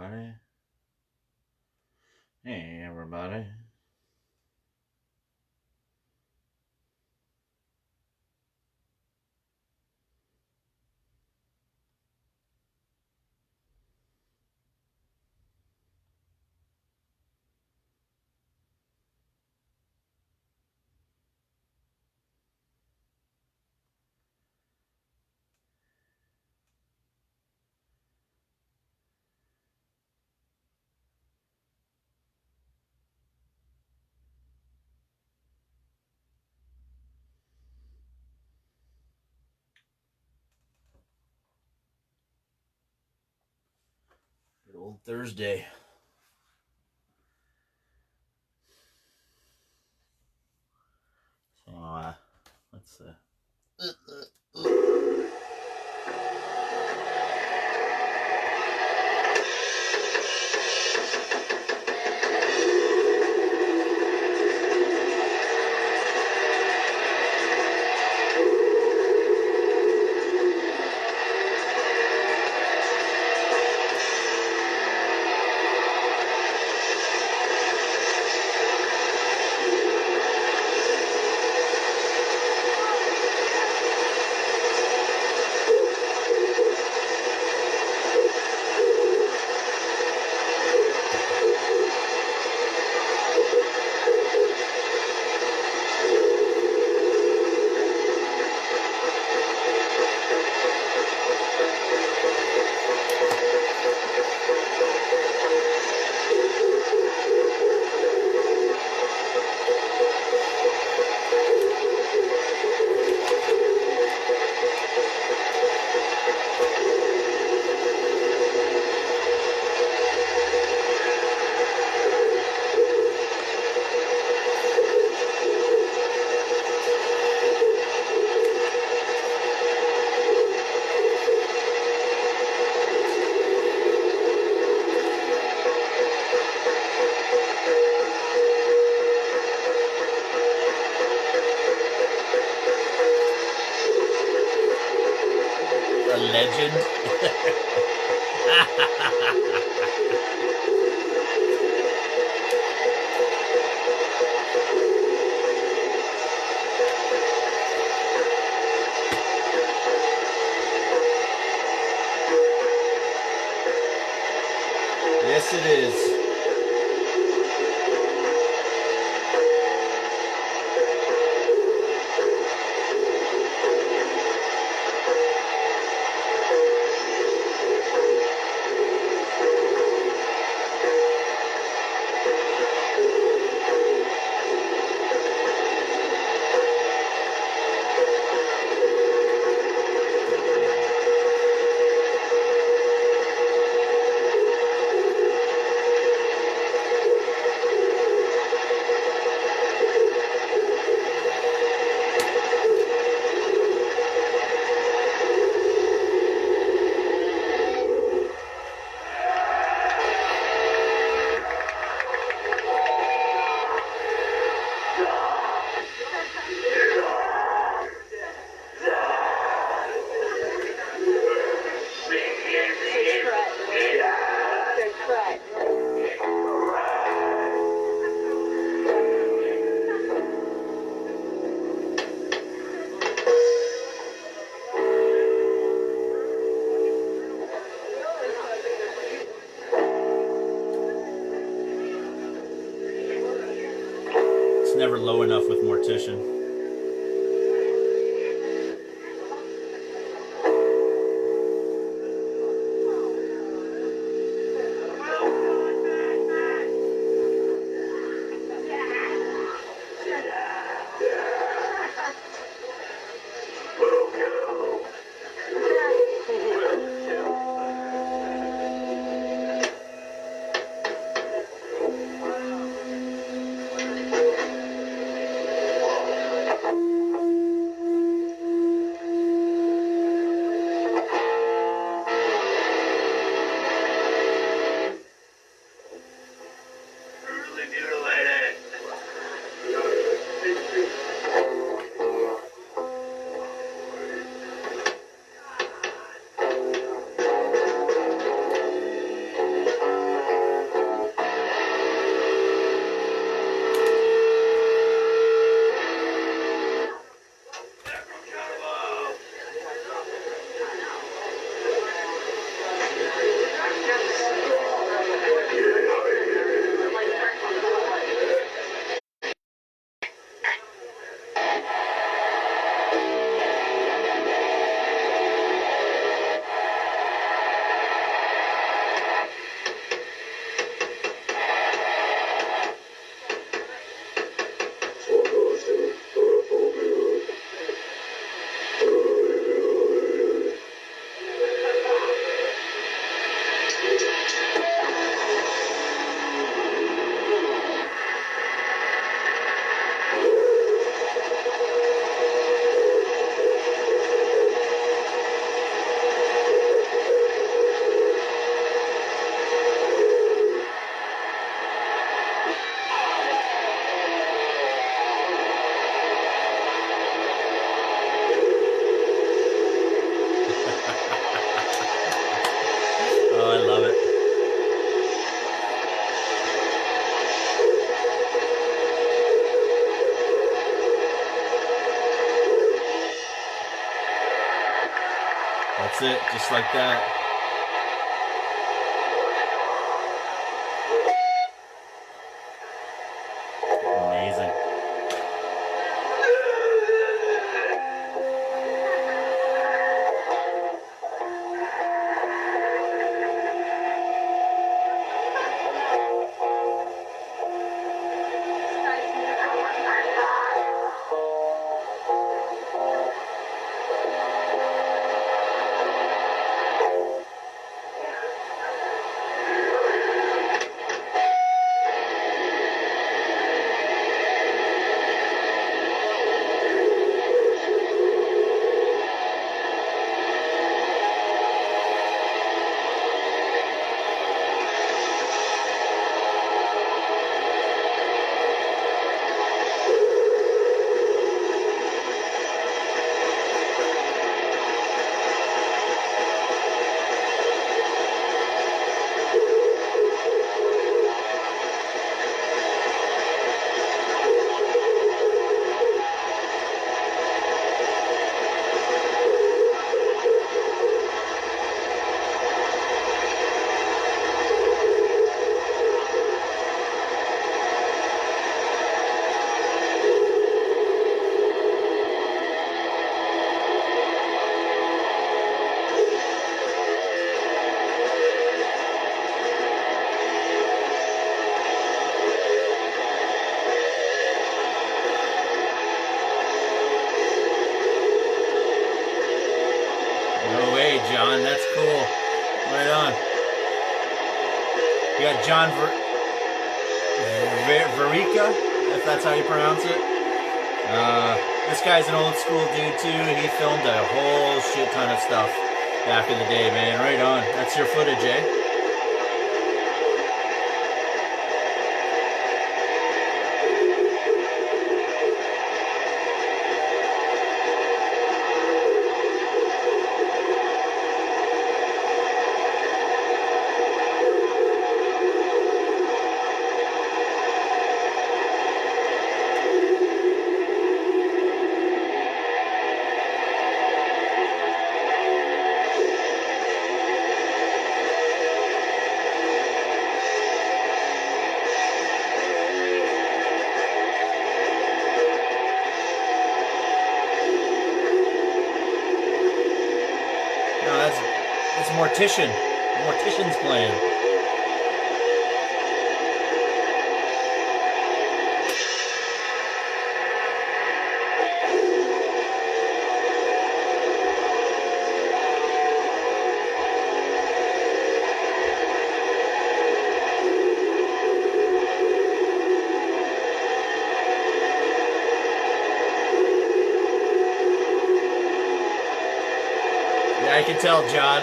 everybody. Hey, everybody. Good old Thursday. So, let's a legend. Yes, it is. It's never low enough with Mortician. That's it, just like that. Amazing. John, that's cool. Right on. You got John Verica, if that's how you pronounce it. This guy's an old school dude too. He filmed a whole shit ton of stuff back in the day, man. Right on. That's your footage, eh? It's Mortician's playing. Yeah, I can tell, John.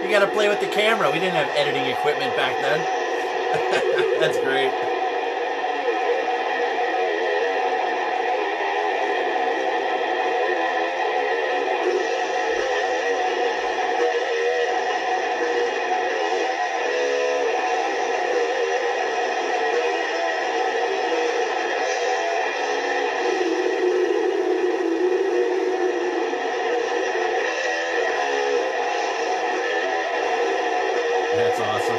You gotta play with the camera. We didn't have editing equipment back then. That's great. That's awesome.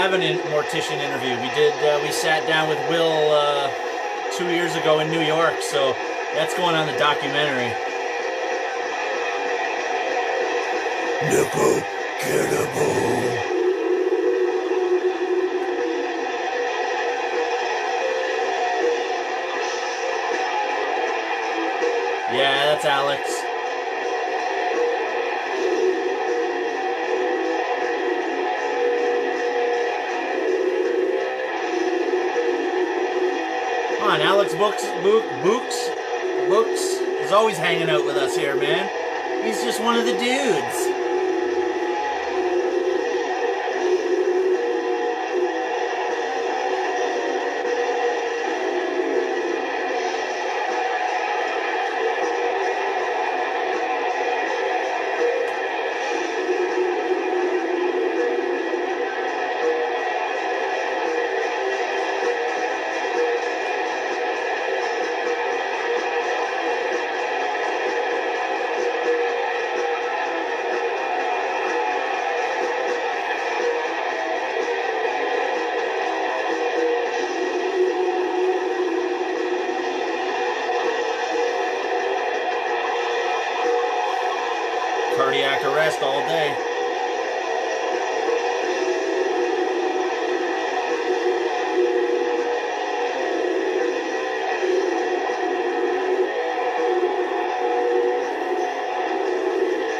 have a mortician interview. We sat down with Will 2 years ago in New York, so that's going on the documentary. Nickel Cannibal. Yeah, that's Alex. Come on, Alex Books is always hanging out with us here, man. He's just one of the dudes. Cardiac arrest all day.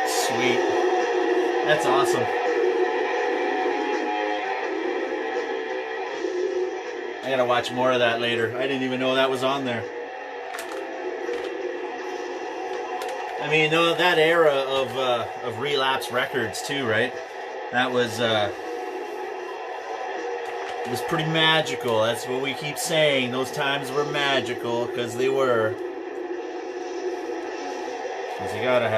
Sweet. That's awesome. I gotta watch more of that later. I didn't even know that was on there. I mean, that era of Relapse Records too, right? That was it was pretty magical. That's what we keep saying. Those times were magical because they were. Because you gotta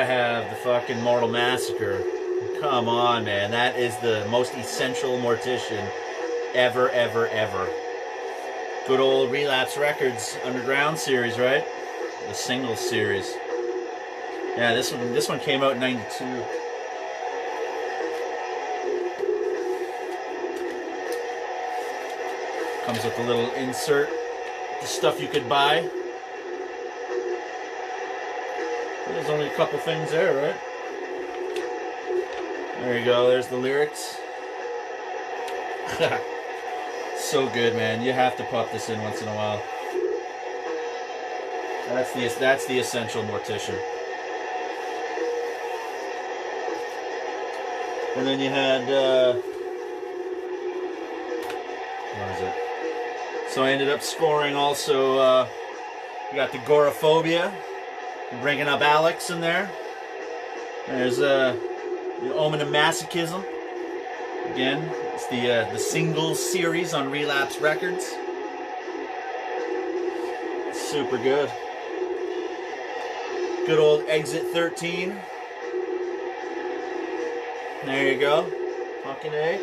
have the fucking Mortal Massacre. Come on, man. That is the most essential mortician ever, ever, ever. Good old Relapse Records Underground series, right? The singles series. Yeah, this one came out in '92. Comes with a little insert, the stuff you could buy. There's only a couple things there, right? There you go. There's the lyrics. So good, man. You have to pop this in once in a while. That's the essential mortician. And then you had what is it? So I ended up scoring also. You got the Goraphobia, bringing up Alex in there. There's the Omen of Masochism. Again, it's the singles series on Relapse Records. Super good. Good old Exit 13. There you go. Fucking A.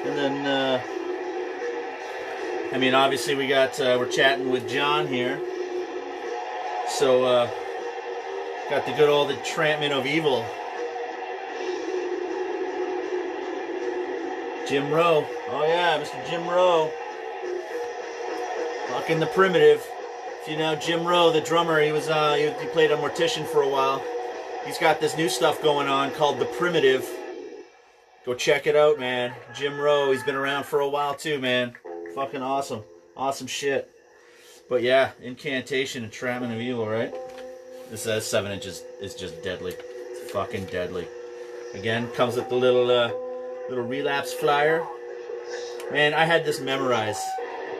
And then, I mean, obviously we got, we're chatting with John here. So, got the good old Entrapment of Evil. Jim Rowe. Oh yeah, Mr. Jim Rowe. Fucking the Primitive. If you know Jim Rowe, the drummer, he played a mortician for a while. He's got this new stuff going on called The Primitive. Go check it out, man. Jim Rowe, he's been around for a while too, man. Fucking awesome. Awesome shit. But yeah, Incantation and Entrapment of Evil, right? This 7 inches is just deadly. It's fucking deadly. Again, comes with the little Relapse flyer. Man, I had this memorized.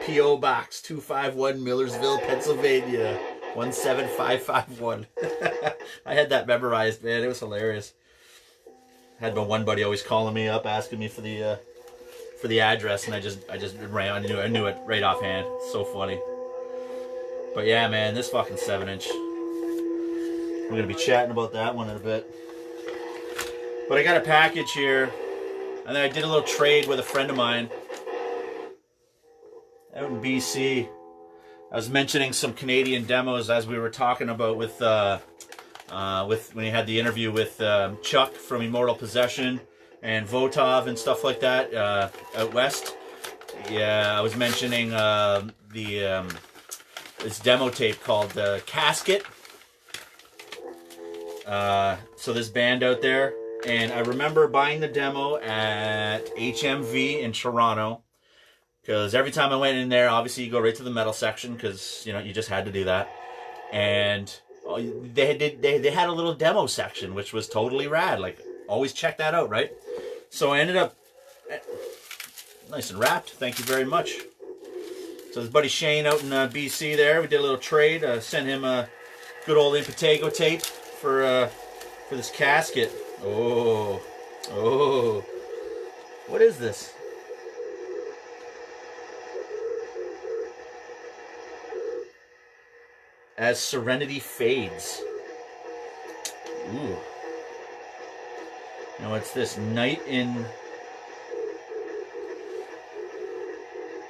P.O. Box 251 Millersville, Pennsylvania 17551. I had that memorized, man. It was hilarious. I had my one buddy always calling me up asking me for the address, and I just ran. I knew it right offhand. It's so funny. But yeah, man, this fucking 7-inch. We're gonna be chatting about that one in a bit. But I got a package here. And then I did a little trade with a friend of mine out in BC. I was mentioning some Canadian demos as we were talking about with when he had the interview with Chuck from Immortal Possession and Votov and stuff like that out west. Yeah, I was mentioning this demo tape called Casket. So this band out there, and I remember buying the demo at HMV in Toronto, because every time I went in there, obviously you go right to the metal section, because you know you just had to do that, and they had a little demo section which was totally rad. Like, always check that out, right? So I ended up nice and wrapped. Thank you very much. So this buddy Shane out in BC there, we did a little trade. Sent him a good old Impetigo tape for this casket. Oh, what is this? As Serenity Fades. Ooh. Now what's this? Night in...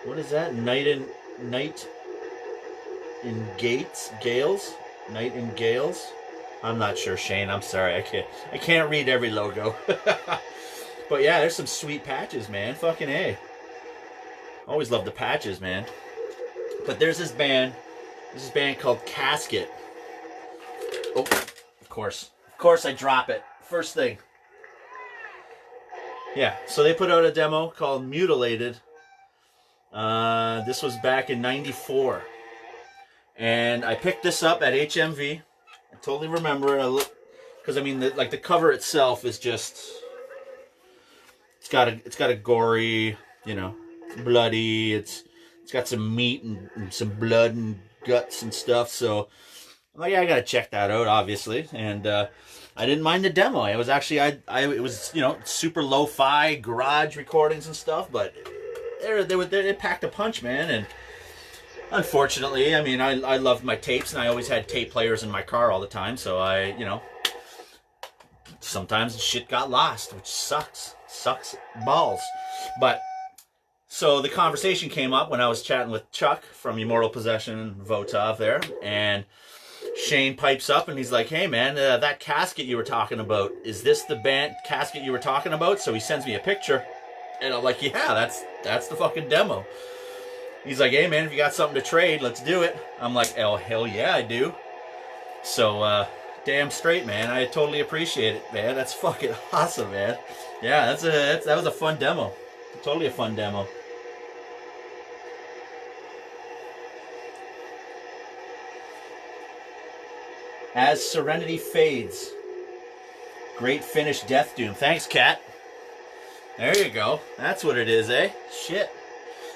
What is that? Night in Gales? Night in Gales? I'm not sure, Shane. I'm sorry. I can't read every logo. But yeah, there's some sweet patches, man. Fucking A. Always love the patches, man. But there's this band. This is a band called Casket. Oh, of course. Of course I drop it. First thing. Yeah, so they put out a demo called Mutilated. This was back in '94. And I picked this up at HMV. I totally remember it. Because, I mean, the cover itself is just... It's got a gory, you know, bloody. It's got some meat and some blood and guts and stuff. So, I'm like, yeah, I gotta check that out, obviously. And I didn't mind the demo. It was actually, it was, you know, super lo-fi garage recordings and stuff. But they packed a punch, man. And unfortunately, I mean, I loved my tapes, and I always had tape players in my car all the time. So you know, sometimes shit got lost, which sucks balls. But so the conversation came up when I was chatting with Chuck from Immortal Possession and Votov there, and Shane pipes up and he's like, hey man, that casket you were talking about, is this the band casket you were talking about? So he sends me a picture, and I'm like, yeah, that's the fucking demo. He's like, hey man, if you got something to trade, let's do it. I'm like, oh hell yeah, I do. So damn straight, man. I totally appreciate it, man. That's fucking awesome, man. Yeah, that was a fun demo. Totally a fun demo. As Serenity Fades. Great Finnish Death Doom. Thanks, Kat. There you go. That's what it is, eh? Shit.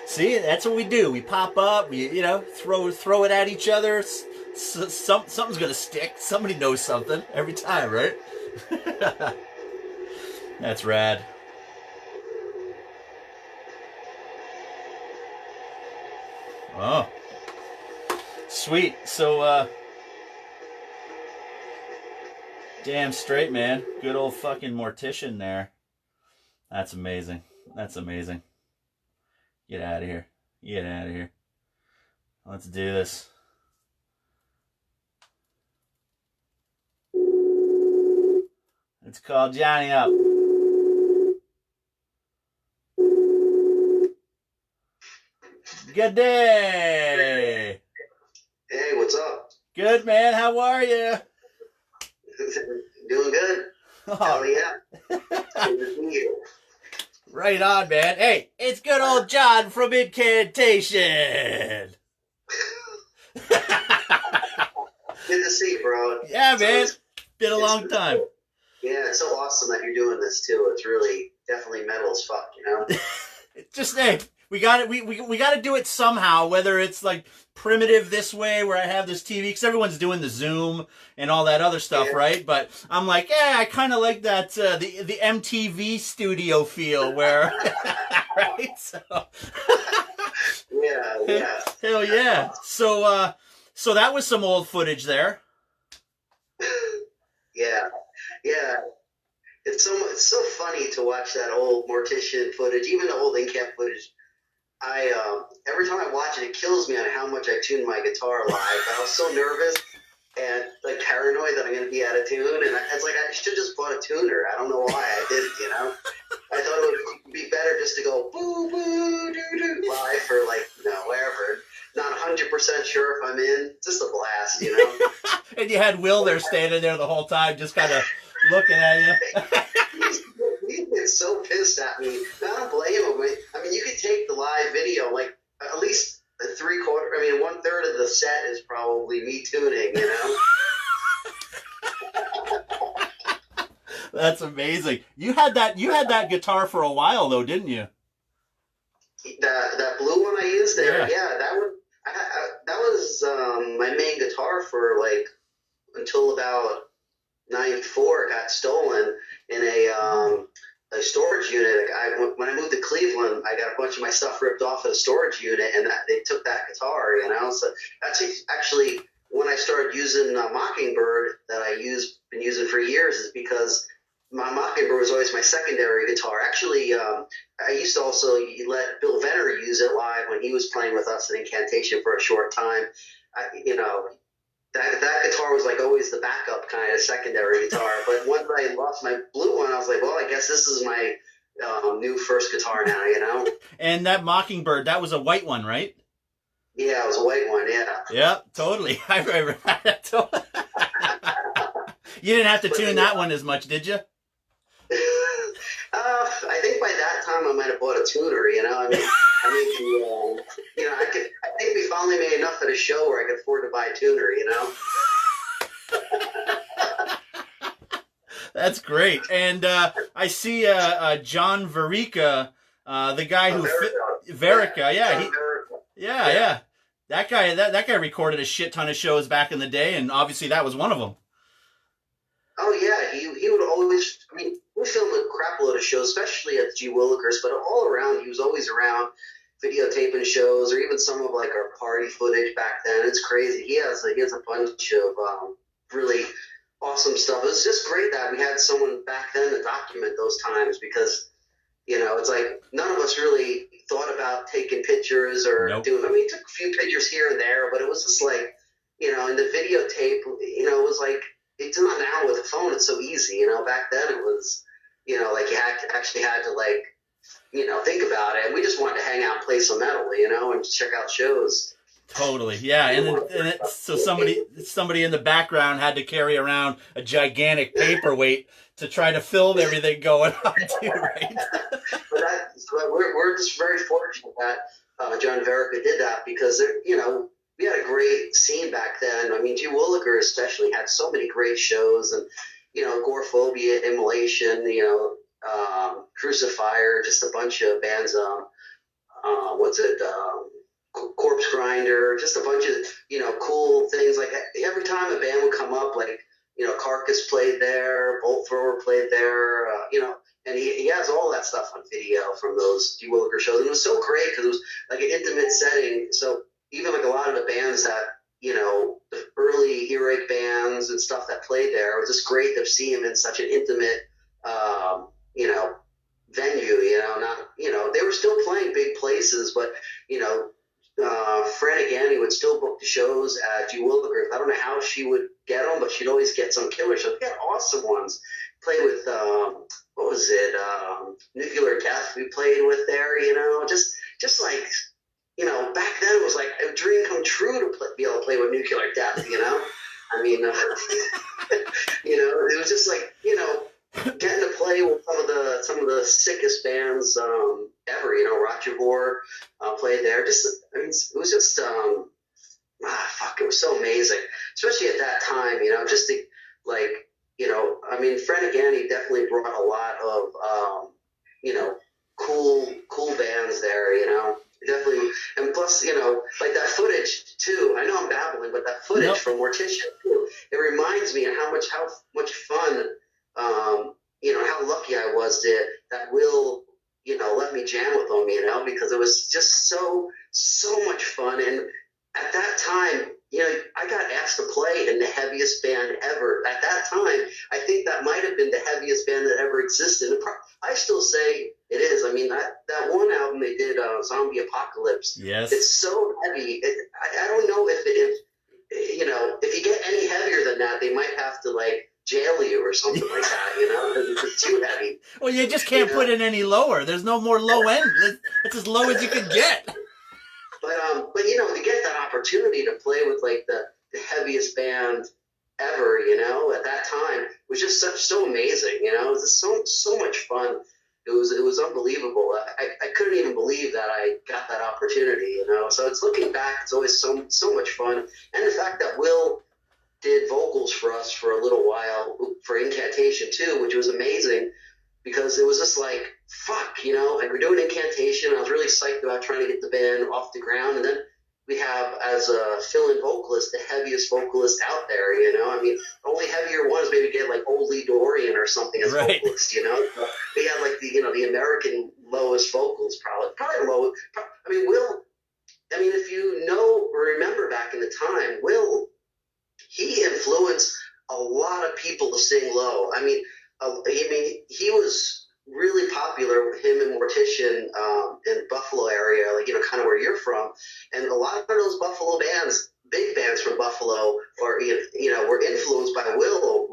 See, that's what we do. We pop up, we, you know, throw it at each other. Something's gonna stick. Somebody knows something every time, right? That's rad. Oh, sweet. So, damn straight, man. Good old fucking Mortician there. That's amazing. That's amazing. Get out of here. Get out of here. Let's do this. It's called Johnny Up. Good day. Hey, what's up? Good, man. How are you? Doing good. Oh. Hell yeah. Good to see you. Right on, man. Hey, it's good old John from Incantation. Good to see you, bro. Yeah, man. Been a long time. Yeah, it's so awesome that you're doing this too. It's really definitely metal as fuck, you know? Just, hey, we got it. We got to do it somehow, whether it's like primitive this way where I have this TV, because everyone's doing the Zoom and all that other stuff, yeah. Right? But I'm like, yeah, I kind of like that, the MTV studio feel where, right? So, yeah. Hell yeah. So that was some old footage there. Yeah. It's so funny to watch that old Mortician footage, even the old Incap footage. Every time I watch it, it kills me on how much I tune my guitar live. I was so nervous. and like paranoid that I'm going to be out of tune. And it's like I should just bought a tuner. I don't know why I didn't. You know, I thought it would be better just to go boo boo doo doo live for like wherever. Not 100% sure if I'm in. Just a blast, you know. And you had Will there standing there the whole time, just kind of looking at you. He's been so pissed at me. I don't blame him. I mean, you could take the live video, like at least a 1/3 of the set is probably me tuning, you know. That's amazing. You had that guitar for a while though, didn't you? That blue one I used there, Yeah. that was my main guitar for like until about '94. It got stolen in a storage unit. When I moved to Cleveland, I got a bunch of my stuff ripped off of the storage unit, and they took that guitar, you know. So that's actually when I started using Mockingbird that been using for years, is because my Mockingbird was always my secondary guitar. Actually, I used to also let Bill Venner use it live when he was playing with us in Incantation for a short time. That guitar was like always the backup kind of secondary guitar. But once I lost my blue one, I was like, well, I guess this is my new first guitar now, you know? And that Mockingbird, that was a white one, right? Yeah, it was a white one, yeah. Yep, totally. I remember that. You didn't have to tune that one as much, did you? I think by that time I might have bought a tuner, you know? I think we finally made enough at a show where I could afford to buy a tuner, you know? That's great. And I see John Verica, the guy who Verica, yeah. That guy recorded a shit ton of shows back in the day, and obviously that was one of them. Oh yeah, he would always. I mean, we filmed a crap load of shows, especially at the G Willikers, but all around he was always around, videotaping shows, or even some of like our party footage back then. It's crazy. He has a bunch of really awesome stuff. It was just great that we had someone back then to document those times, because it's like none of us really thought about taking pictures or doing. I mean, we took a few pictures here and there, but it was just like in the videotape, it was like. It's not now with a phone. It's so easy, Back then it was, like you had to like, think about it. And we just wanted to hang out, and play some metal, and check out shows. Totally, yeah. So somebody in the background had to carry around a gigantic paperweight to try to film everything going on too, right? But we're just very fortunate that John Verica did that, because we had a great scene back then. I mean, G Williker especially had so many great shows, and Gorephobia, Immolation, Crucifier, just a bunch of bands. Corpse Grinder, just a bunch of cool things. Like every time a band would come up, like Carcass played there, Bolt Thrower played there, and he has all that stuff on video from those G Williker shows, and it was so great because it was like an intimate setting. So even like a lot of the bands that, the early heroic bands and stuff that played there, it was just great to see them in such an intimate, venue, they were still playing big places, but, Fran again, he would still book the shows at G Willikers. I don't know how she would get them, but she'd always get some killer shows. We had awesome ones. Played with, what was it, Nuclear Death we played with there, just like, back then it was like a dream come true to be able to play with Nuclear Death, I mean, it was just like, getting to play with some of the sickest bands ever, Rochevore played there. It was just, it was so amazing, especially at that time, just to, like, Fred again, he definitely brought a lot of, cool bands there, definitely. And plus, like that footage too, I know I'm babbling, but that footage from Morticia too, it reminds me of how much fun, how lucky I was that Will, let me jam with him, because it was just so much fun. And at that time, I got asked to play in the heaviest band ever. At that time, I think that might have been the heaviest band that ever existed. I still say it is. I mean, that one album they did, Zombie Apocalypse. Yes. It's so heavy. I don't know if you know, if you get any heavier than that, they might have to like jail you or something like that, you know, because it's too heavy. Well, you just can't put it any lower. There's no more low end. It's as low as you could get. But you know, to get that opportunity to play with like the heaviest band ever, you know, at that time was just so amazing. You know, it was just so much fun. It was unbelievable. I couldn't even believe that I got that opportunity. You know, so it's looking back, it's always so much fun, and the fact that Will did vocals for us for a little while for Incantation too, which was amazing because it was just like, fuck, you know, like we're doing Incantation. I was really psyched about trying to get the band off the ground, and then we have as a fill-in vocalist the heaviest vocalist out there, you know. I mean, the only heavier ones maybe get like old Lee Dorian or something as vocalist, you know. But we had like the American lowest vocals, probably low. I mean, Will. I mean, if you know or remember back in the time, Will, he influenced a lot of people to sing low. I mean, he was really popular with him and Mortician in the Buffalo area, like, you know, kind of where you're from. And a lot of those Buffalo bands, big bands from Buffalo, or, you know, were influenced by Will.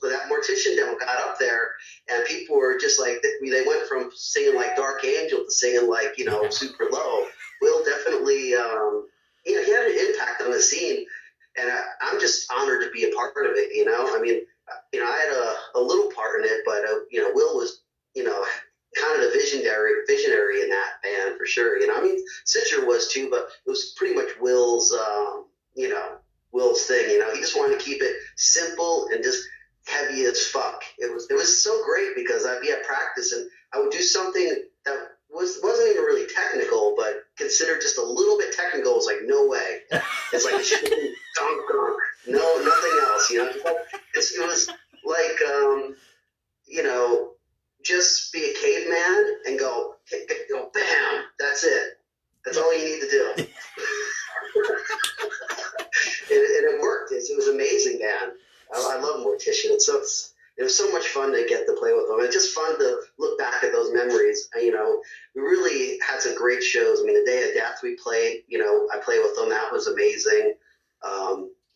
That Mortician demo got up there, and people were just like, they went from singing like Dark Angel to singing like, you know, super low. Will definitely, you know, he had an impact on the scene. And I'm just honored to be a part of it, you know. I mean, you know, I had a little part in it, but, you know, Will was, you know, kind of the visionary in that band for sure. You know, I mean, Cicher was too, but it was pretty much Will's, you know, Will's thing. You know, he just wanted to keep it simple and just heavy as fuck. It was so great because I'd be at practice and I would do something that wasn't even really technical, but considered just a little bit technical. It was like, no way. It's like dunk, no, nothing else. You know, it was like, you know, just be a caveman and go bam. That's it. That's all you need to do. And it worked. It was amazing, man. I love Mortician. It was so much fun to get to play with them. It's just fun to look back at those memories. You know, we really had some great shows. I mean, the Day of Death we played, you know, I played with them. That was amazing.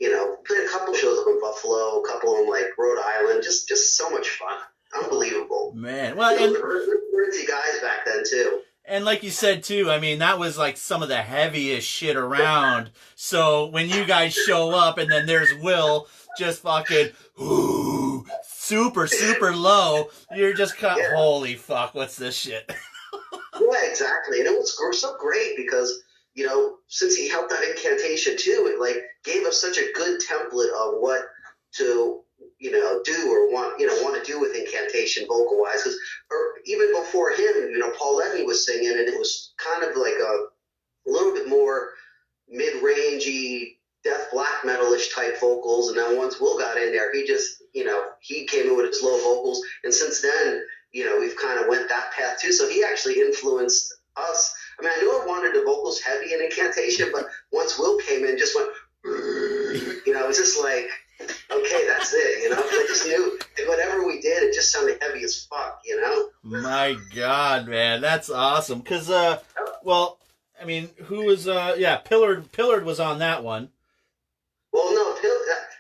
You know, played a couple shows up in Buffalo, a couple of them like Rhode Island. Just so much fun. Unbelievable. Man. Well, and crazy guys back then, too. And like you said, too, I mean, that was like some of the heaviest shit around. So when you guys show up and then there's Will just fucking, ooh, super, super low, you're just holy fuck, what's this shit? Yeah, exactly. And it was so great because, you know, since he helped out Incantation too, it like gave us such a good template of what to, you know, do or want to do with Incantation vocal wise. Because even before him, you know, Paul Lemmy was singing, and it was kind of like a little bit more mid-rangey, death black metal-ish type vocals. And then once Will got in there, he just, you know, he came in with his low vocals. And since then, you know, we've kind of went that path too. So he actually influenced us. I mean, I knew I wanted the vocals heavy in Incantation, but once Will came in, just went, you know, it was just like, okay, that's it, you know. I just knew whatever we did, it just sounded heavy as fuck, you know. My God, man, that's awesome. Because, well, I mean, who was, Pillard was on that one. Well, no,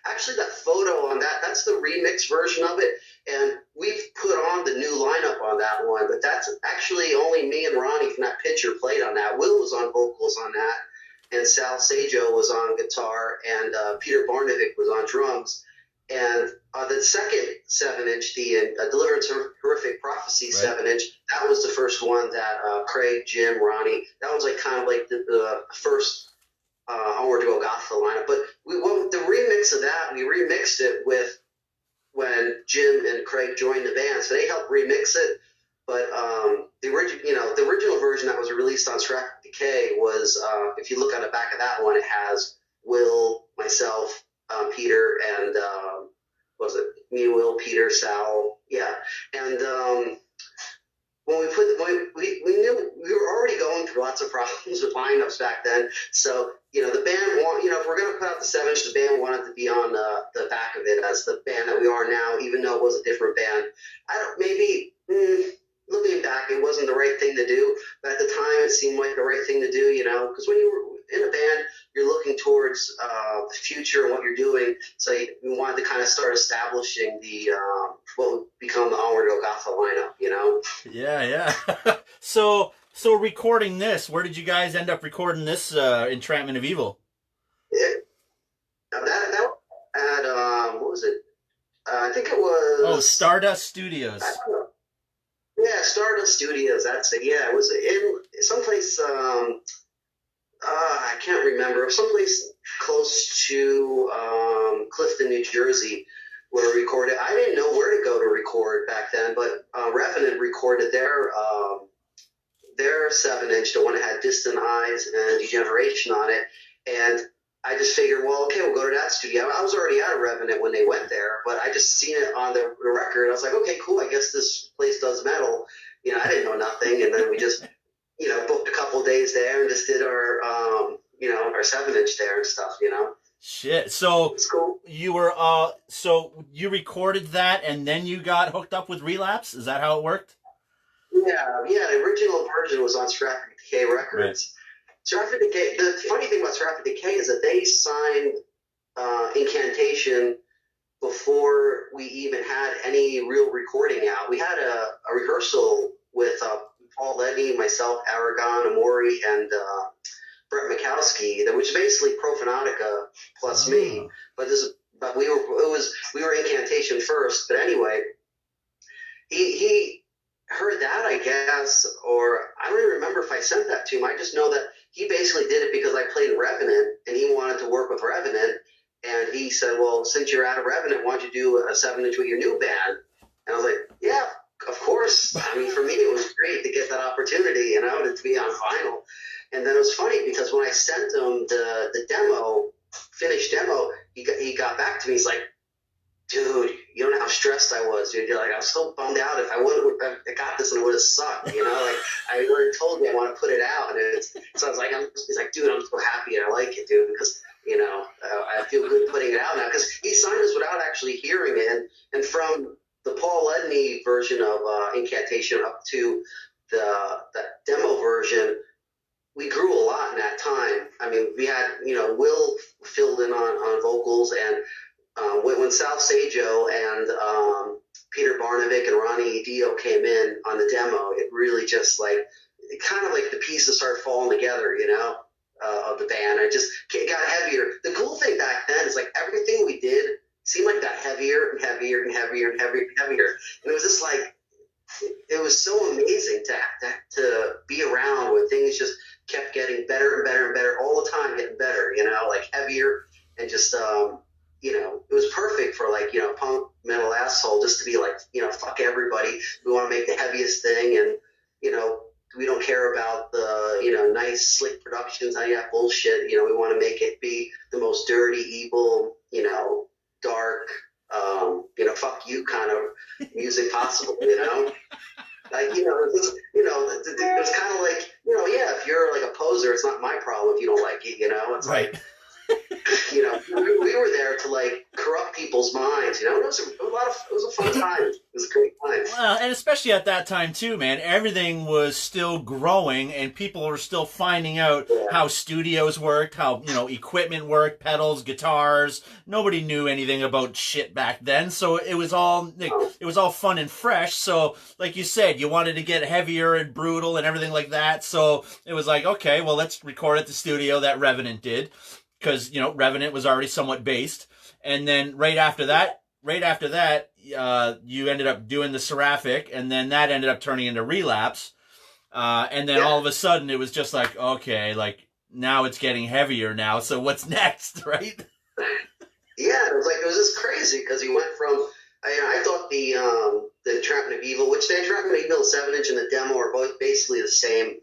actually that photo on that's the remix version of it, and we've put on the new lineup on that one, but that's actually only me and Ronnie from that picture played on that. Will was on vocals on that, and Sal Sajo was on guitar, and Peter Barnevik was on drums. And the second 7-inch, the Deliverance Horrific Prophecy 7-inch, that was the first one that Craig, Jim, Ronnie, that was like kind of like the first Onward to Golgotha lineup. But the remix of that, we remixed it with when Jim and Craig joined the band, so they helped remix it. But the original version that was released on Strap Decay was, if you look on the back of that one, it has Will, myself, Peter, and was it me, Will, Peter, Sal, yeah. And when we knew we were already going through lots of problems with lineups back then, so you know the band if we're gonna put out the 7-inch, the band wanted to be on the back of it as the band that we are now, even though it was a different band. looking back, it wasn't the right thing to do. But at the time, it seemed like the right thing to do, you know, because when you were in a band, you're looking towards the future and what you're doing. So we wanted to kind of start establishing the what would become the Onward Golgotha lineup, you know. Yeah. So recording this, where did you guys end up recording this Entrapment of Evil? That at what was it? I think it was Stardust Studios. Yeah, Stardust Studios. That's it. Yeah, it was in someplace. I can't remember. Someplace close to Clifton, New Jersey, where we recorded. I didn't know where to go to record back then, but Revenant recorded their 7-inch, the one that had Distant Eyes and Degeneration on it, and I just figured, well, okay, we'll go to that studio. I was already out of Revenant when they went there, but I just seen it on the record. I was like, okay, cool. I guess this place does metal. You know, I didn't know nothing, and then we just, you know, booked a couple days there and just did our, you know, our 7-inch there and stuff. You know. Shit. So it's cool. You were so you recorded that and then you got hooked up with Relapse? Is that how it worked? Yeah. The original version was on Seraphic Decay Records. Right. Seraphic Decay. The funny thing about Seraphic Decay is that they signed Incantation before we even had any real recording out. We had a rehearsal with Paul Ledney, myself, Aragon, Amori, and Brett Mikowski, which is basically Profanatica plus me. But we were Incantation first. But anyway, he heard that, I guess, or I don't even remember if I sent that to him. I just know that he basically did it because I played Revenant and he wanted to work with Revenant. And he said, well, since you're out of Revenant, why don't you do a 7-inch with your new band? And I was like, yeah, of course. I mean, for me, it was great to get that opportunity, you know, to be on vinyl. And then it was funny because when I sent him the demo, finished demo, he got back to me. He's like, dude, you don't know how stressed I was, dude. You're like, I was so bummed out. If I got this and it would have sucked, you know? Like, I already told you I want to put it out. And so I was like, he's like, dude, I'm so happy and I like it, dude, because, you know, I feel good putting it out now. Because he signed us without actually hearing it. And from the Paul Ledney version of Incantation up to that demo version, we grew a lot in that time. I mean, we had, you know, Will filled in on vocals, and when Sal Sajo and Peter Barnovic and Ronnie Dio came in on the demo, it really just like, it kind of like the pieces started falling together, you know, of the band. It just got heavier. The cool thing back then is like everything we did seemed like got heavier and heavier and heavier and heavier and heavier. And it was just like, it was so amazing to be around where things just kept getting better and better and better all the time, getting better, you know, like heavier and just, you know, it was perfect for like, you know, punk metal asshole just to be like, you know, fuck everybody. We want to make the heaviest thing, and, you know, we don't care about the, you know, nice slick productions, how you have bullshit. You know, we want to make it be the most dirty, evil, you know, dark, you know, fuck you kind of music possible, you know? Like, you know, it was kind of like, you know, yeah, if you're like a poser, it's not my problem if you don't like it, you know? It's right. Like, you know, we were there to like corrupt people's minds, you know? It was a fun time. It was a great time. Well, and especially at that time too, man, everything was still growing and people were still finding out how studios worked, how, you know, equipment worked, pedals, guitars. Nobody knew anything about shit back then. So it was all fun and fresh. So like you said, you wanted to get heavier and brutal and everything like that. So it was like, okay, well, let's record at the studio that Revenant did. Because, you know, Revenant was already somewhat based. And then right after that, you ended up doing the Seraphic, and then that ended up turning into Relapse. And then all of a sudden, it was just like, okay, like, now it's getting heavier now, so what's next, right? Yeah, it was just crazy, because you went from, I thought the Entrapment of Evil, which the Entrapment of Evil 7-inch and the demo are both basically the same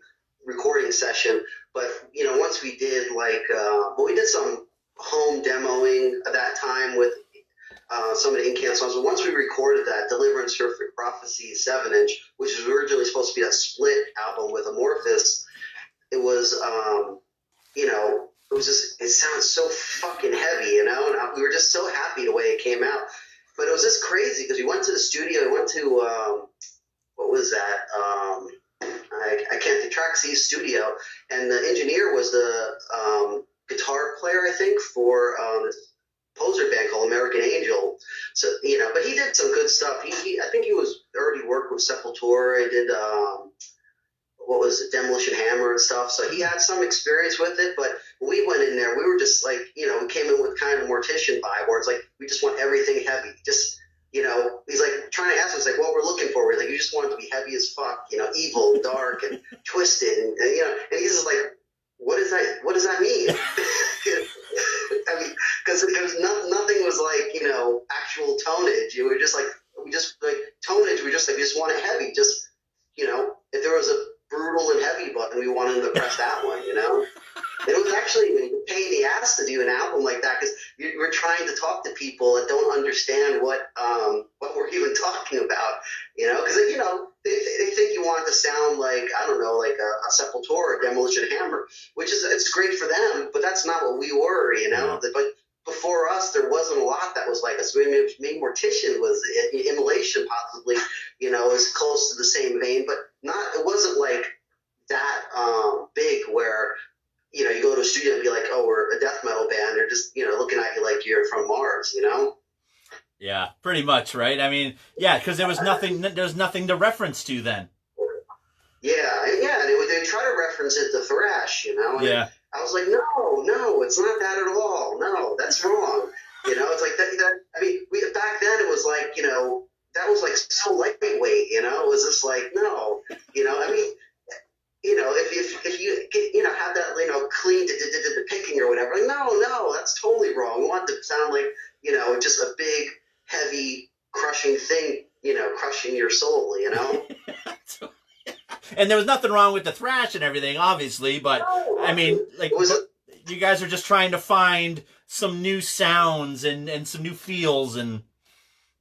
recording session. But, you know, once we did, like, we did some home demoing at that time with some of the Incant songs. But once we recorded that Deliverance Perfect Prophecy 7-inch, which was originally supposed to be a split album with Amorphous, it was, you know, it sounded so fucking heavy, you know? And we were just so happy the way it came out. But it was just crazy because we went to the studio, we went to, what what was that? I can't, the Track C studio, and the engineer was the guitar player, I think, for this poser band called American Angel. So, you know, but he did some good stuff. I think he was already worked with Sepultura. He did, what was it, Demolition Hammer and stuff. So he had some experience with it, but when we went in there, we were just like, you know, we came in with kind of Mortician vibe, where it's like, we just want everything heavy. Just, you know, he's like trying to ask us like what we're looking for. We're like, you just want it to be heavy as fuck, you know, evil, and dark, and twisted, and you know, and he's just like, what is that? What does that mean? I mean, because nothing was like, you know, actual tonnage. We were just like, tonnage. We just want it heavy. Just, you know, if there was a brutal and heavy button, we wanted to press that one, you know. And it was actually a pain in the ass to do an album like that, because we're trying to talk to people that don't understand what we're even talking about, you know, because, you know, they think you want it to sound like, I don't know, like a Sepultura or Demolition Hammer, which is, it's great for them, but that's not what we were, you know. But before us, there wasn't a lot that was like us. Maybe Mortician was Immolation, possibly, you know, is close to the same vein, but it wasn't like that big where, you know, you go to a studio and be like, oh, we're a death metal band. They're just, you know, looking at you like you're from Mars, you know? Yeah, pretty much, right? I mean, yeah, because there was nothing to reference to then. Yeah, and they try to reference it to thrash, you know? And yeah. I was like, no, it's not that at all. No, that's wrong. You know, it's like that I mean, back then it was like, you know, that was like so lightweight, you know? It was just like, no, you know, I mean, you know, if you get, you know, have that, you know, clean the picking or whatever, like, no, that's totally wrong. We want it to sound like, you know, just a big, heavy, crushing thing, you know, crushing your soul, you know? And there was nothing wrong with the thrash and everything, obviously, but I mean, like, you guys are just trying to find some new sounds and some new feels and.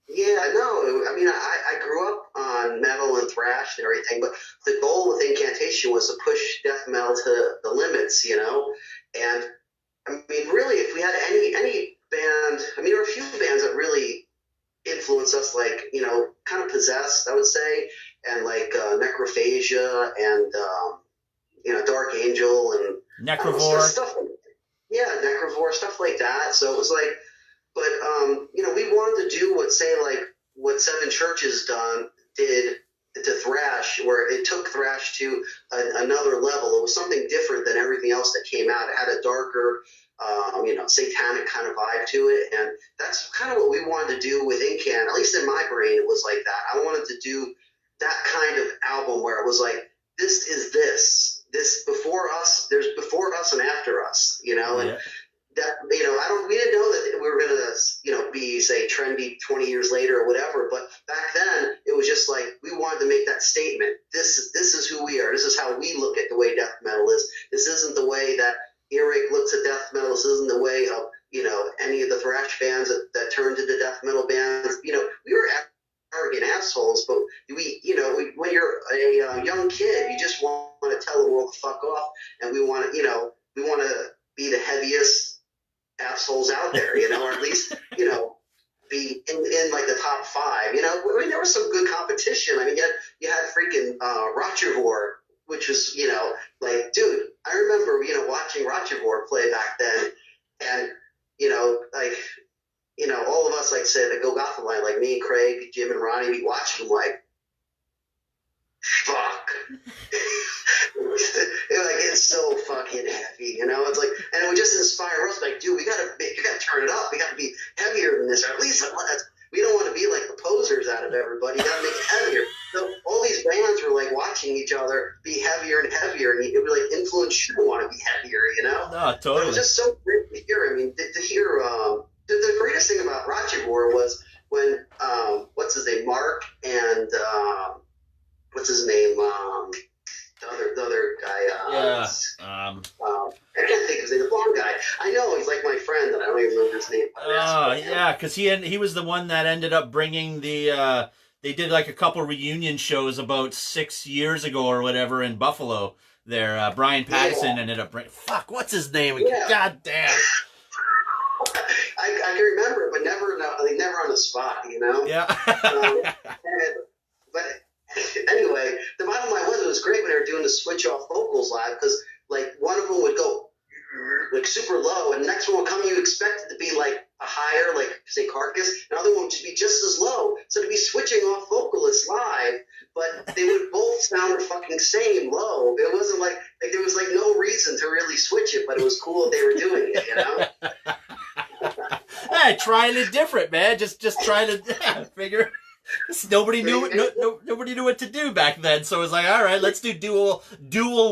Yeah, no, I mean, I grew up on metal and thrash and everything, but the goal with Incantation was to push death metal to the limits, you know? And, I mean, really, if we had any band, I mean, there were a few bands that really influenced us, like, you know, kind of Possessed, I would say, and, like, Necrophagia and, you know, Dark Angel and... Necrovore. Stuff like, yeah, Necrovore, stuff like that. So it was like... But, you know, we wanted to do what Seven Churches did to thrash, where it took thrash to another level. It was something different than everything else that came out. It had a darker, you know, satanic kind of vibe to it. And that's kind of what we wanted to do with Incan. At least in my brain, it was like that. I wanted to do that kind of album where it was like, this is this. This before us, there's before us and after us, you know? And that, you know, we didn't know that we were going to, you know, be, say, trendy 20 years later or whatever, but back then it was just like, we wanted to make that statement. This is who we are. This is how we look at the way death metal is. This isn't the way that Earache looks at death metal. This isn't the way of, you know, any of the thrash bands that turned into death metal bands. You know, we were arrogant assholes, but we, you know, when you're a young kid, you just want to tell the world to fuck off, and we want to, you know, we want to be the heaviest assholes out there, you know, or at least, you know, be in like the top 5, you know. I mean, there was some good competition. I mean, you had freaking Rochivore, which was, you know, like, dude, I remember, you know, watching Rochivore play back then, and, you know, like, you know, all of us, like, say, the Go Gotham line, like me and Craig, Jim and Ronnie, we watched them like, fuck. It's so fucking heavy, you know. It's like, and it would just inspire us, like, dude, you gotta turn it up. We gotta be heavier than this, or at least we don't want to be like the posers out of everybody. You gotta make it heavier. So all these bands were like watching each other be heavier and heavier, and it would like influence you to want to be heavier, you know. No, totally. It was just so great to hear. I mean, to hear the greatest thing about Rochivore was when what's his name, Mark, and what's his name, the other guy. I can't think of his name. The blonde guy. I know he's like my friend, and I don't even remember his name. Oh, yeah, because he was the one that ended up bringing the. They did like a couple reunion shows about 6 years ago or whatever in Buffalo. There, Brian Patterson ended up bringing. Fuck, what's his name? Yeah. God damn. I can remember it, but never on the spot, you know. Yeah. But Anyway, the bottom line was it was great when they were doing the switch off vocals live because like one of them would go like super low, and the next one would come. You expect it to be like a higher, like say Carcass. Another one would just be just as low. So to be switching off vocalists live, but they would both sound the fucking same low. It wasn't like there was like no reason to really switch it, but it was cool that they were doing it, you know. Hey, trying it different, man. Just trying to figure. Nobody knew nobody knew what to do back then, so it was like, all right, let's do dual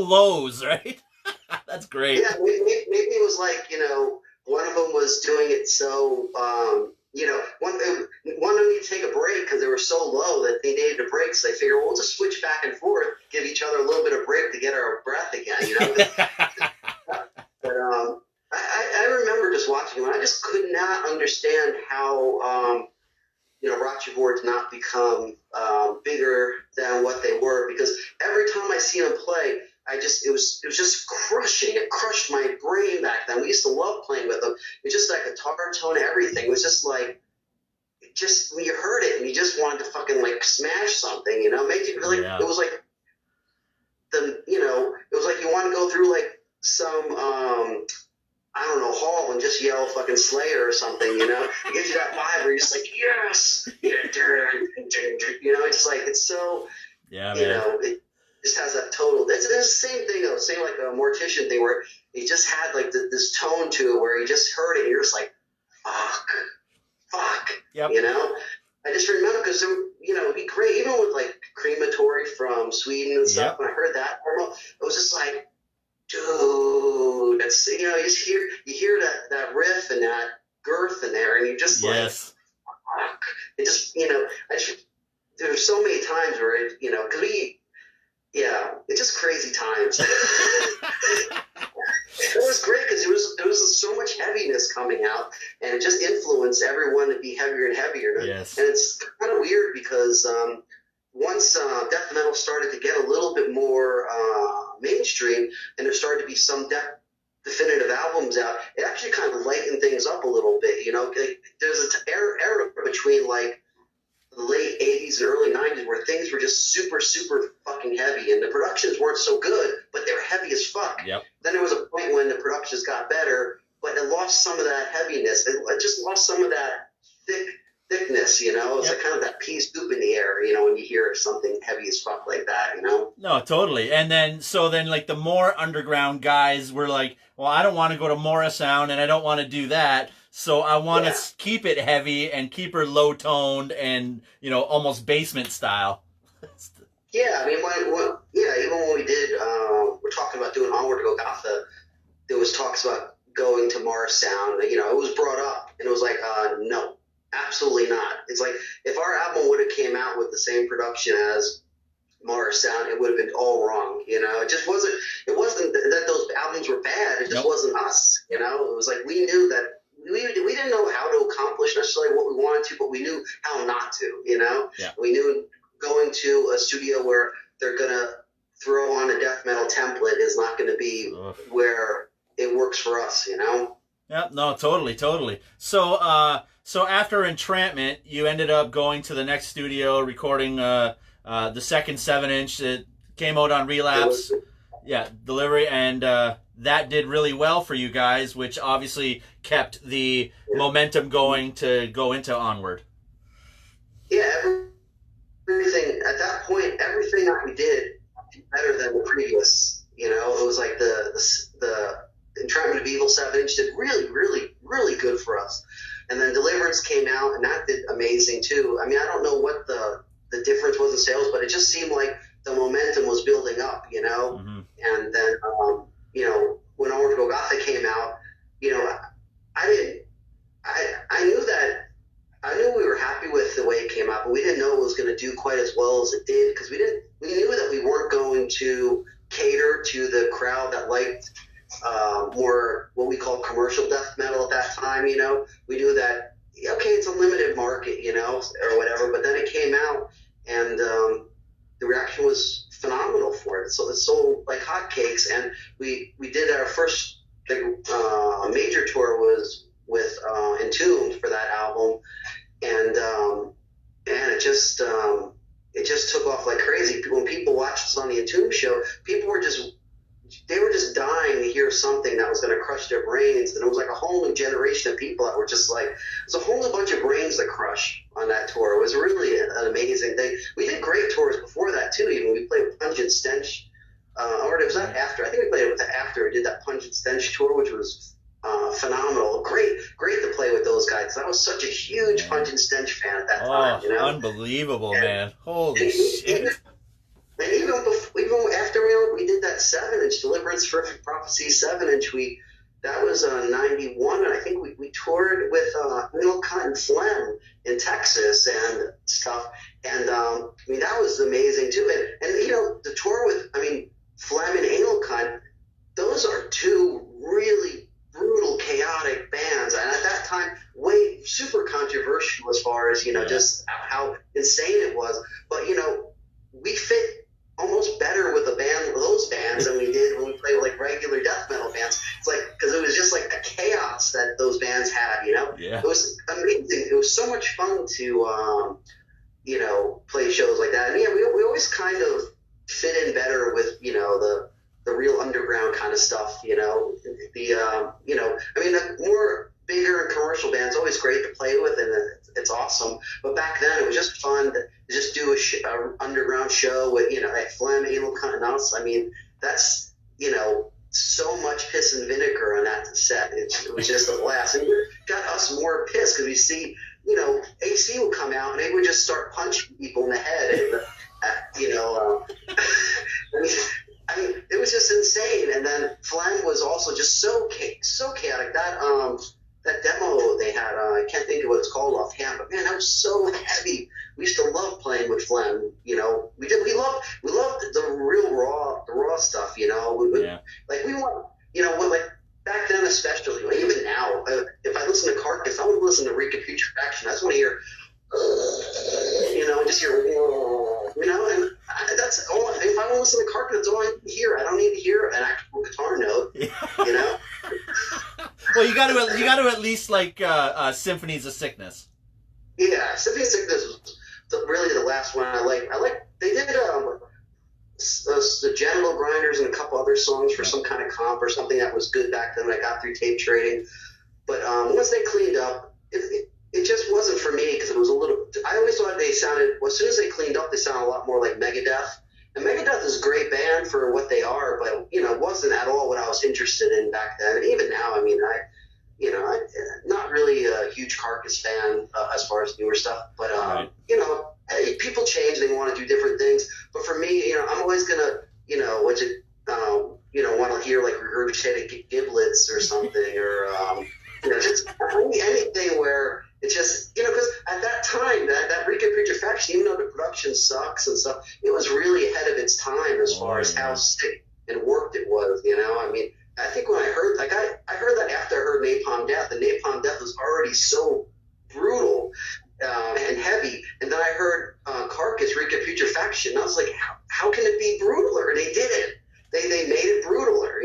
lows, right? That's great. Yeah, maybe it was like, you know, one of them was doing it so, you know, one of them needed to take a break because they were so low that they needed a break. So they figured, well, we'll just switch back and forth, give each other a little bit of break to get our breath again, you know. But I remember just watching them. I just could not understand how, you know, Roger Boards not become bigger than what they were, because every time I see them play, it was just crushing. It crushed my brain back then. We used to love playing with them. It was just like guitar tone, everything. It was just like, when you heard it and you just wanted to fucking like smash something, you know, made you feel like it was like you know, it was like you want to go through like some I don't know, hall and just yell fucking Slayer or something, you know? It gives you that vibe where you're just like, yes! You know, it's like, it's so, you know, it just has that total, it's the same thing though, same like a Mortician thing where it just had like this tone to it where you just heard it and you're just like, fuck, you know? I just remember because, you know, it'd be great, even with like Crematory from Sweden and stuff, when I heard that, it was just like, dude, that's, you know, you hear that riff and that girth in there, and you just like, fuck. It just, you know, there's so many times where it, you know, because it's just crazy times. It was great because there was so much heaviness coming out, and it just influenced everyone to be heavier and heavier. And it's kind of weird because once death metal started to get a little bit more mainstream, and there started to be some definitive albums out, it actually kind of lightened things up a little bit. You know, there's an era between like the late 80s and early 90s where things were just super, super fucking heavy, and the productions weren't so good, but they were heavy as fuck. Then there was a point when the productions got better, but it lost some of that heaviness. It just lost some of that thickness, you know? It's like kind of that pea soup in the air, you know, when you hear something heavy as fuck like that, you know? No, totally. And then, like the more underground guys were like, well, I don't want to go to Morrisound and I don't want to do that. So I want to keep it heavy and keep her low toned and, you know, almost basement style. Yeah, I mean, even when we did, we're talking about doing Onward to Golgotha, there was talks about going to Morrisound. You know, it was brought up, and it was like, no, absolutely not. It's like, if our album would have came out with the same production as Morrisound, it would have been all wrong, you know? It wasn't that those albums were bad, it just wasn't us, you know? It was like, we knew that, we didn't know how to accomplish necessarily what we wanted to, but we knew how not to, you know? We knew going to a studio where they're going to throw on a death metal template is not going to be where it works for us, you know? Yeah, no, totally. So after Entrapment, you ended up going to the next studio, recording the second 7-inch that came out on Relapse. Delivery, and that did really well for you guys, which obviously kept the momentum going to go into Onward. Yeah, everything at that point, everything that we did better than the previous. You know, it was like the Entrapment of Evil 7-inch did really, really, really good for us. And then Deliverance came out, and that did amazing too. I mean, I don't know what the difference was in sales, but it just seemed like the momentum was building up, you know? And then, you know, when Onward to Golgotha came out, you know, I knew we were happy with the way it came out, but we didn't know it was going to do quite as well as it did, because we knew that we weren't going to cater to the crowd that liked more what we call commercial death metal at that time, you know? We knew that, okay, it's a limited market, you know, or whatever, but then it came out, and the reaction was phenomenal for it. So it sold like hotcakes, and we did our first major tour was with Entombed for that album, and it just it just took off like crazy. When people watched us on the Entomb show, people were just dying to hear something that was going to crush their brains. And it was like a whole new generation of people that were just like, there's a whole new bunch of brains to crush on that tour. It was really an amazing thing. We did great tours before that too. Even we played with Pungent Stench, or it was not after. I think we played it with after we did that Pungent Stench tour, which was phenomenal. Great to play with those guys. I was such a huge Pungent Stench fan at that time. You know, unbelievable, man! Holy shit! And even after we did that 7-inch Deliverance for Prophecy 7-inch, that was 91, and I think we toured with Milcott and Phlegm in Texas and stuff, and I mean that was amazing too. And you know, the tour with Phlegm and Anal Cunt, those are two really brutal, chaotic bands, and at that time, super controversial as far as just how insane it was. But we fit almost better with those bands than we did when we played with like regular death metal bands. It's like, because it was just like a chaos that those bands had, Yeah. It was amazing. It was so much fun to play shows like that. And yeah, we always kind of fit in better with the real underground kind of stuff. The more bigger and commercial bands, always great to play with, and it's awesome. But back then, it was just fun to just do a underground show with like Phlegm, Anal Cunt, and us. I mean, that's so much piss and vinegar on that set. It was just a blast, and it got us more pissed because we see AC would come out and they would just start punching people in the head, and I mean, it was just insane. And then Phlegm was also just so chaotic. That demo they had, I can't think of what it's called offhand, but man, that was so heavy. We used to love playing with Phlegm. We loved the real raw stuff. We want, like back then especially, even now, if I listen to Carcass, I want to listen to Recapitulation. I just want to hear, just hear, and that's all. If I want to listen to Carcass, that's all I need to hear. I don't need to hear an actual guitar note. Well, you got to at least like Symphonies of Sickness. Yeah, Symphony of Sickness was really the last one I like. They did the Genital Grinders and a couple other songs for some kind of comp or something that was good back then. I got through tape trading, but once they cleaned up, it just wasn't for me because it was a little. I always thought they sounded. Well, as soon as they cleaned up, they sounded a lot more like Megadeth. And Megadeth is a great band for what they are, but it wasn't at all what I was interested in back then. And even now, I mean, I'm not really a huge Carcass fan as far as newer stuff. But right. Hey, people change; they want to do different things. But for me, I'm always gonna, want to hear like regurgitated giblets or something, or just anything where. It's just, because at that time, that Recapitulation, even though the production sucks and stuff, it was really ahead of its time as far as how sick and worked it was, I mean, I think when I heard, I heard that after I heard Napalm Death, and Napalm Death was already so brutal and heavy, and then I heard Carcass, Recapitulation, and I was like, how can it be brutaler? And they did it. They made it brutaler,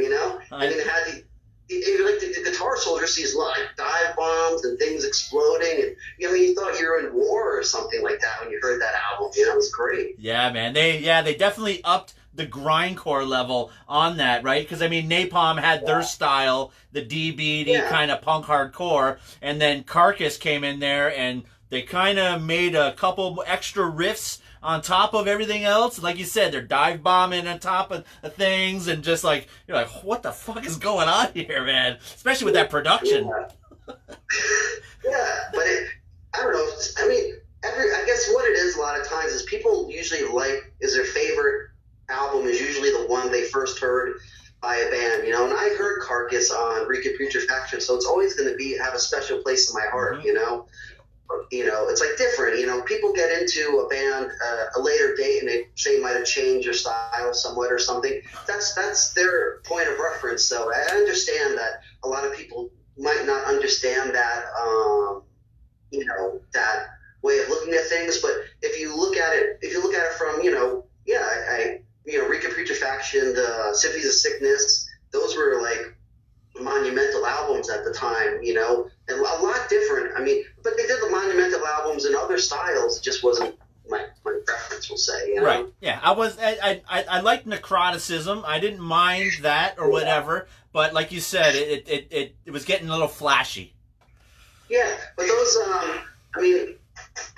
I mean, it had the guitar soldier sees like dive bombs and things exploding, and you thought you were in war or something like that when you heard that album. It was great. Yeah, man. They definitely upped the grindcore level on that, right? Because I mean, Napalm had their style, the DBD kind of punk hardcore, and then Carcass came in there and they kind of made a couple extra riffs on top of everything else. Like you said, they're dive bombing on top of things, and just like, you're like, what the fuck is going on here, man? Especially with that production. Yeah, but I don't know. I mean, I guess what it is a lot of times is people usually is their favorite album is usually the one they first heard by a band, and I heard Carcass on Recapitulation, so it's always going to have a special place in my heart, it's like different, people get into a band a later date and they say might have changed their style somewhat or something. That's their point of reference. So I understand that a lot of people might not understand that, that way of looking at things. But if you look at it from, Recapitulation, the Symphonies of Sickness, those were like monumental albums at the time, and a lot different. I mean, but they did the monumental albums in other styles. It just wasn't my preference, we'll say. Yeah, I liked necroticism. I didn't mind that or whatever, but like you said, it was getting a little flashy. Yeah, but those, I mean,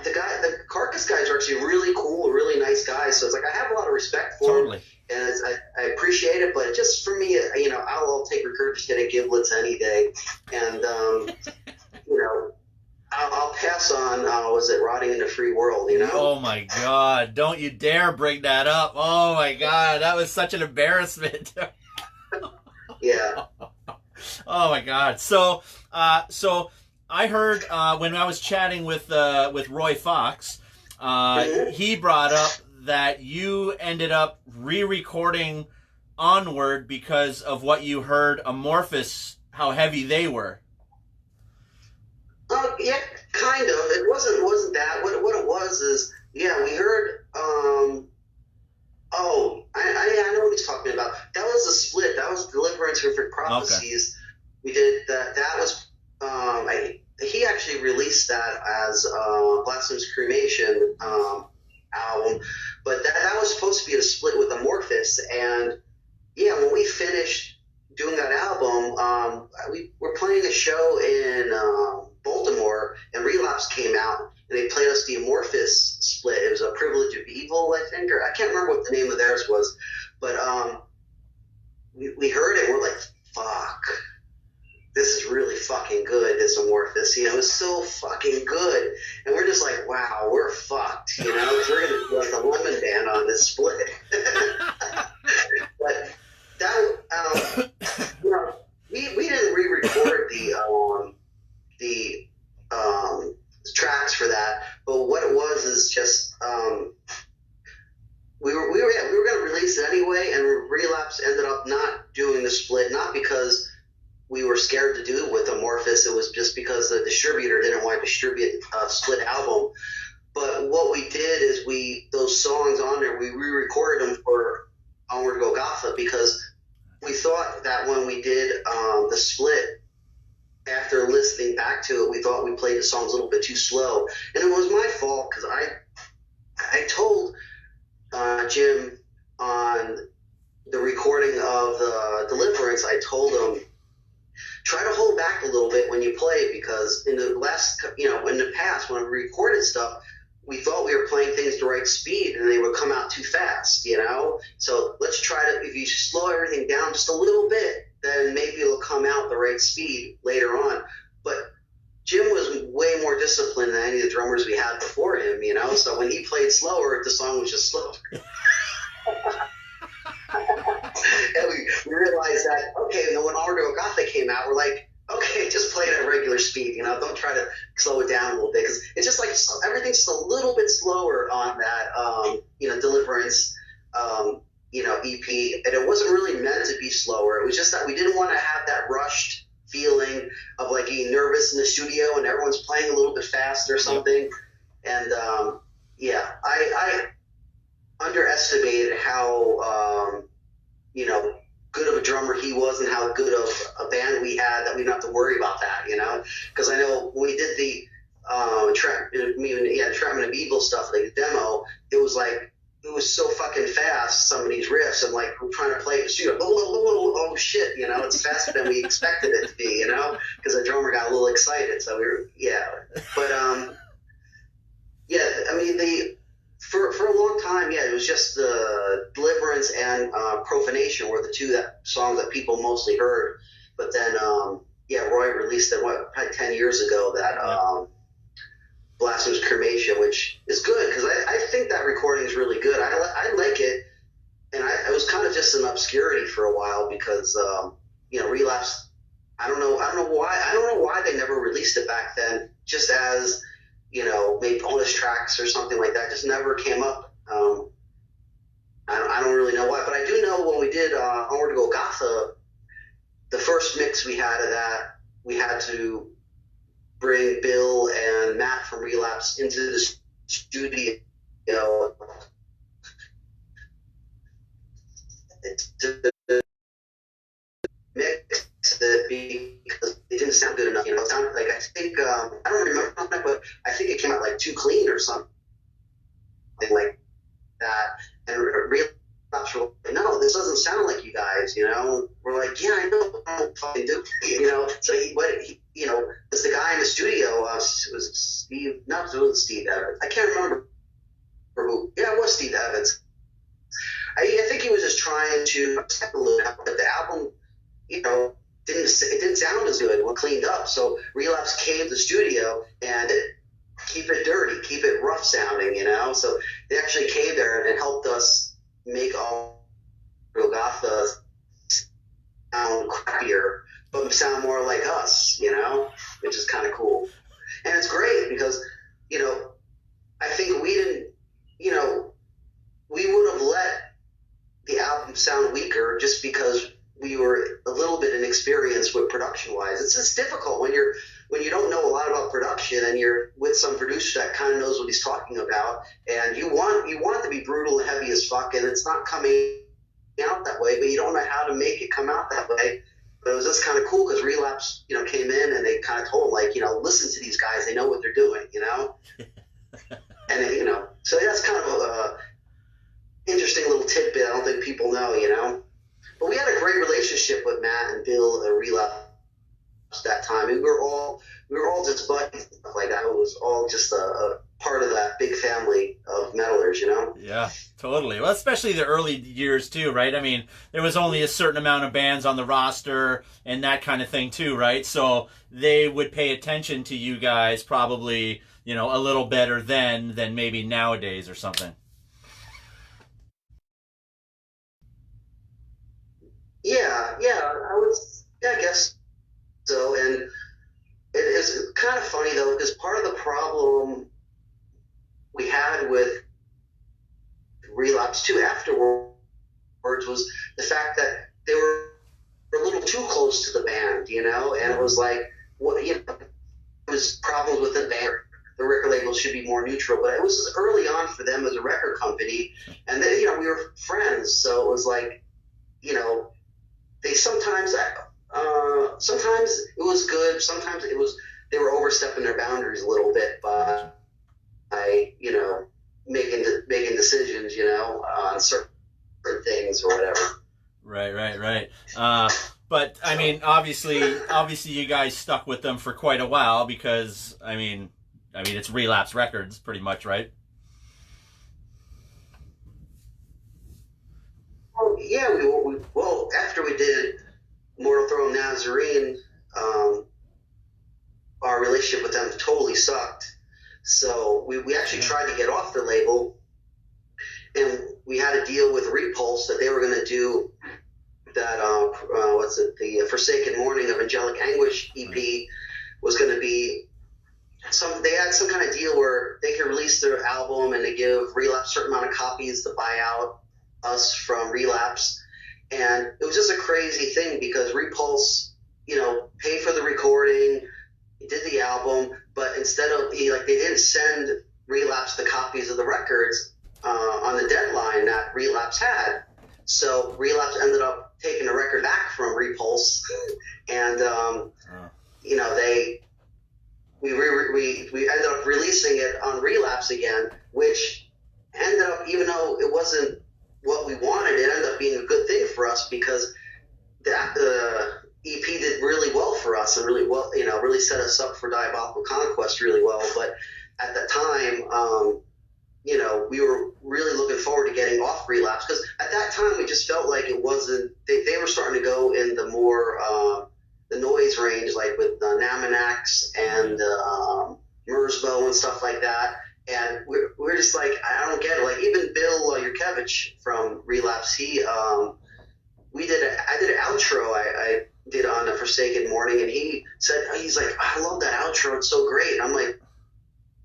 the Carcass guys are actually really cool, really nice guys. So it's like I have a lot of respect for Totally. them, and I appreciate it. But just for me, you know, I'll take regurgitated giblets any day, and you know, I'll pass on. Was it Rotting in the Free World? You know. Oh my God! Don't you dare bring that up! Oh my God, that was such an embarrassment. Yeah. Oh my God! So I heard when I was chatting with Roy Fox, he brought up that you ended up re-recording Onward because of what you heard Amorphous, how heavy they were. Yeah, kind of. It wasn't that. What it was is, yeah, we heard. Oh, I know what he's talking about. That was a split. That was Deliverance from Prophecies. Okay. We did that. That was. He actually released that as Blasphemy's Cremation album, but that was supposed to be a split with Amorphous. And yeah, when we finished doing that album, we were playing a show in Baltimore, and Relapse came out, and they played us the Amorphous split. It was a Privilege of Evil, I think, or I can't remember what the name of theirs was, but we heard it, and we're like, fuck. This is really fucking good, this Amorphous. You know, it's so fucking good. And we're just like, wow, we're fucked, you know? We're going to be like the Lemon Band on this split. But that, you know, we didn't re-record the tracks for that. But what it was is just, we were going to release it anyway, and Relapse ended up not doing the split, not because we were scared to do it with Amorphous. It was just because the distributor didn't want to distribute a split album. But what we did is those songs on there, we re-recorded them for Onward Golgotha, because we thought that when we did the split, after listening back to it, we thought we played the songs a little bit too slow. And it was my fault, because I told Jim on the recording of the Deliverance, I told him, try to hold back a little bit when you play, because in the past, when we recorded stuff, we thought we were playing things the right speed, and they would come out too fast, you know? So let's try to, if you slow everything down just a little bit, then maybe it'll come out the right speed later on. But Jim was way more disciplined than any of the drummers we had before him, you know? So when he played slower, the song was just slower. And we realized that, okay, and then when Onward Golgotha came out, we're like, okay, just play it at regular speed, you know, don't try to slow it down a little bit, because it's just like everything's just a little bit slower on that, Deliverance, EP, and it wasn't really meant to be slower. It was just that we didn't want to have that rushed feeling of like getting nervous in the studio and everyone's playing a little bit fast or something. And I underestimated how good of a drummer he was, and how good of a band we had, that we didn't have to worry about that, you know? Because I know when we did the Entrapment of Evil stuff, like the demo, it was so fucking fast, some of these riffs, and like we're trying to play the studio, oh shit, you know, it's faster than we expected it to be, you know, because the drummer got a little excited, so for a long time, it was just the Deliverance and Profanation were the two songs that people mostly heard. But then, Roy released it probably 10 years ago, that Blasphemy's Cremation, which is good, because I think that recording is really good. I like it, and I was kind of just in obscurity for a while, because Relapse, I don't know why they never released it back then, just as maybe bonus tracks or something like that, just never came up. I don't really know why, but I do know when we did Onward Golgotha, the first mix we had of that, we had to bring Bill and Matt from Relapse into the studio to mix it, because it didn't sound good enough. It sounded like, I think, I don't remember, but I think it came out like too clean or something like that. And Relapse were like, no, this doesn't sound like you guys, you know? We're like, yeah, I know, I don't fucking do, you know? So you know, was the guy in the studio, was Steve, not it wasn't Steve Evans. I can't remember who. Yeah, it was Steve Evans. I think he was just trying to, but the album, you know, it didn't sound as good when cleaned up. So Relapse came to the studio and keep it dirty, keep it rough sounding, you know? So they actually came there and helped us make all Golgotha sound crappier, but sound more like us, you know? Which is kind of cool. And it's great because, you know, I think we didn't, you know, we would have let the album sound weaker just because we were a little bit inexperienced with production-wise. It's just difficult when you don't know a lot about production and you're with some producer that kind of knows what he's talking about, and you want it to be brutal and heavy as fuck, and it's not coming out that way, but you don't know how to make it come out that way. But it was just kind of cool because Relapse, you know, came in and they kind of told, like, you know, listen to these guys, they know what they're doing, you know? And, you know, so that's kind of a interesting little tidbit I don't think people know, you know? But we had a great relationship with Matt and Bill and Relapse that time. And we were all just buddies and stuff like that. It was all just a part of that big family of metalers, you know? Yeah, totally. Well, especially the early years too, right? I mean, there was only a certain amount of bands on the roster and that kind of thing too, right? So they would pay attention to you guys probably, you know, a little better then than maybe nowadays or something. I guess so. And it is kind of funny though, because part of the problem we had with Relapse too afterwards was the fact that they were a little too close to the band, you know, and it was like, what, you know, it was problems with the band. The record label should be more neutral, but it was just early on for them as a record company, and then, you know, we were friends, so it was like, you know, they sometimes it was good, sometimes they were overstepping their boundaries a little bit by you know, making decisions, you know, on certain things or whatever. Right. But I mean, obviously, you guys stuck with them for quite a while because I mean, it's Relapse Records, pretty much, right? Well, yeah, well, after we did Mortal Throne Nazarene, our relationship with them totally sucked. So we actually tried to get off the label, and we had a deal with Repulse that they were going to do that, the Forsaken Morning of Angelic Anguish EP was going to be they had some kind of deal where they could release their album and they give Relapse a certain amount of copies to buy out us from Relapse. And it was just a crazy thing because Repulse, you know, paid for the recording, did the album, but instead of, they didn't send Relapse the copies of the records on the deadline that Relapse had. So Relapse ended up taking the record back from Repulse, and you know, we ended up releasing it on Relapse again, which ended up, even though it wasn't what we wanted, it ended up being a good thing for us because the EP did really well for us and really well, you know, really set us up for Diabolical Conquest really well. But at the time, you know, we were really looking forward to getting off Relapse because at that time we just felt like it wasn't, they were starting to go in the more the noise range, like with Naminax and Merzbow and stuff like that. And we're just like, I don't get it. Like even Bill Yurkevich from Relapse, I did an outro I did on the Forsaken Morning, and he said, he's like, I love that outro, it's so great. And I'm like,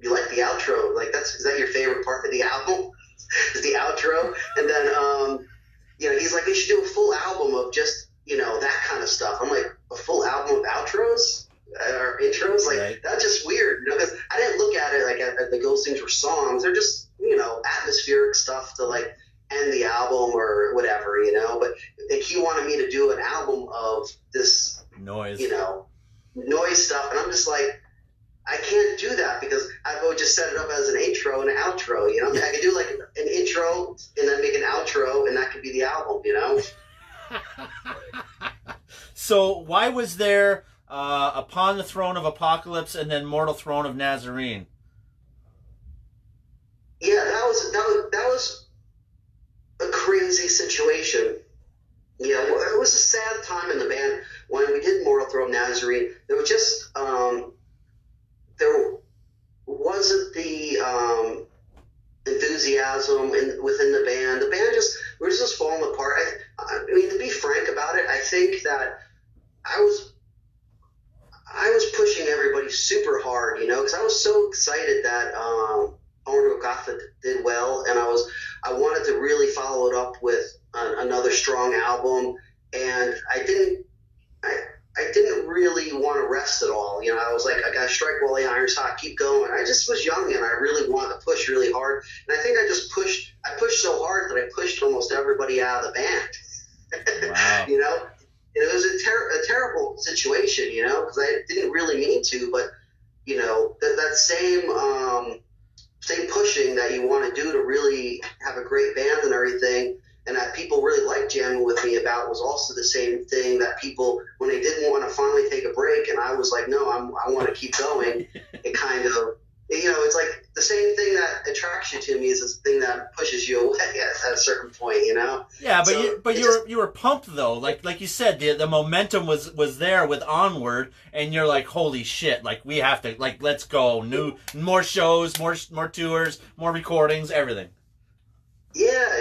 you like the outro? Like is that your favorite part of the album? Is the outro? And then you know, he's like, they should do a full album of just, you know, that kind of stuff. I'm like, a full album of outros or intros? Like, right. That's just weird, you know, because I didn't look at it like at the Ghost Things were songs. They're just, you know, atmospheric stuff to like end the album or whatever, you know. But like, he wanted me to do an album of this noise, you know, noise stuff, and I'm just like, I can't do that because I would just set it up as an intro and an outro. You know, I could do like an intro and then make an outro, and that could be the album. You know. So why was there Upon the Throne of Apocalypse and then Mortal Throne of Nazarene? Yeah, that was a crazy situation. Yeah, it was a sad time in the band when we did Mortal Throne of Nazarene. There was just there wasn't the enthusiasm within the band. The band we were just falling apart. I mean, to be frank about it, I think that I was pushing everybody super hard, you know, because I was so excited that Onward to Gotha did well, and I wanted to really follow it up with another strong album, and I didn't really want to rest at all. You know, I was like, I gotta strike while the iron's hot, keep going. I just was young and I really wanted to push really hard, and I think I pushed so hard that I pushed almost everybody out of the band. Wow. You know. It was a terrible situation, you know, because I didn't really mean to, but, you know, that same pushing that you want to do to really have a great band and everything, and that people really liked jamming with me about, was also the same thing that people, when they didn't want to finally take a break, and I was like, no, I want to keep going, it kind of, you know, it's like the same thing that attracts you to me is the thing that pushes you away at a certain point, you know? Yeah, but so you were pumped though. Like you said, the momentum was there with Onward, and you're like, holy shit! Like we have to, like, let's go, more shows, more tours, more recordings, everything. Yeah,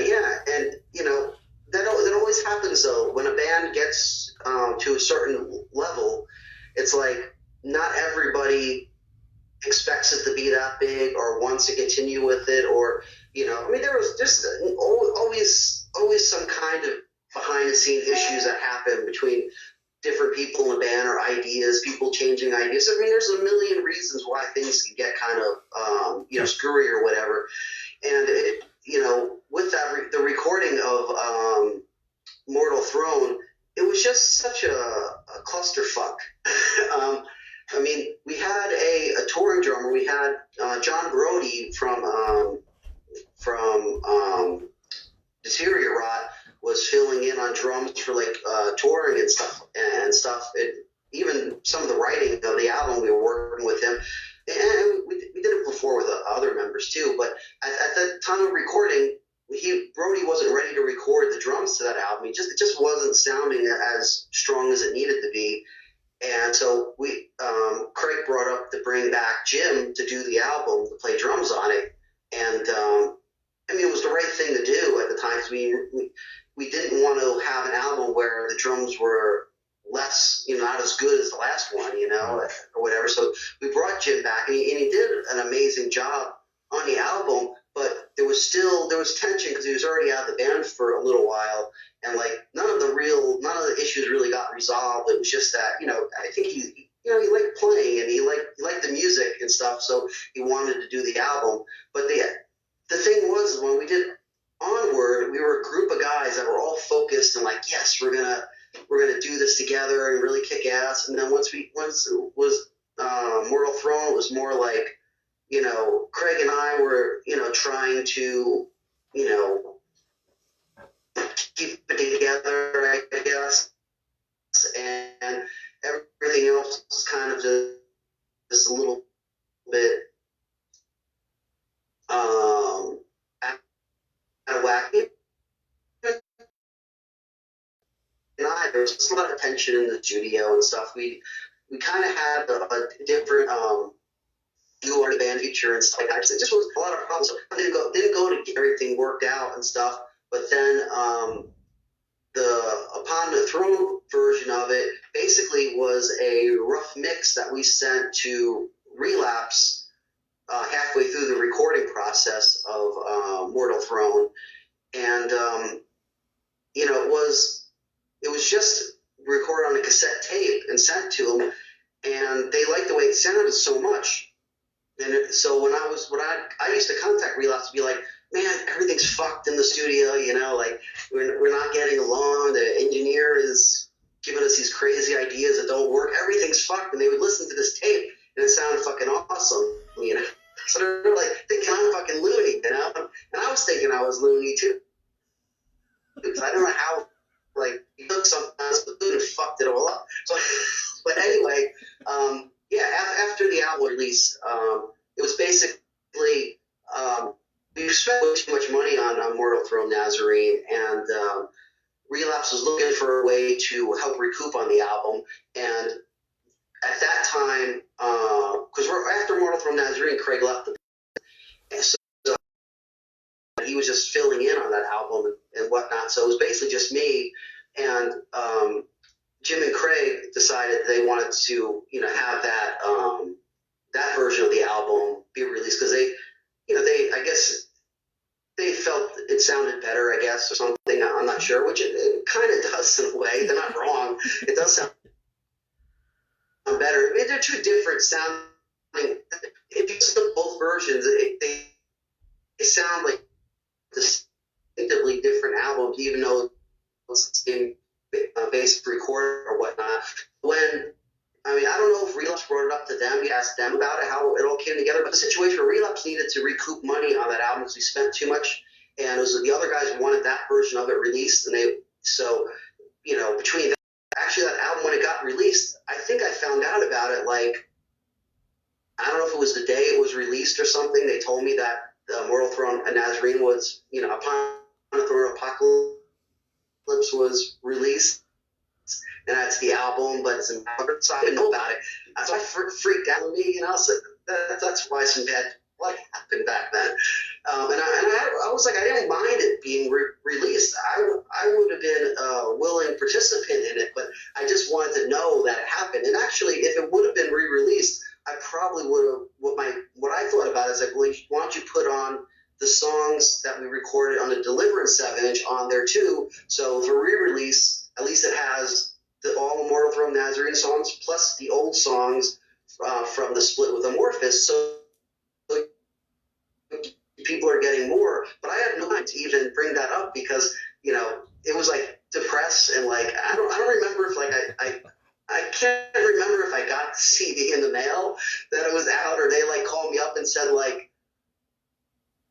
and you know that always happens though. When a band gets to a certain level, it's like not everybody expects it to be that big or wants to continue with it, or, you know, I mean, there was just always some kind of behind the scenes issues that happen between different people in the band, or ideas, people changing ideas. I mean, there's a million reasons why things can get kind of you know, screwy or whatever. And it, you know, with that the recording of Mortal Throne, it was just such a clusterfuck. I mean, we had a touring drummer. We had John Brody from Deteriorate was filling in on drums for like touring and stuff. Even some of the writing of the album, we were working with him, and we did it before with other members too. But at the time of recording, Brody wasn't ready to record the drums to that album. It just wasn't sounding as strong as it needed to be. And so Craig brought up to bring back Jim to do the album, to play drums on it. And I mean, it was the right thing to do at the time, because we didn't want to have an album where the drums were less, you know, not as good as the last one, you know, or whatever. So we brought Jim back, and he did an amazing job on the album. But there was tension because he was already out of the band for a little while, and like none of the issues really got resolved. It was just that, you know, I think he liked playing, and he liked the music and stuff, so he wanted to do the album. But the thing was, when we did Onward, we were a group of guys that were all focused and like, yes, we're gonna do this together and really kick ass. And then once it was Mortal Throne, it was more like, you know, Craig and I were, you know, trying to, you know, keep it together, I guess, and everything else was kind of just a little bit out of whack. And there was just a lot of tension in the studio and stuff. We kind of had a different do our band feature and stuff like that. It just was a lot of problems. So I didn't go to get everything worked out and stuff. But then the Upon the Throne version of it basically was a rough mix that we sent to Relapse halfway through the recording process of Mortal Throne, and you know, it was just recorded on a cassette tape and sent to them, and they liked the way it sounded so much. And so when I used to contact Relapse to be like, man, everything's fucked in the studio, you know, like we're not getting along. The engineer is giving us these crazy ideas that don't work. Everything's fucked. And they would listen to this tape and it sounded fucking awesome, you know. So they're like thinking I'm fucking loony, you know, and I was thinking I was loony too, because I don't know how, like, he took sometimes but and fucked it all up. So, but anyway, yeah, after the album release, it was basically we spent way too much money on Mortal Throne Nazarene, and Relapse was looking for a way to help recoup on the album, and at that time, because after Mortal Throne Nazarene, Craig left the band, so he was just filling in on that album and whatnot. So it was basically just me, and Jim and Craig decided they wanted to, you know, have that that version of the album be released because they, you know, I guess they felt it sounded better, I guess, or something. I'm not sure, which it kind of does in a way. They're not wrong. It does sound better. I mean, they're two different sounding. If you listen to both versions, they sound like distinctively different albums, even though it's the same basic record or whatnot. I don't know if Relapse brought it up to them. He asked them about it, how it all came together. But the situation where Relapse needed to recoup money on that album because we spent too much, and it was the other guys wanted that version of it released, and you know, between that, actually that album when it got released, I think I found out about it like, I don't know if it was the day it was released or something. They told me that Mortal Throne and Nazarene was, you know, Upon a Throne Apocalypse was released. And that's the album, but it's in so I didn't know about it. So I freaked out on me, you know. So that's why some bad blood happened back then. And I was like, I didn't mind it being released. I would have been a willing participant in it, but I just wanted to know that it happened. And actually, if it would have been re-released, I probably would have. What I thought about is like, well, why don't you put on the songs that we recorded on the Deliverance 7-inch on there too? So for re-release, at least it has all the Mortal Throne Nazarene songs plus the old songs from the split with Amorphous, so people are getting more. But I had no time to even bring that up because, you know, it was like depressed and like I don't remember if like I can't remember if I got the CD in the mail that it was out, or they like called me up and said like,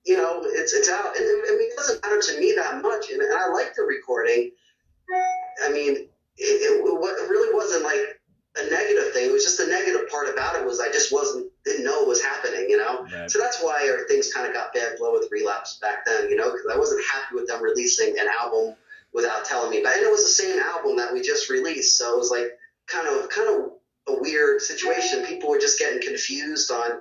you know, it's out. And I mean, it doesn't matter to me that much, and I like the recording. I mean, it really wasn't like a negative thing. It was just the negative part about it was I just didn't know it was happening, you know? Right. So that's why things kind of got bad blood with Relapse back then, you know, because I wasn't happy with them releasing an album without telling me. But and it was the same album that we just released, so it was like kind of a weird situation. People were just getting confused on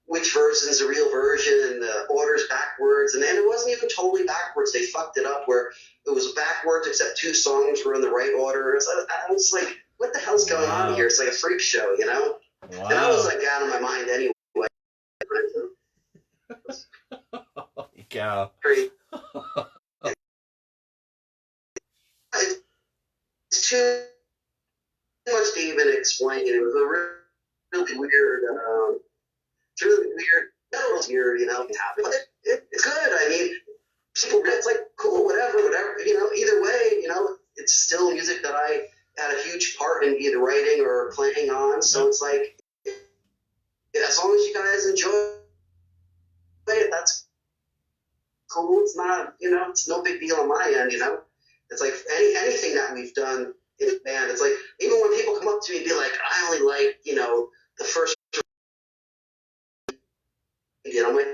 which version is the real version, and the order's backwards. And it wasn't even totally backwards. They fucked it up where it was backwards except two songs were in the right order. So I was like, what the hell's going on here? It's like a freak show, you know? Wow. And I was like out of my mind anyway. Yeah. It's too much to even explain. It was a really weird, it's really weird. That was weird, you know. But it's good. I mean, it's like cool, whatever, you know. Either way, you know, it's still music that I had a huge part in either writing or playing on. So it's like, as long as you guys enjoy it, that's cool. It's not, you know, it's no big deal on my end, you know. It's like anything that we've done in the band. It's like even when people come up to me and be like, I only like, you know, the first. You know, I'm like,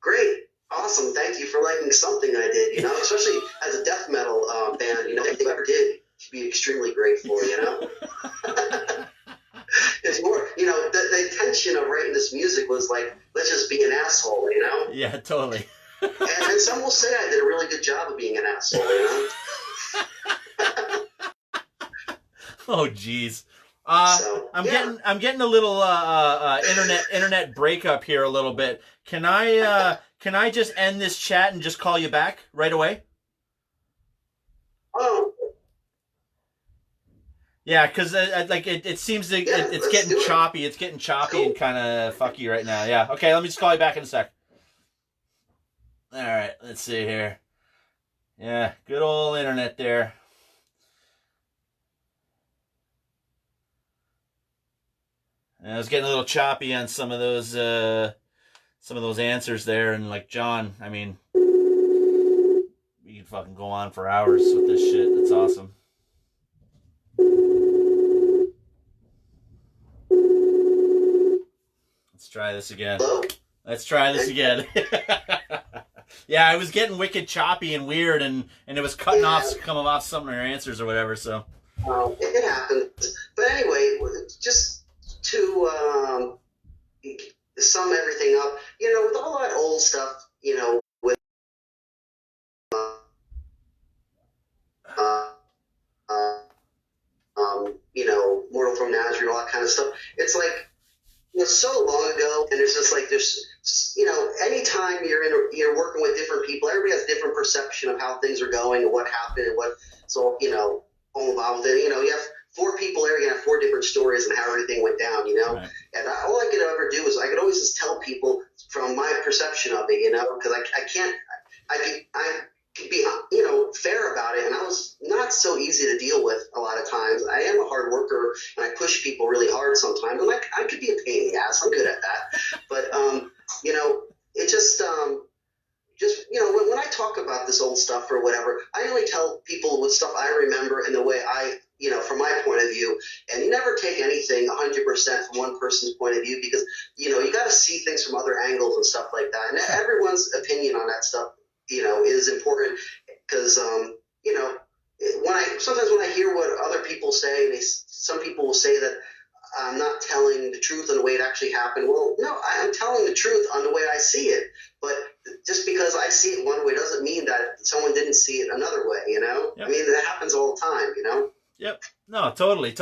great, awesome, thank you for liking something I did, you know, especially as a death metal band, you know, anything I ever did, should be extremely grateful, you know. It's more, you know, the intention of writing this music was like, let's just be an asshole, you know. Yeah, totally. and some will say I did a really good job of being an asshole, you know. Oh, geez. I'm getting a little internet breakup here a little bit. Can I just end this chat and just call you back right away? Oh. Yeah, because like it seems to it's getting choppy. It's getting choppy and kind of fucky right now. Yeah. Okay, let me just call you back in a sec. All right. Let's see here. Yeah, good old internet there. I was getting a little choppy on some of those answers there, and like John, I mean, we could fucking go on for hours with this shit. That's awesome. Let's try this again. Let's try this again. Yeah, I was getting wicked choppy and weird, and it was coming off some of your answers or whatever. So it happens. But anyway, just to sum everything up, with all that old stuff, with Mortal from Nazarene, all that kind of stuff. It's like, so long ago, and there's just like anytime you're working with different people, everybody has different perception of how things are going and what happened and what. So all involved with it. You have 4 people there, you have 4 different stories and how everything went down. Right. And all I could ever do is I could always just tell people from my perception of it, because I could be fair about it, and I was not so easy to deal with a lot of times. I am a hard worker, and I push people really hard sometimes, and I could be a pain in the ass. I'm good at that, but it just when I talk about this old stuff or whatever, I only tell people what stuff I remember and the way I from my point of view, and you never take anything 100% from one person's point of view, because you got to see things from other angles and stuff like that, and everyone's opinion on that stuff is important, because sometimes when I hear what other people say, some people will say that I'm not telling the truth on the way it actually happened. Well, no, I'm telling the truth on the way I see it. But just because I see it one way doesn't mean that someone didn't see it another way, Yep. I mean, that happens all the time, Yep. No, totally.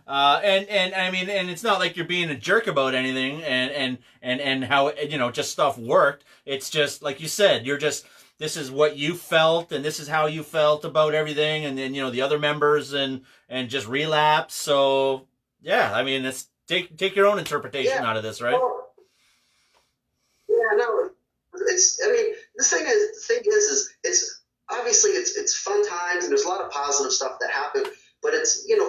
And I mean, and it's not like you're being a jerk about anything and how, just stuff worked. It's just, like you said, this is what you felt, and this is how you felt about everything, and then the other members and just Relapse. So yeah, I mean, it's take your own interpretation out of this, right? Well, no, the thing is it's obviously it's fun times, and there's a lot of positive stuff that happen, but it's and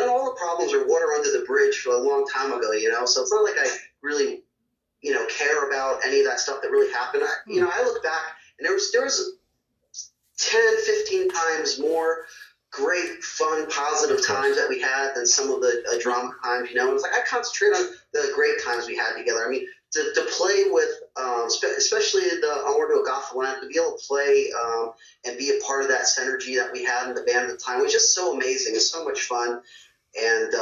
all the problems are water under the bridge for a long time ago, so it's not like I really care about any of that stuff that really happened. I look back, and there was 10, 15 times more great, fun, positive times that we had than some of the drama times, It's like I concentrate on the great times we had together. I mean, to play with, especially the Onward to Gothland, to be able to play and be a part of that synergy that we had in the band at the time was just so amazing. It's so much fun. And,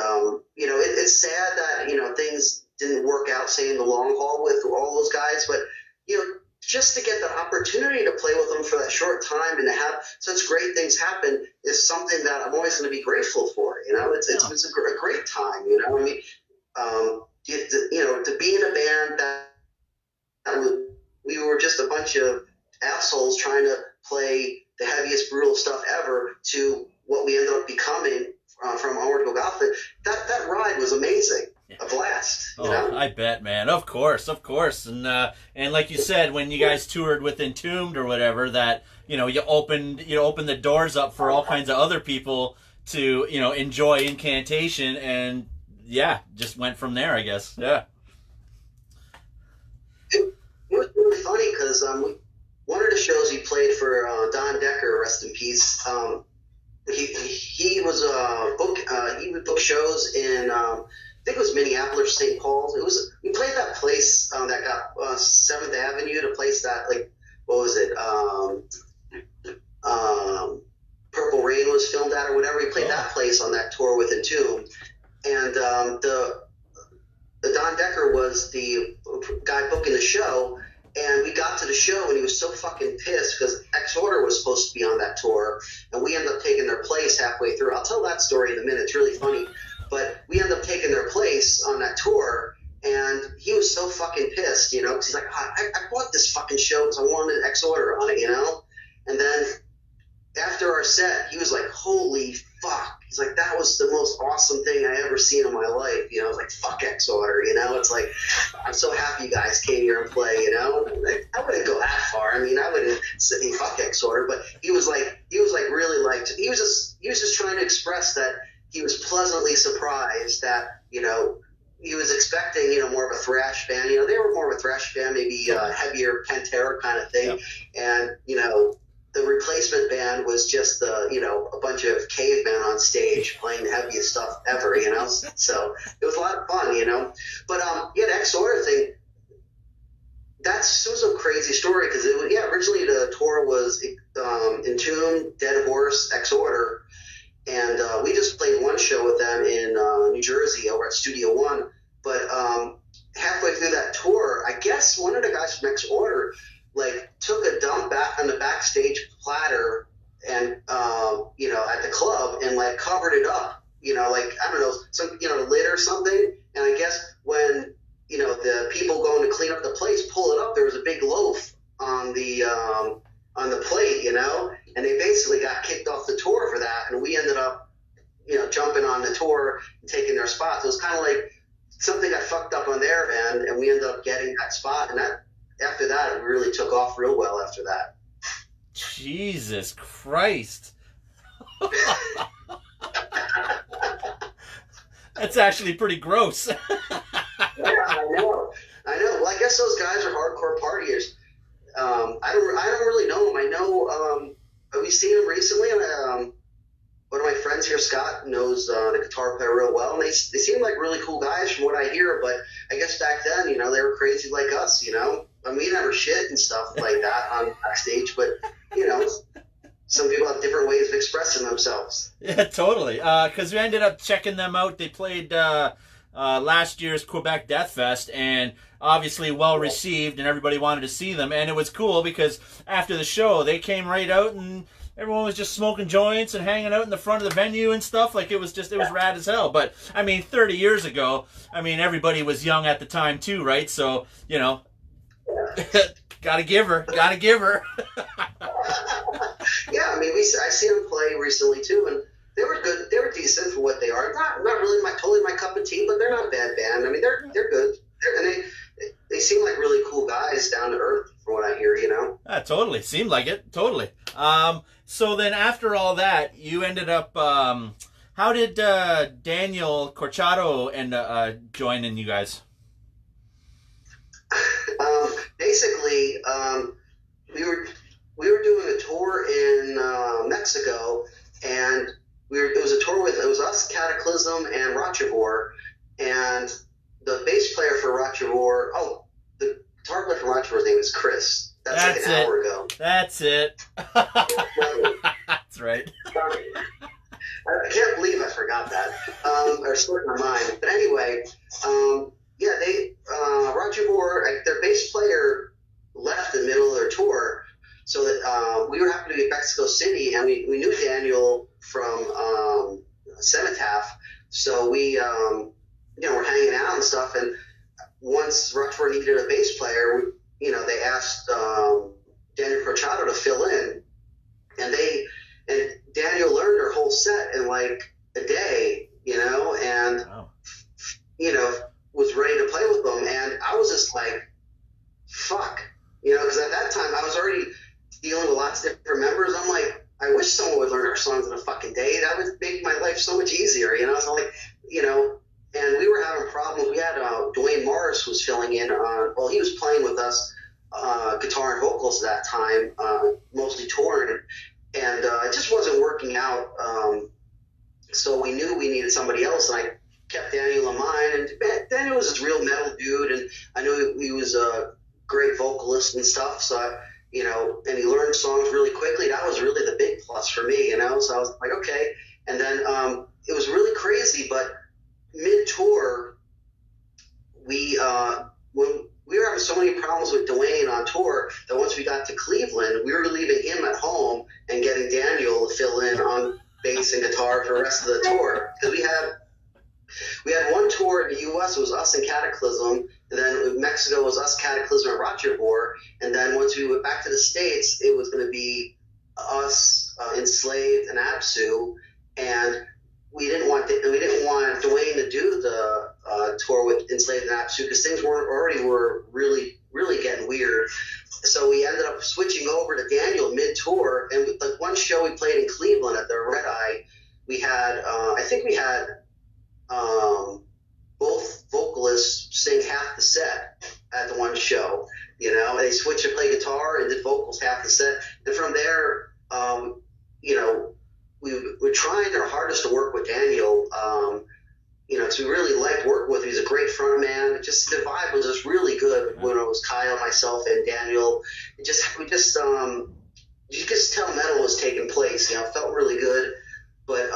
it's sad that, things didn't work out, say, in the long haul with all those guys, but, just to get the opportunity to play with them for that short time and to have such great things happen is something that I'm always going to be grateful for. It's a great time. I mean, to be in a band that we were just a bunch of assholes trying to play the heaviest, brutal stuff ever to what we ended up becoming from Onward to Golgotha. That ride was amazing. A blast. I bet, man. Of course. And like you said, when you guys toured with Entombed or whatever, that you opened the doors up for all kinds of other people to enjoy Incantation, and just went from there, I guess. Yeah. It was really funny because one of the shows he played for Don Decker, rest in peace. He was he would book shows in. I think it was Minneapolis, St. Paul's. We played that place that got 7th Avenue, the place that, like, what was it? Purple Rain was filmed at or whatever. We played that place on that tour with Entombed. And the Don Decker was the guy booking the show. And we got to the show, and he was so fucking pissed because Exorder was supposed to be on that tour. And we ended up taking their place halfway through. I'll tell that story in a minute. It's really funny. But we ended up taking their place on that tour, and he was so fucking pissed, because he's like, I bought this fucking show because I wanted Exorder on it, And then after our set, he was like, holy fuck. He's like, that was the most awesome thing I ever seen in my life. I was like, fuck Exorder, It's like, I'm so happy you guys came here and play, Like, I wouldn't go that far. I mean, I wouldn't say fuck Exorder, but he was really like, he was just trying to express that he was pleasantly surprised that, he was expecting, you know, more of a thrash band. You know, they were more of a thrash band, maybe heavier Pantera kind of thing. Yep. And, you know, the replacement band was just, you know, a bunch of cavemen on stage playing the heaviest stuff ever, you know. So it was a lot of fun, you know. But, yeah, the X-Order thing, it was a crazy story because, originally the tour was Entomb, Dead Horse, X-Order. And we just played one show with them in New Jersey over at Studio One. But halfway through that tour, I guess one of the guys from X-Order like took a dump back on the backstage platter and you know, at the club and like covered it up, you know, like I don't know, some, you know, lid or something. And I guess when, you know, the people going to clean up the place pull it up, there was a big loaf on the plate, you know, and they basically got kicked off the tour for that. And we ended up, you know, jumping on the tour and taking their spot. So it was kind of like something got fucked up on their end, and we ended up getting that spot. And that after that, it really took off real well after that. Jesus Christ. That's actually pretty gross. Yeah, I know. Well, I guess those guys are hardcore partiers. I don't really know them. I know, have we seen them recently? One of my friends here, Scott, knows the guitar player real well, and they seem like really cool guys from what I hear. But I guess back then, you know, they were crazy like us, you know. I mean, we never shit and stuff like that on backstage, but you know, some people have different ways of expressing themselves. Yeah, totally. Because we ended up checking them out. They played last year's Quebec Death Fest, and obviously well received, and everybody wanted to see them. And it was cool because after the show, they came right out, and everyone was just smoking joints and hanging out in the front of the venue and stuff. Like it was rad as hell. But I mean, 30 years ago, I mean, everybody was young at the time too, right? So you know, gotta give her. Yeah, I mean, I seen them play recently too, and they were good. They were decent for what they are. Not really totally my cup of tea, but they're not a bad band. I mean, they're good. And they seem like really cool guys, down to earth, from what I hear. You know. Totally. Seemed like it. Totally. So then after all that, you ended up. How did Daniel Corchado end joining you guys? Basically, we were doing a tour in Mexico, and it was us, Cataclysm, and Rochevore, and the bass player for Rochevore, the guitar player for Rochevore's name is Chris. That's like an hour ago. That's it. That's right. I can't believe I forgot that. Or slipped my mind. But anyway, Rochevore, their bass player left in the middle of their tour, so that we were happy to be in Mexico City, and we knew Daniel from Cenotaph, so we were hanging out and stuff. And once Rochefort needed a bass player, they asked Daniel Corchado to fill in, and Daniel learned her whole set in like a day, and wow. Was ready to play with them. And I was just like, fuck, because at that time I was already dealing with lots of different members. I'm like, I wish someone would learn our songs in a fucking day. That would make my life so much easier, So like, and we were having problems. We had Dwayne Morris was filling in on, he was playing with us, guitar and vocals at that time, mostly touring, and it just wasn't working out. So we knew we needed somebody else, and I kept Daniel in mind. And Daniel was this real metal dude, and I knew he was a great vocalist and stuff. So and he learned songs really quickly. That was really the big plus for me, So I was like, okay. And then it was really crazy, but mid-tour, when we were having so many problems with Dwayne on tour that once we got to Cleveland, we were leaving him at home and getting Daniel to fill in on bass and guitar for the rest of the tour. Because we had one tour in the U.S., it was us and Cataclysm, and then in Mexico was us, Cataclysm, and Rochefort, and then once we went back to the States, it was going to be us, Enslaved, and Absu, and we didn't want Dwayne to do the tour with Enslaved and Absu because things were really, really getting weird. So we ended up switching over to Daniel mid-tour, and like one show we played in Cleveland at the Red Eye, we had, I think we had both sing half the set at the one show. You know, they switched to play guitar and did vocals half the set. And from there, you know, we were trying our hardest to work with Daniel. You know, because we really liked working with him. He's a great front man. Just the vibe was just really good when it was Kyle, myself, and Daniel. You could just tell metal was taking place. You know, it felt really good. But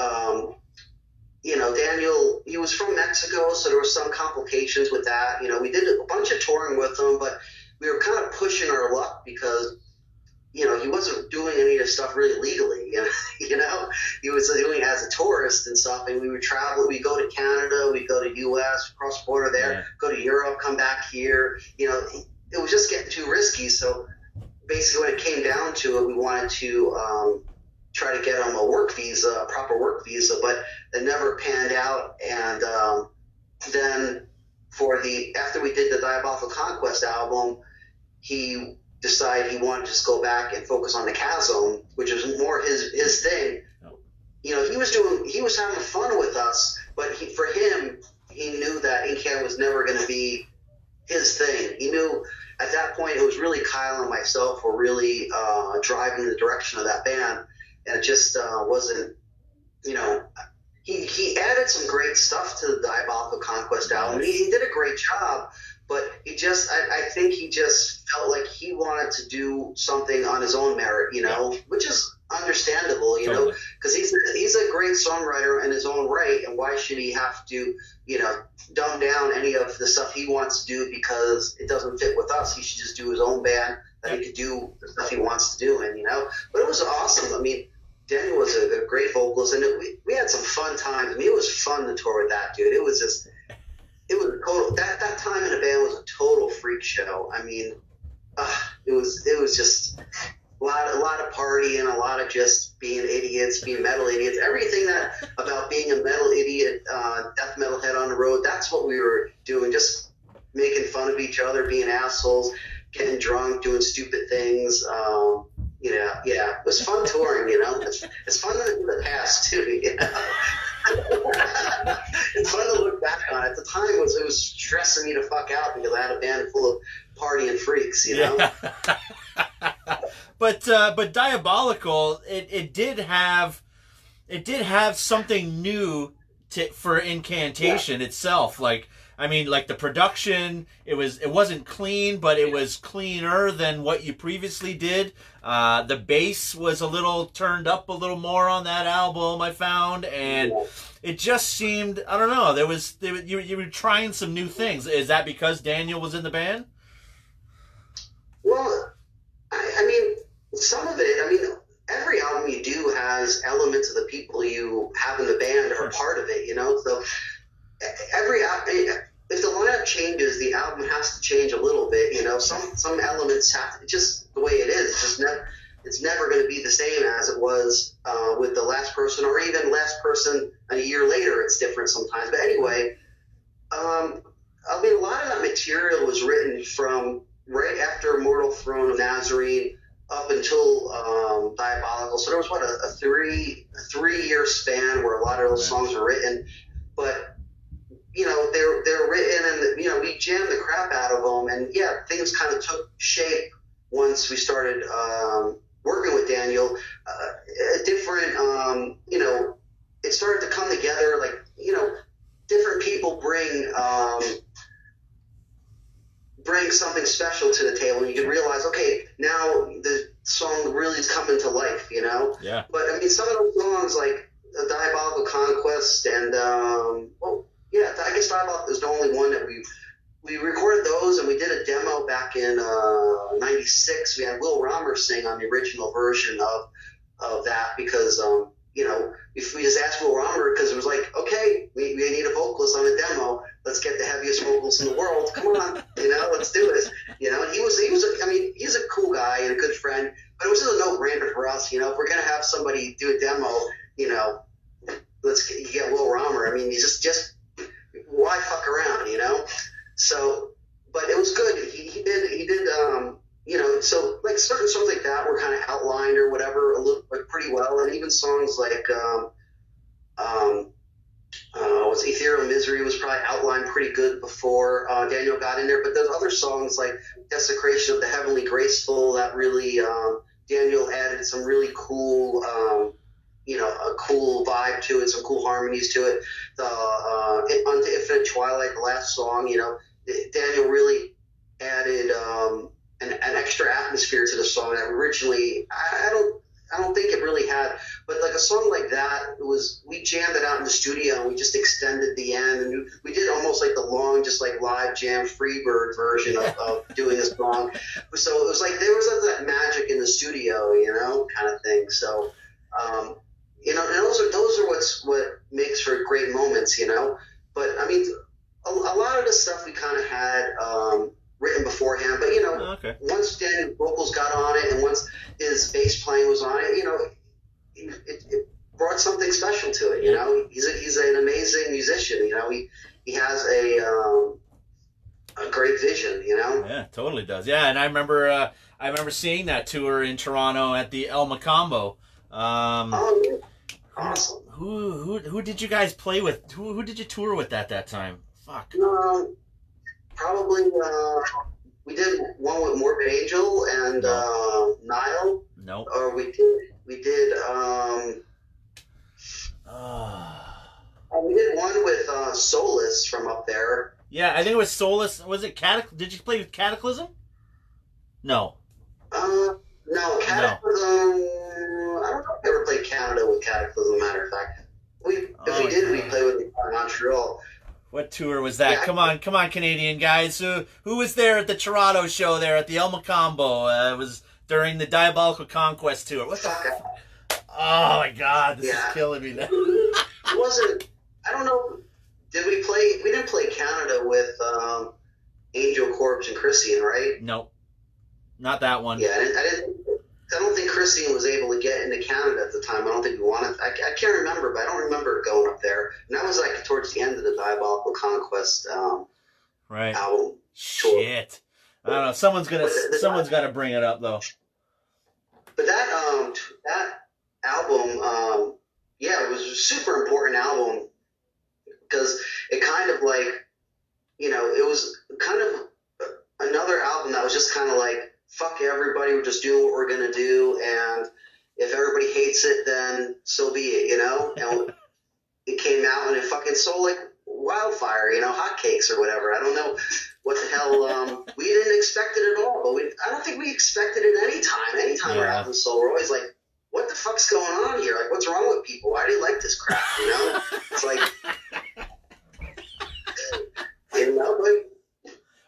you know, Daniel, he was from Mexico, so there were some complications with that. You know, we did a bunch of touring with him, but we were kind of pushing our luck because, you know, he wasn't doing any of the stuff really legally. You know, he was doing it as a tourist and stuff. And we would travel. We'd go to Canada. We'd go to U.S. cross border there. Go to Europe. Come back here. You know, it was just getting too risky. So basically, when it came down to it, we wanted to try to get him a work visa, a proper work visa, but it never panned out. And then after we did the Diabolical Conquest album, he decided he wanted to just go back and focus on the Chasm, which was more his thing. You know, he was having fun with us, but for him, he knew that Incan was never going to be his thing. He knew at that point it was really Kyle and myself were really driving the direction of that band, and it just wasn't, you know. He added some great stuff to the Diabolical Conquest album. He did a great job, but I think he just felt like he wanted to do something on his own merit, you know, which is understandable, you know, because he's a great songwriter in his own right, and why should he have to, you know, dumb down any of the stuff he wants to do because it doesn't fit with us? He should just do his own band, that he could do the stuff he wants to do, and, you know, but it was awesome. I mean, Daniel was a great vocalist, and we had some fun times. I mean, it was fun to tour with that dude. It was a total, that time in the band was a total freak show. I mean, it was just a lot of partying, a lot of just being idiots, being metal idiots. Everything that about being a metal idiot, death metal head on the road, that's what we were doing, just making fun of each other, being assholes, getting drunk, doing stupid things. You know, yeah, it was fun touring, you know. It's fun in the past, too, you know. It's fun to look back on. At the time, it was stressing me to fuck out because I had a band full of partying freaks, you know. Yeah. But Diabolical, it did have something new for Incantation itself. Like, I mean, like the production, it wasn't clean, but it was cleaner than what you previously did. The bass was a little turned up a little more on that album, I found, and it just seemed, I don't know, you were trying some new things. Is that because Daniel was in the band? Well, I mean, some of it, I mean, every album you do has elements of the people you have in the band are part of it, you know, so if the lineup changes, the album has to change a little bit. You know, some elements have to, just the way it is. It's never going to be the same as it was with the Last Person, or even Last Person a year later. It's different sometimes. But anyway, I mean, a lot of that material was written from right after Mortal Throne of Nazarene up until Diabolical. So there was a three-year span where a lot of those songs were written, but you know, they're written, and, you know, we jammed the crap out of them, and yeah, things kind of took shape once we started working with Daniel. Different, you know, it started to come together, like, you know, different people bring something special to the table, and you can realize, okay, now the song really is coming to life, you know? Yeah. But, I mean, some of those songs, like the Diabolical Conquest and, yeah, I guess Diabolical is the only one that we recorded those, and we did a demo back in '96. We had Will Romer sing on the original version of that because, you know, if we just asked Will Romer, because it was like, okay, we need a vocalist on a demo. Let's get the heaviest vocals in the world. Come on, you know, let's do this. You know, and he was I mean, he's a cool guy and a good friend, but it was just a no-brainer for us. You know, if we're gonna have somebody do a demo, you know, let's get Will Romer. I mean, he's just why fuck around, you know? So, but it was good. He did, you know, so like certain songs like that were kind of outlined or whatever, pretty well. And even songs like, what's Ethereal Material Misery was probably outlined pretty good before Daniel got in there. But there's other songs like Desecration of the Heavenly Graceful that really Daniel added some really cool, a cool vibe to it, some cool harmonies to it. The Unto Infinite Twilight, the last song, Daniel really added an extra atmosphere to the song that originally I don't think it really had. But like a song like that, we jammed it out in the studio and we just extended the end, and we did almost like the long, just like live jam Freebird version of doing this song. So it was like there was that magic in the studio, kind of thing. So, and those are what makes for great moments, But I mean, a lot of the stuff we kind of had written beforehand, but Okay. once Dan's vocals got on it and once his bass playing was on it, it brought something special to it. He's an amazing musician. He has a great vision. Yeah, totally does. Yeah, and I remember seeing that tour in Toronto at the El Macambo. Oh, yeah. Awesome. Who did you guys play with? Who did you tour with at that time? Fuck. Probably we did one with Morbid Angel and Nile. Nope. Or we did we did one with Solus from up there. Yeah, I think it was Solus. Was it Did you play with Cataclysm? No. No, Cataclysm. I don't know if I ever played Canada with Cataclysm. Matter of fact, if we did, we played with Montreal. What tour was that? Yeah, Come on, Canadian guys. Who was there at the Toronto show there at the El Macambo? It was during the Diabolical Conquest tour. What the fuck? Oh my God, this is killing me now. It wasn't. I don't know. Did we play? We didn't play Canada with Angel Corpse and Christian, right? Nope, not that one. Yeah, I don't think Christian was able to get into Canada at the time. I don't think we wanted. I can't remember, but I don't remember going up there. And that was like towards the end of the Diabolical Conquest album. Shit. I don't know. Someone's got to bring it up though. But that album, it was a super important album because it kind of like, it was kind of another album that was just kind of like, fuck everybody, we're just doing what we're going to do, and if everybody hates it, then so be it, And it came out and it fucking sold like wildfire, hotcakes or whatever. I don't know what the hell, we didn't expect it at all, but I don't think we expected it anytime our album sold. We're always like, what the fuck's going on here? Like, what's wrong with people? Why do you like this crap, It's like,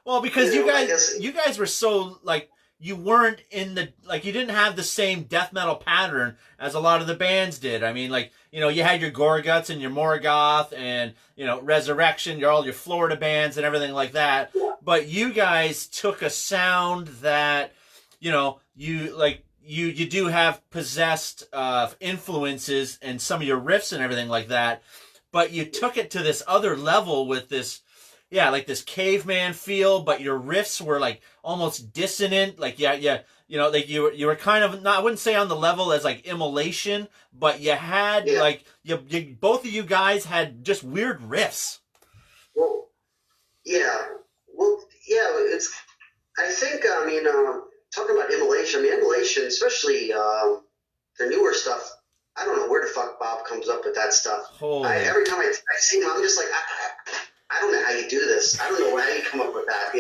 well, because you guys were so, like, you weren't in the, like, you didn't have the same death metal pattern as a lot of the bands did. I mean, like, you had your Gorguts and your Morgoth and, Resurrection, all your Florida bands and everything like that. But you guys took a sound that, you do have possessed influences and some of your riffs and everything like that. But you took it to this other level with this, like this caveman feel, but your riffs were like almost dissonant. Like, like you were kind of not, I wouldn't say on the level as like Immolation, but you had like, you both of you guys had just weird riffs. Well, it's, I think, talking about Immolation, Immolation, especially their newer stuff, I don't know where the fuck Bob comes up with that stuff. Every time I see him, I'm just like, I don't know how you do this. I don't know how you come up with that,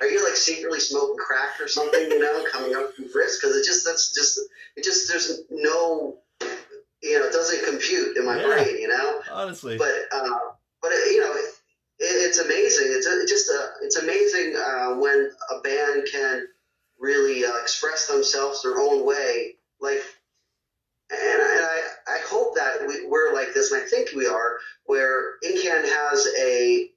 Are you like secretly smoking crack or something, coming up with riffs? Because there's no, it doesn't compute in my brain, Honestly. But it's amazing. It's amazing when a band can really express themselves their own way. Like, and I hope that we're like this, and I think we are, where Incan has a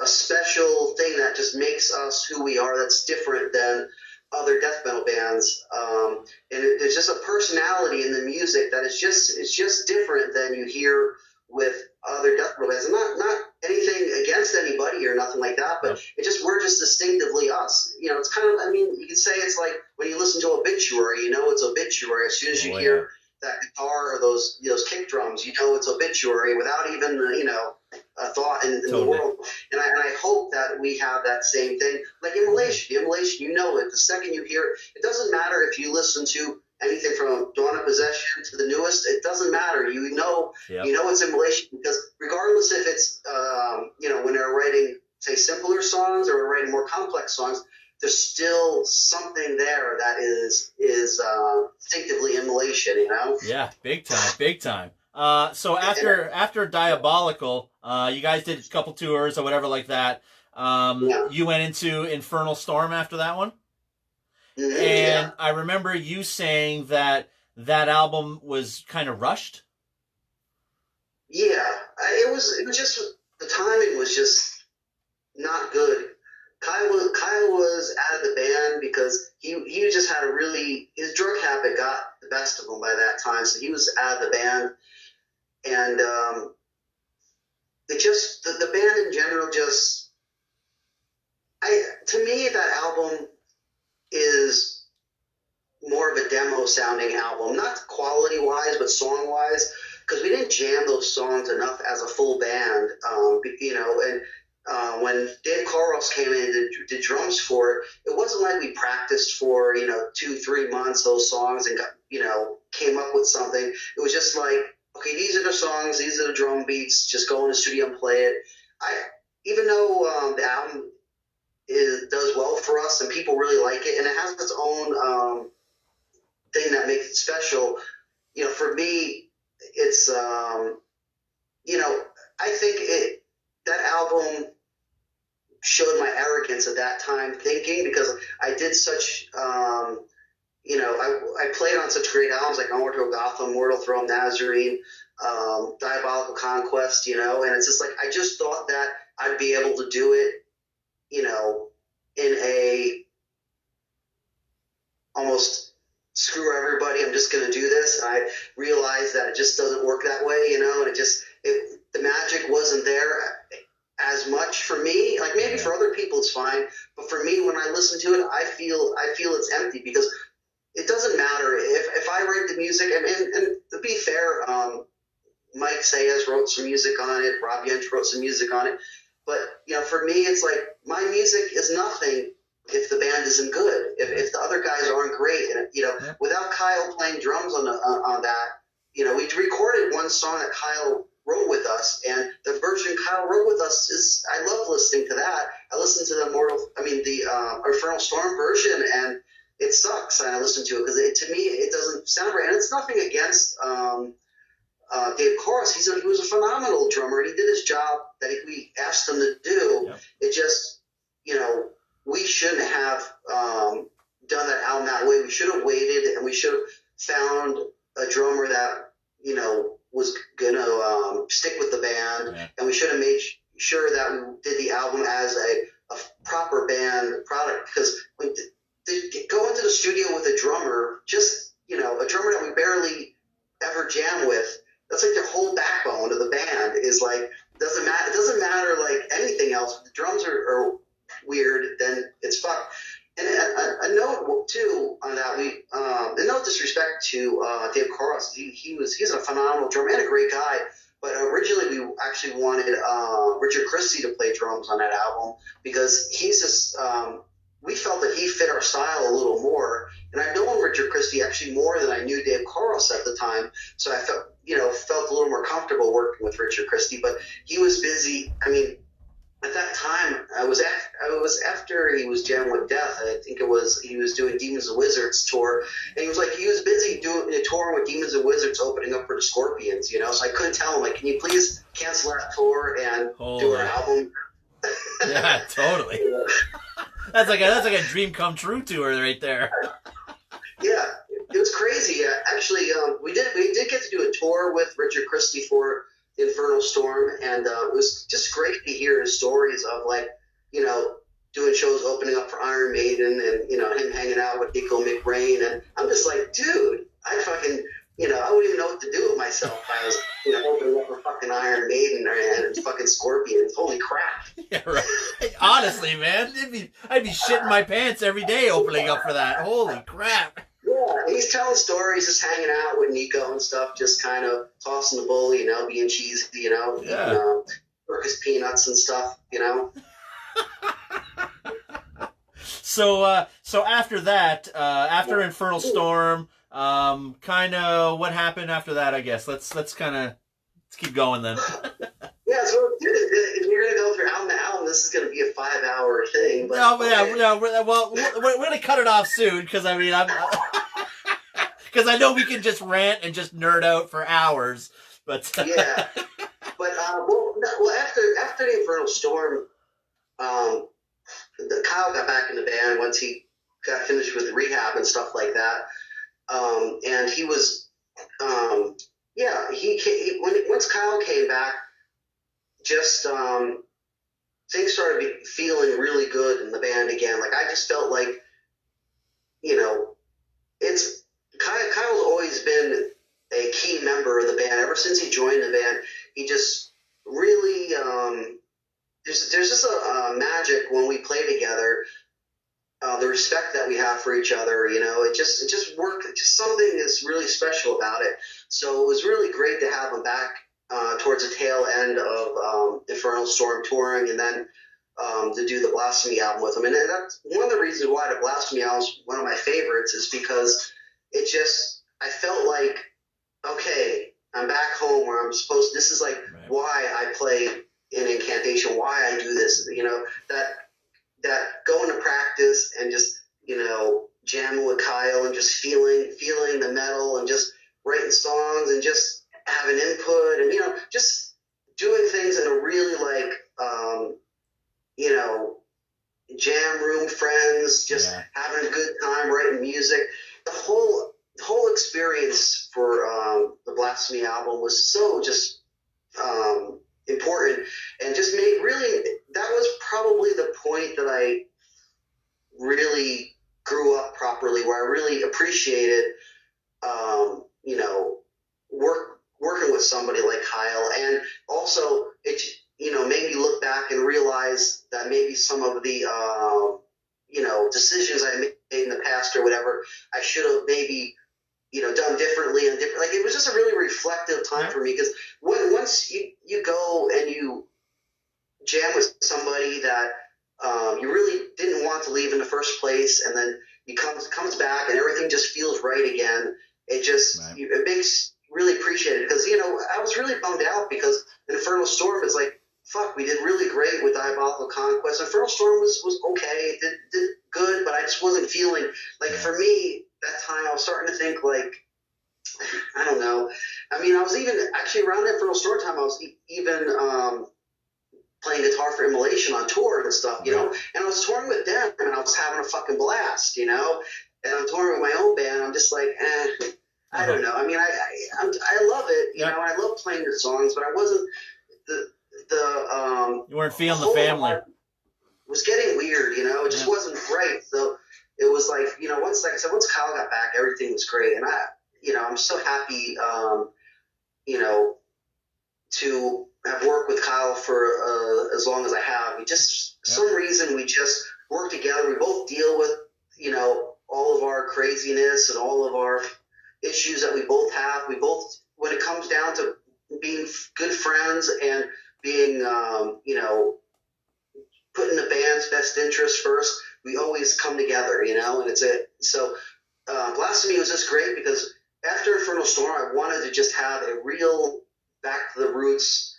special thing that just makes us who we are, that's different than other death metal bands. And there's just a personality in the music that it's just different than you hear with other death metal bands. And not anything against anybody or nothing like that, but we're just distinctively us. It's kind of, you could say it's like when you listen to Obituary, it's Obituary. As soon as you hear that guitar or those kick drums, it's Obituary. obituary without even a thought in the world. And I hope that we have that same thing. Like Immolation, you know it. The second you hear it, it doesn't matter if you listen to anything from Dawn of Possession to the newest. It doesn't matter. You know it's Immolation, because regardless if it's when they're writing, say, simpler songs or writing more complex songs, there's still something there that is instinctively Immolation, Yeah, big time. So after Diabolical, you guys did a couple tours or whatever like that. You went into Infernal Storm after that one, and I remember you saying that album was kind of rushed. Yeah, it was just, the timing was just not good. Kyle was out of the band because he just had his drug habit got the best of him by that time, so he was out of the band, and the band in general to me that album is more of a demo sounding album, not quality wise but song wise, because we didn't jam those songs enough as a full band, and when Dave Koros came in and did drums for it, it wasn't like we practiced for 2-3 months those songs and got came up with something. It was just like, okay, these are the songs, these are the drum beats, just go in the studio and play it. Even though the album does well for us and people really like it, and it has its own thing that makes it special, for me, it's I think that album showed my arrogance at that time thinking, because I did such, I played on such great albums like Immortal Gotham, Mortal Throne, Nazarene, Diabolical Conquest, and it's just like, I just thought that I'd be able to do it, in a almost screw everybody, I'm just going to do this. And I realized that it just doesn't work that way, and the magic wasn't there as much for me. Like maybe for other people it's fine, but for me, when I listen to it, I feel it's empty, because it doesn't matter if I write the music. And to be fair, Mike Sayers wrote some music on it, Rob Yench wrote some music on it, but for me, it's like, my music is nothing if the band isn't good, if the other guys aren't great, and without Kyle playing drums on that, we recorded one song that Kyle wrote with us, and the version Kyle wrote with us is, I love listening to that. I listened to the Infernal Storm version, and it sucks. And I listened to it because to me it doesn't sound right. And it's nothing against Dave Koros. He was a phenomenal drummer, and he did his job that we asked him to do. Yep. It just, we shouldn't have done that album that way. We should have waited, and we should have found a drummer that was gonna stick with the band, and we should have made sure that we did the album as a proper band product, because when go into the studio with a drummer, just a drummer that we barely ever jam with, that's like the whole backbone of the band. Is like, it doesn't matter like anything else. If the drums are weird, then it's fucked. And a note too on that, and no disrespect to Dave Koros, he's a phenomenal drummer and a great guy. But originally we actually wanted Richard Christie to play drums on that album, because he's just we felt that he fit our style a little more. And I've known Richard Christie actually more than I knew Dave Koros at the time, so I felt a little more comfortable working with Richard Christie. But he was busy. I mean, at that time, I was after he was jamming with Death. I think he was doing Demons and Wizards tour, and he was busy doing a tour with Demons and Wizards, opening up for the Scorpions. So I couldn't tell him, like, can you please cancel that tour and do our album? Yeah, totally. That's like a dream come true tour right there. Yeah, it was crazy. Actually, we did get to do a tour with Richard Christie for Infernal Storm, and it was just great to hear his stories of, like, doing shows opening up for Iron Maiden, and him hanging out with Nico McBrain. And I'm just like, dude, I fucking I wouldn't even know what to do with myself if I was opening up for fucking Iron Maiden and fucking Scorpions. Holy crap. Yeah, right. Honestly, man, I'd be shitting my pants every day opening up for that. Holy crap. Yeah, Yeah, he's telling stories, just hanging out with Nico and stuff, just kind of tossing the bull, being cheesy, Yeah. eating circus peanuts and stuff, So after that, after Infernal Storm, kind of what happened after that? I guess let's keep going then. Yeah, so if you're gonna go through album to album, this is gonna be a 5-hour thing. But No, okay. we're gonna cut it off soon because I mean because I know we can just rant and just nerd out for hours. But yeah, but after the Infernal Storm, Kyle got back in the band once he got finished with rehab and stuff like that, and he was, once Kyle came back, just things started feeling really good in the band again. Like I just felt like, it's Kyle's always been a key member of the band ever since he joined the band. He just really there's just a magic when we play together. The respect that we have for each other, it just worked. Just something is really special about it. So it was really great to have him back towards the tail end of Infernal Storm touring, and then to do the Blasphemy album with him. And that's one of the reasons why the Blasphemy album is one of my favorites, is because I felt like, okay, I'm back home where I'm supposed. This is like why I play in Incantation, why I do this. That going to practice and just jamming with Kyle and just feeling the metal and just writing songs and just having input and just doing things in a really jam room friends, just having a good time writing music. The whole experience for the Blasphemy album was so just important, and just that was probably the point that I really grew up properly, where I really appreciated working with somebody like Kyle, and also it made me look back and realize that maybe some of the decisions I made in the past or whatever, I should have maybe done differently and different. Like, it was just a really reflective time for me, because once you go and you jam with somebody that you really didn't want to leave in the first place, and then he comes back and everything just feels right again, it makes really appreciate it. Because I was really bummed out because Infernal Storm is like, fuck, we did really great with Diabolical Conquest. Infernal Storm was okay, did good, but I just wasn't feeling like, for me that time I was starting to think like, I don't know. I mean, I was even actually around Infernal Storm time. I was even playing guitar for Immolation on tour and stuff, and I was touring with them, and I was having a fucking blast, and I'm touring with my own band. I'm just like, I don't know. I mean, I love it, and I love playing the songs, but I wasn't you weren't feeling the family. It was getting weird, it just wasn't right. So it was like, once Kyle got back, everything was great, and I'm so happy, to have worked with Kyle for as long as I have. Some reason we just work together. We both deal with, all of our craziness and all of our issues that we both have. We both, when it comes down to being good friends and being, putting the band's best interest first, we always come together, and so Blasphemy was just great, because after Infernal Storm, I wanted to just have a real back to the roots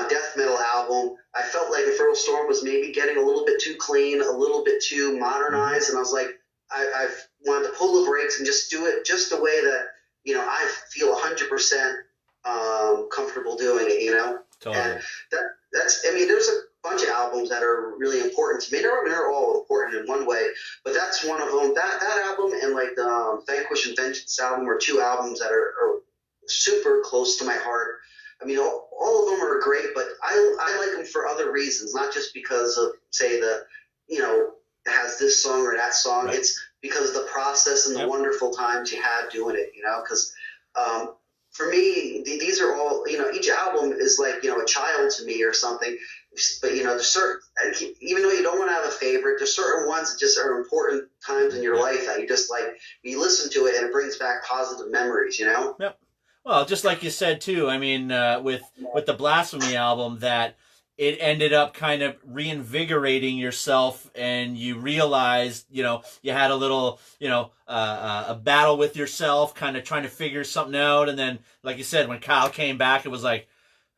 death metal album. I felt like Infernal Storm was maybe getting a little bit too clean, a little bit too modernized, and I was like, I wanted to pull the brakes and just do it just the way that, I feel 100% comfortable doing it, Totally. And there's a bunch of albums that are really important to me. They're all important in one way, but that's one of them. That album and like the Vanquish and Vengeance album are two albums that are super close to my heart. I mean, all of them are great, but I like them for other reasons, not just because of, say, it has this song or that song. Right. It's because of the process and the wonderful times you had doing it, because for me, these are all, each album is like, a child to me or something. But, there's certain, even though you don't want to have a favorite, there's certain ones that just are important times in your life that you just like, you listen to it and it brings back positive memories, Yep. Well, just like you said too, I mean, with the Blasphemy album, that it ended up kind of reinvigorating yourself, and you realized, you had a little, a battle with yourself, kind of trying to figure something out, and then, like you said, when Kyle came back, it was like,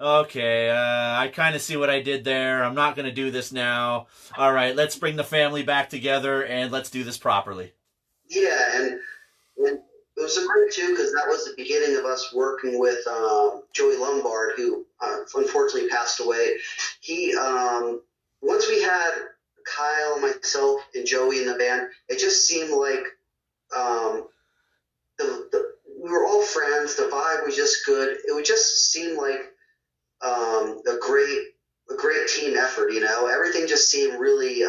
okay, I kind of see what I did there. I'm not going to do this now. All right, let's bring the family back together and let's do this properly. Yeah, and it was a great too because that was the beginning of us working with Joey Lombard, who unfortunately passed away. He once we had Kyle, myself, and Joey in the band, it just seemed like we were all friends. The vibe was just good. It would just seem like a great team effort. Everything just seemed really.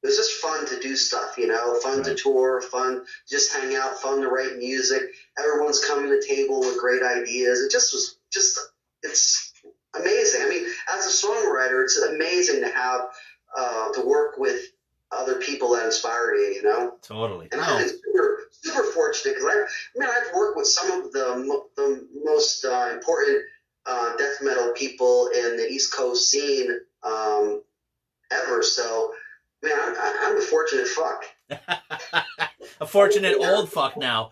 It was just fun to do stuff, fun to tour, fun to just hang out, fun to write music. Everyone's coming to the table with great ideas. It just was it's amazing. I mean, as a songwriter, it's amazing to have, to work with other people that inspire you, Totally. And I'm super fortunate because I've worked with some of the most important death metal people in the East Coast scene ever. So, man, I'm a fortunate fuck. A fortunate old fuck now.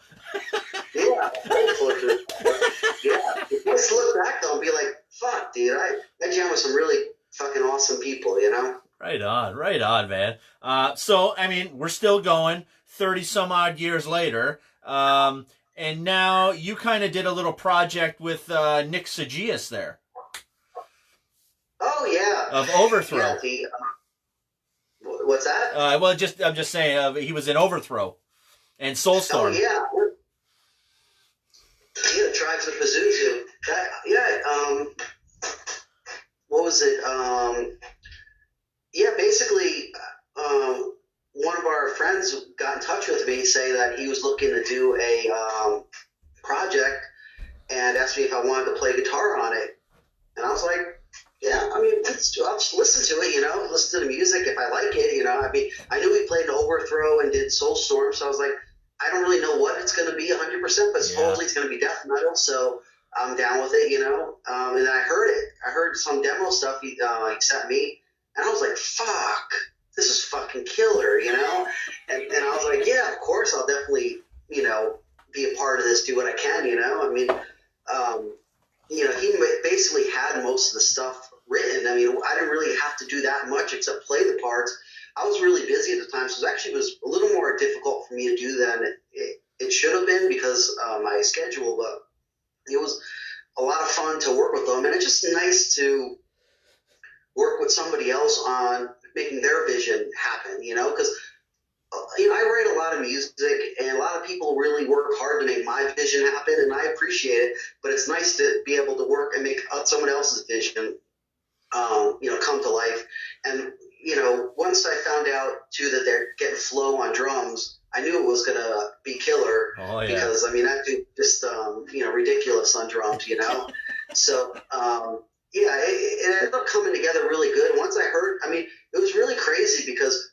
Yeah, I'm fortunate. Yeah, if I just look back though and be like, fuck, dude, I jam with some really fucking awesome people, Right on, man. So, I mean, we're still going 30 some odd years later. And now you kind of did a little project with Nick Sagias there. Oh, yeah. Of Overthrow. Yeah, what's that? Well, I'm just saying, he was in Overthrow and Soulstorm. Oh, yeah. Yeah, Tribes of Pazuzu. What was it? Yeah, basically, one of our friends got in touch with me saying that he was looking to do a project and asked me if I wanted to play guitar on it. And I was like, yeah, I mean, I'll just listen to it, listen to the music if I like it, I mean, I knew he played Overthrow and did Soulstorm, so I was like, I don't really know what it's going to be 100%, but supposedly it's going to be death metal, so I'm down with it, and then I heard it. I heard some demo stuff he sent me, and I was like, fuck, this is fucking killer, and I was like, yeah, of course, I'll definitely, be a part of this, do what I can, I mean, he basically had most of the stuff written. I mean, I didn't really have to do that much except play the parts. I was really busy at the time, so it was a little more difficult for me to do than it should have been because of my schedule, but it was a lot of fun to work with them, and it's just nice to work with somebody else on making their vision happen, because I write a lot of music, and a lot of people really work hard to make my vision happen, and I appreciate it, but it's nice to be able to work and make someone else's vision come to life. And once I found out too that they're getting Flo on drums, I knew it was gonna be killer. Oh, yeah. Because I mean that dude just ridiculous on drums, So it ended up coming together really good. Once I heard, I mean, it was really crazy because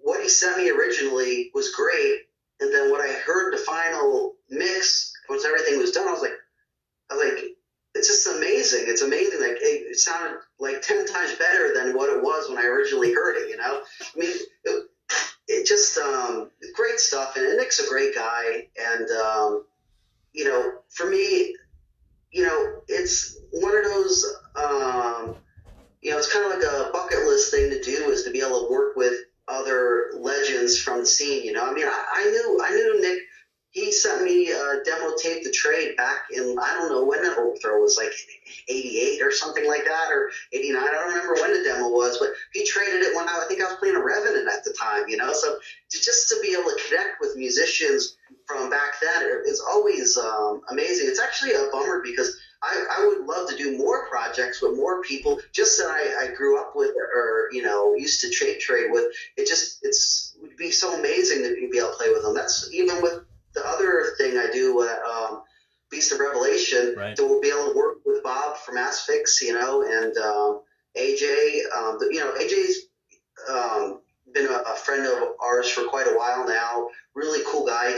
what he sent me originally was great, and then when I heard the final mix, once everything was done, I was like, it's just amazing. It's amazing. Like it sounded like 10 times better than what it was when I originally heard it. I mean, it just great stuff. And Nick's a great guy. And for me, it's one of those. It's kind of like a bucket list thing to do is to be able to work with other legends from the scene. I mean, I knew Nick. He sent me a demo tape to trade back in, I don't know when that Overthrow was, like 88 or something like that, or 89. I don't remember when the demo was, but he traded it when I think I was playing a Revenant at the time, So just to be able to connect with musicians from back then is always amazing. It's actually a bummer because I would love to do more projects with more people just that I grew up with or used to trade with. It would be so amazing to be able to play with them. That's even with the other thing I do Beast of Revelation Right. to be able to work with Bob from Asphyx, you know, and AJ. AJ's been a friend of ours for quite a while now. Really cool guy.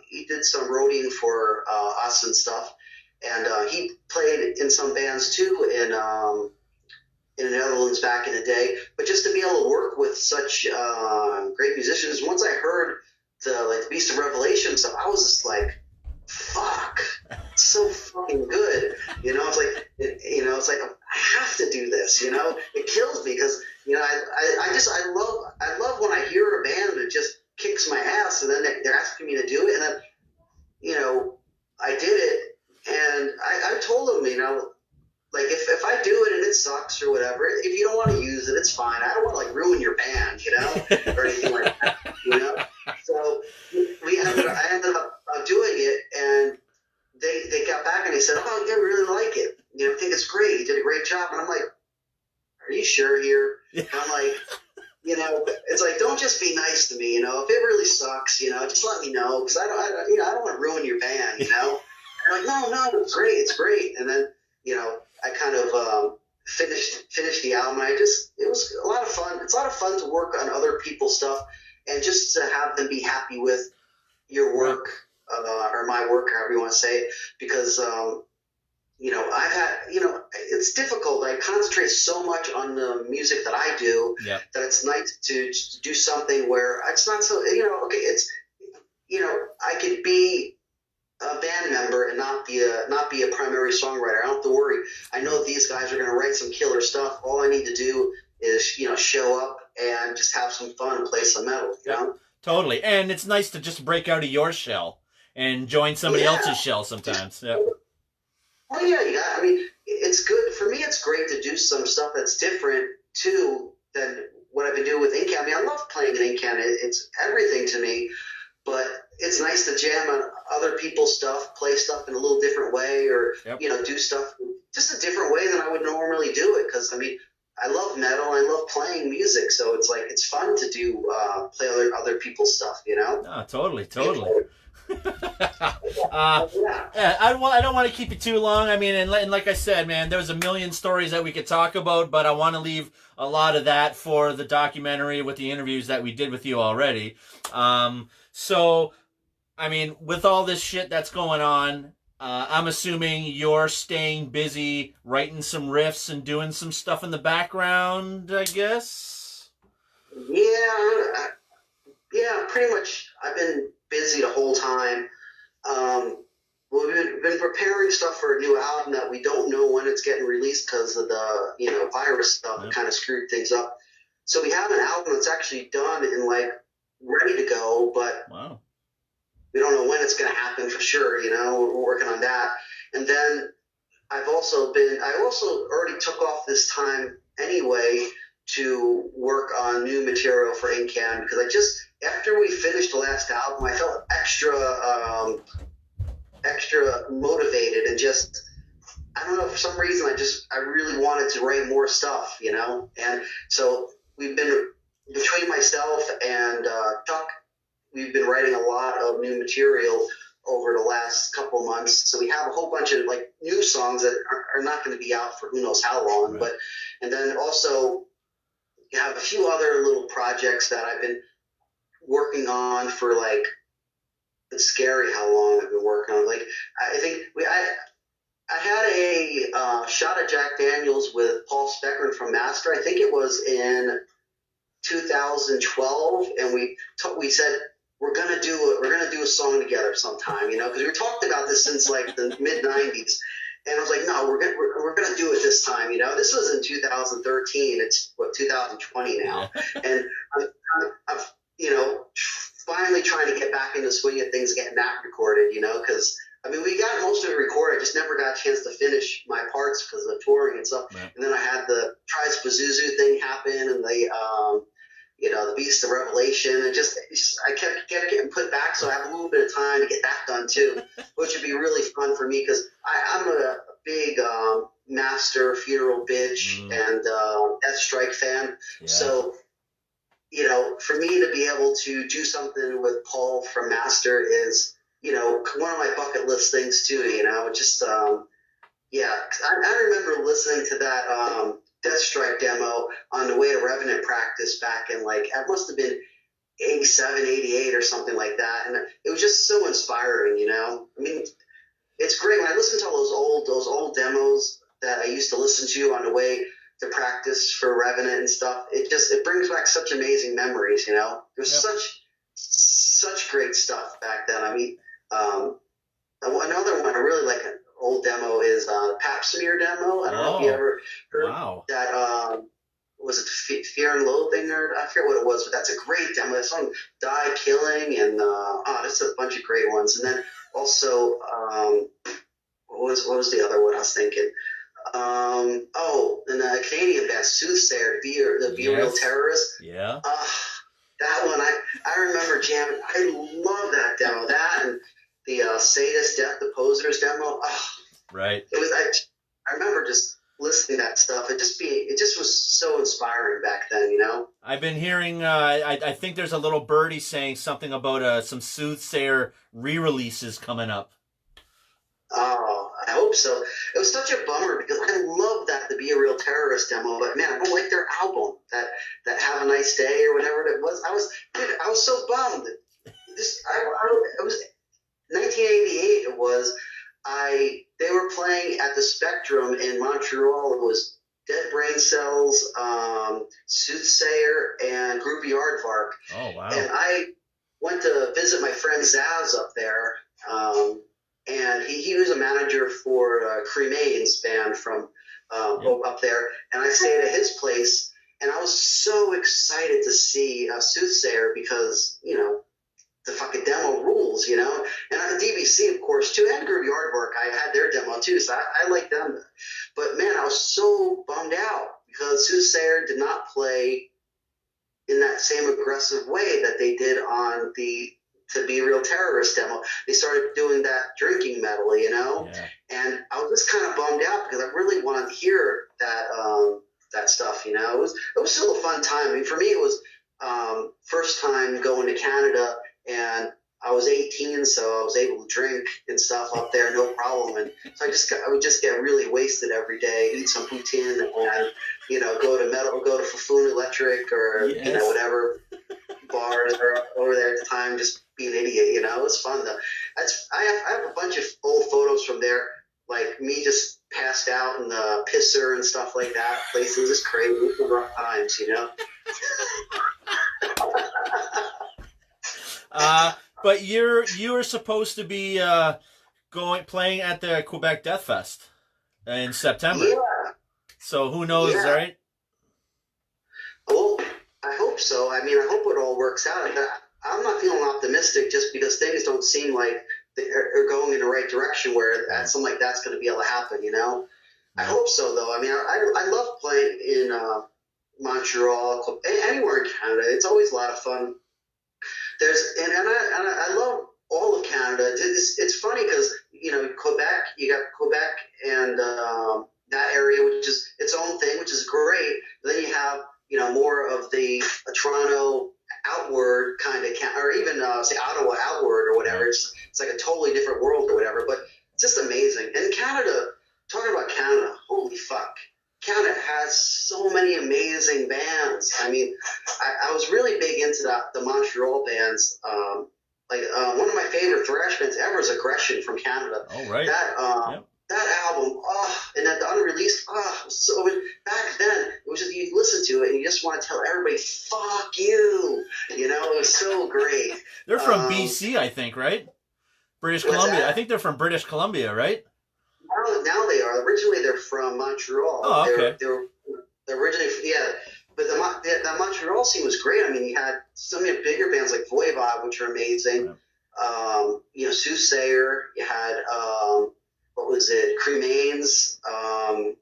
He did some roading for us and stuff, and he played in some bands too in the Netherlands back in the day. But just to be able to work with such great musicians, once I heard the Beast of Revelation stuff, I was just like, fuck, it's so fucking good. You know, it's like I have to do this. You know, it kills me because I love when I hear a band that just kicks my ass and then they're asking me to do it, and then I did it, and I told them, like if I do it and it sucks or whatever, if you don't want to use it, it's fine. I don't want to like ruin your band, or anything like that, So I ended up doing it, and they got back and they said, "Oh, yeah, we really like it. I think it's great. You did a great job." And I'm like, "Are you sure here?" And I'm like, it's like, don't just be nice to me. If it really sucks, just let me know, because I don't want to ruin your band. And I'm like, no, it's great. And then I kind of finished the album. It was a lot of fun. It's a lot of fun to work on other people's stuff and just to have them be happy with your work, or my work, however you want to say it, because I've had, it's difficult. I concentrate so much on the music that I do that it's nice to do something where it's not so, okay, it's, I could be a band member and not be a primary songwriter. I don't have to worry. I know these guys are going to write some killer stuff. All I need to do is, show up and just have some fun and play some metal, you know? Totally. And it's nice to just break out of your shell and join somebody else's shell sometimes. Yeah. Oh, yeah. I mean, it's good. For me, it's great to do some stuff that's different, too, than what I've been doing with Incan. I mean, I love playing in Incan. It's everything to me. But it's nice to jam on other people's stuff, play stuff in a little different way, or, do stuff just a different way than I would normally do it. Because, I mean, I love metal and I love playing music. So it's like, it's fun to do, play other people's stuff, Oh, totally. I don't want to keep you too long. I mean, and like I said, man, there's a million stories that we could talk about, but I want to leave a lot of that for the documentary with the interviews that we did with you already. So, I mean, with all this shit that's going on, I'm assuming you're staying busy writing some riffs and doing some stuff in the background, I guess? Yeah, pretty much. I've been busy the whole time. We've been preparing stuff for a new album that we don't know when it's getting released because of the virus stuff that kind of screwed things up. So we have an album that's actually done and like ready to go, but we don't know when it's going to happen for sure. We're working on that. And then I also already took off this time anyway to work on new material for Incan, because after we finished the last album, I felt extra motivated, and just, I don't know, for some reason I really wanted to write more stuff, and so we've been, between myself and Chuck, we've been writing a lot of new material over the last couple of months. So we have a whole bunch of like new songs that are not going to be out for who knows how long, but, and then also you have a few other little projects that I've been working on for, like, it's scary how long I've been working on. Like, I think I had a shot at Jack Daniels with Paul Speckman from Master. I think it was in 2012, and we said we're gonna do a song together sometime, because we talked about this since like the mid '90s. And I was like, no, we're gonna do it this time. This was in 2013. It's 2020 now, and I'm finally trying to get back in the swing of things, getting that recorded. Because I mean, we got most of it recorded. I just never got a chance to finish my parts because of the touring and stuff. Right. And then I had the Trice Pazuzu thing happen, and the Beast of Revelation, and I kept getting put back, so I have a little bit of time to get that done too, which would be really fun for me, because I'm a big Master, Funeral Bitch, and Death Strike fan. Yeah. So, for me to be able to do something with Paul from Master is one of my bucket list things too. Just yeah, I remember listening to that Death Strike demo on the way to Revenant practice back in it must have been 87, 88 or something like that, and it was just so inspiring. I mean, it's great when I listen to all those old demos that I used to listen to on the way to practice for Revenant and stuff. It brings back such amazing memories. There's such great stuff back then. I mean, another one I really like an old demo is the Pap Smear demo. I don't know if you ever heard that. Was it Fear and Loathing, or I forget what it was, but that's a great demo. That song Die Killing, and that's a bunch of great ones. And then also what was the other one I was thinking? And the Canadian band Soothsayer, the Be Real Terrorist. Yeah. That one I remember jamming. I love that demo. That and the Sadist Death the Posers demo. Right. It was I remember just listening to that stuff. It just was so inspiring back then. I've been hearing. I think there's a little birdie saying something about some Soothsayer re-releases coming up. Oh, I hope so. It was such a bummer because I love the Be a Real Terrorist demo, but man, I don't like their album, that Have a Nice Day or whatever it was. I was so bummed. It was 1988. It was. They were playing at the Spectrum in Montreal. It was Dead Brain Cells, Soothsayer, and Groupie Aardvark. Oh wow! And I went to visit my friend Zaz up there. And he was a manager for Cremain's band from up there. And I stayed at his place, and I was so excited to see Soothsayer because, the fucking demo rules, And DBC, of course, too, and Groovy Aardvark, I had their demo, too, so I like them. But, man, I was so bummed out because Soothsayer did not play in that same aggressive way that they did on the To Be Real Terrorist demo. They started doing that drinking metal, Yeah. And I was just kind of bummed out because I really wanted to hear that stuff, It was still a fun time. I mean, for me, it was first time going to Canada, and I was 18, so I was able to drink and stuff up there, no problem. And so I would just get really wasted every day, eat some poutine, and go to Fufun Electric or whatever bars are over there at the time, just be an idiot, It was fun though. I have a bunch of old photos from there, like me just passed out in the pisser and stuff like that. Places is crazy, rough times, But you were supposed to be playing at the Quebec Death Fest in September. Yeah. So who knows, right? Well, I hope so. I mean, I hope it all works out. I'm not feeling optimistic just because things don't seem like they're going in the right direction where something like that's going to be able to happen, I hope so, though. I mean, I love playing in Montreal, anywhere in Canada. It's always a lot of fun. I love all of Canada. It's funny because, Quebec, you got Quebec and that area, which is its own thing, which is great. Then you have, more of the Toronto outward kind of, or even say Ottawa outward or whatever. It's like a totally different world or whatever, but it's just amazing. And Canada, talking about Canada, holy fuck. Canada has so many amazing bands. I mean, I was really big into the Montreal bands. One of my favorite thrash bands ever is Aggression from Canada. Oh, right. That album, and that the unreleased, so back then, it was just, you listen to it and you just want to tell everybody, fuck you. It was so great. They're from BC, I think, right? British Columbia. I think they're from British Columbia, right? Now they are. Originally, they're from Montreal. Oh, okay. They're originally, but the Montreal scene was great. I mean, you had so many bigger bands like Voivod, which are amazing. Yeah. Soothsayer. You had what was it? Cremains. I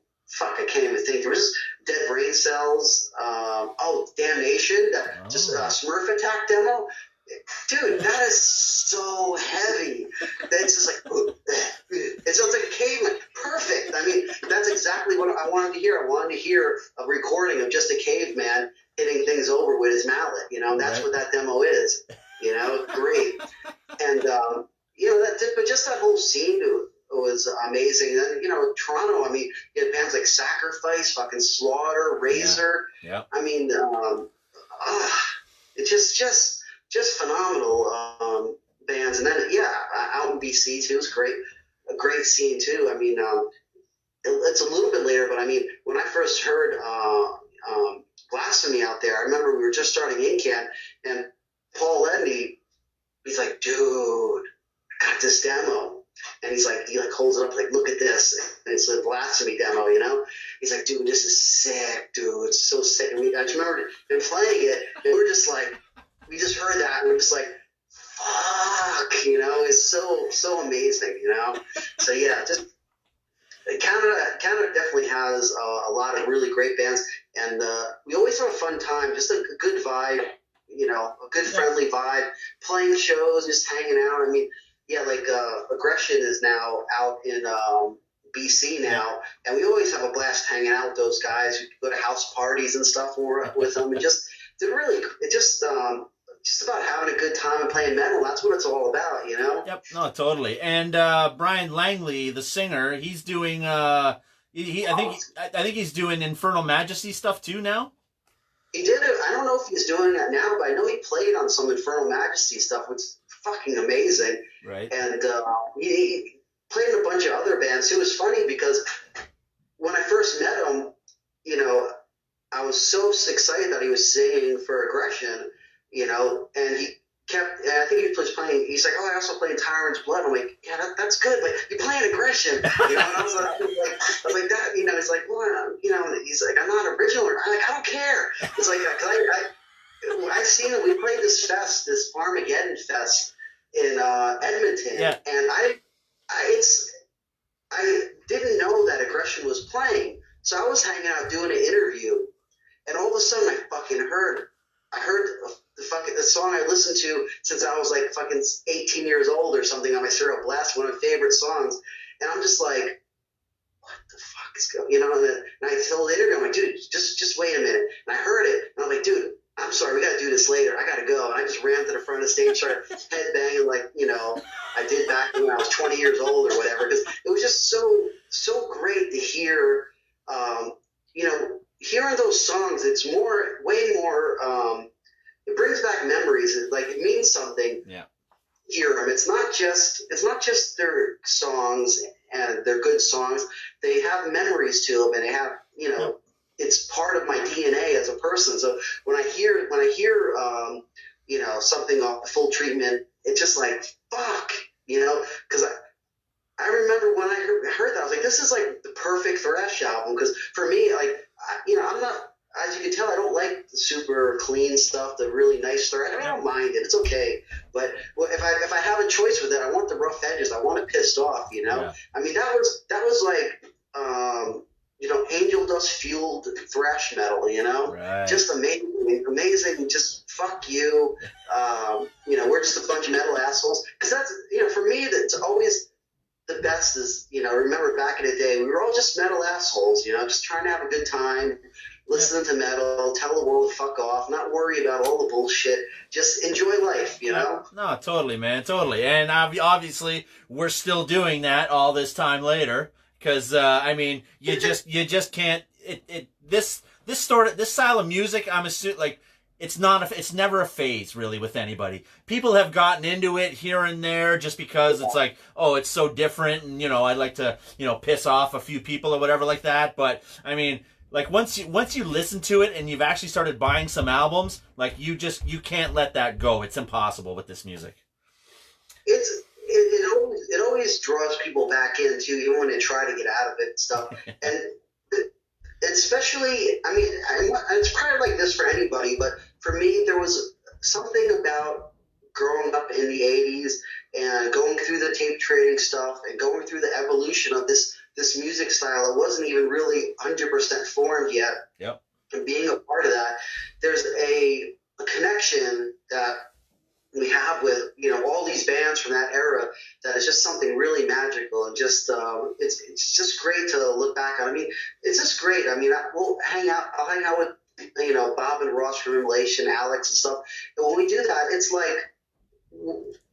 can't even think. There was Dead Brain Cells. Damnation. Smurf Attack demo. Dude, that is so heavy. That's just like, it sounds like a caveman. Perfect. I mean, that's exactly what I wanted to hear. I wanted to hear a recording of just a caveman hitting things over with his mallet. That's what that demo is. Great. And but just that whole scene was amazing. And then, Toronto, I mean, you had bands like Sacrifice, fucking Slaughter, Razor. Yeah. I mean, it's just phenomenal bands. And then, out in BC too is great. A great scene too. I mean, it's a little bit later, but I mean, when I first heard Blasphemy out there, I remember we were just starting Incan, and Paul Ledney, he's like, dude, I got this demo. And he holds it up, like, look at this. And it's a Blasphemy demo, He's like, dude, this is sick, dude. It's so sick. And I just remember him playing it, and we just heard that, and we're just like, fuck, it's so amazing, So, yeah, just Canada definitely has a lot of really great bands, and we always have a fun time, just a good vibe, a good friendly vibe, playing shows, just hanging out. I mean, Aggression is now out in BC now, and we always have a blast hanging out with those guys. We go to house parties and stuff with them, and just about having a good time and playing metal. That's what it's all about, Yep, no, totally. And Brian Langley, the singer, he's doing I think he's doing Infernal Majesty stuff too now. He did it. I don't know if he's doing that now, but I know he played on some Infernal Majesty stuff, which is fucking amazing. Right. And he played in a bunch of other bands. It was funny because when I first met him, I was so excited that he was singing for Aggression, and he kept, I think he was playing, he's like, I also play in Tyrant's Blood. I'm like, yeah, that's good, but you're playing Aggression, and I was like that, he's like, well, he's like, I'm not original. I'm like, I don't care. It's like, cause I've seen it. We played this fest, this Armageddon fest in Edmonton, and I didn't know that Aggression was playing, so I was hanging out doing an interview, and all of a sudden I heard the song I listened to since I was like fucking 18 years old or something on my Serial Blast, one of my favorite songs, and I'm just like, what the fuck is going, and I told the interview, I'm like, dude, just wait a minute, and I heard it, and I'm like, dude, I'm sorry, we gotta do this later, I gotta go, and I just ran to the front of the stage, started headbanging like, I did back when I was 20 years old or whatever, because it was just so great to hear, hearing those songs. It's way more, it brings back memories. It means something. Yeah. Hear them. It's not just their songs and they're good songs. They have memories to them, and they have, it's part of my DNA as a person. So when I hear, something off the Full Treatment, it's just like, fuck, because I remember when I heard that, I was like, this is like the perfect thrash album. Because for me, I'm not, as you can tell, I don't like the super clean stuff, the really nice thrash. I don't mind it. It's okay. But if I have a choice with it, I want the rough edges. I want it pissed off, Yeah. I mean, that was like, angel dust fueled thrash metal, Right. Just amazing. Just fuck you. We're just a bunch of metal assholes. Because that's, for me, that's always the best is, remember back in the day, we were all just metal assholes, just trying to have a good time, listening to metal, tell the world to fuck off, not worry about all the bullshit, just enjoy life, No, totally, man, totally. And obviously, we're still doing that all this time later, because, you just can't, this style of music, I'm assuming, it's never a phase really with anybody. People have gotten into it here and there just because it's like, oh, it's so different, and I'd like to, piss off a few people or whatever like that. But I mean, once you listen to it and you've actually started buying some albums, you can't let that go. It's impossible with this music. It always draws people back in too, even when they try to get out of it and stuff. And especially, I mean, it's probably like this for anybody, but for me, there was something about growing up in the 80s and going through the tape trading stuff and going through the evolution of this music style. It wasn't even really 100% formed yet. Yep. And being a part of that, there's a connection that we have with, all these bands from that era that is just something really magical, and just it's just great to look back on. I mean, it's just great. I mean, I'll hang out with, Bob and Ross from Immolation, Alex and stuff. And when we do that, it's like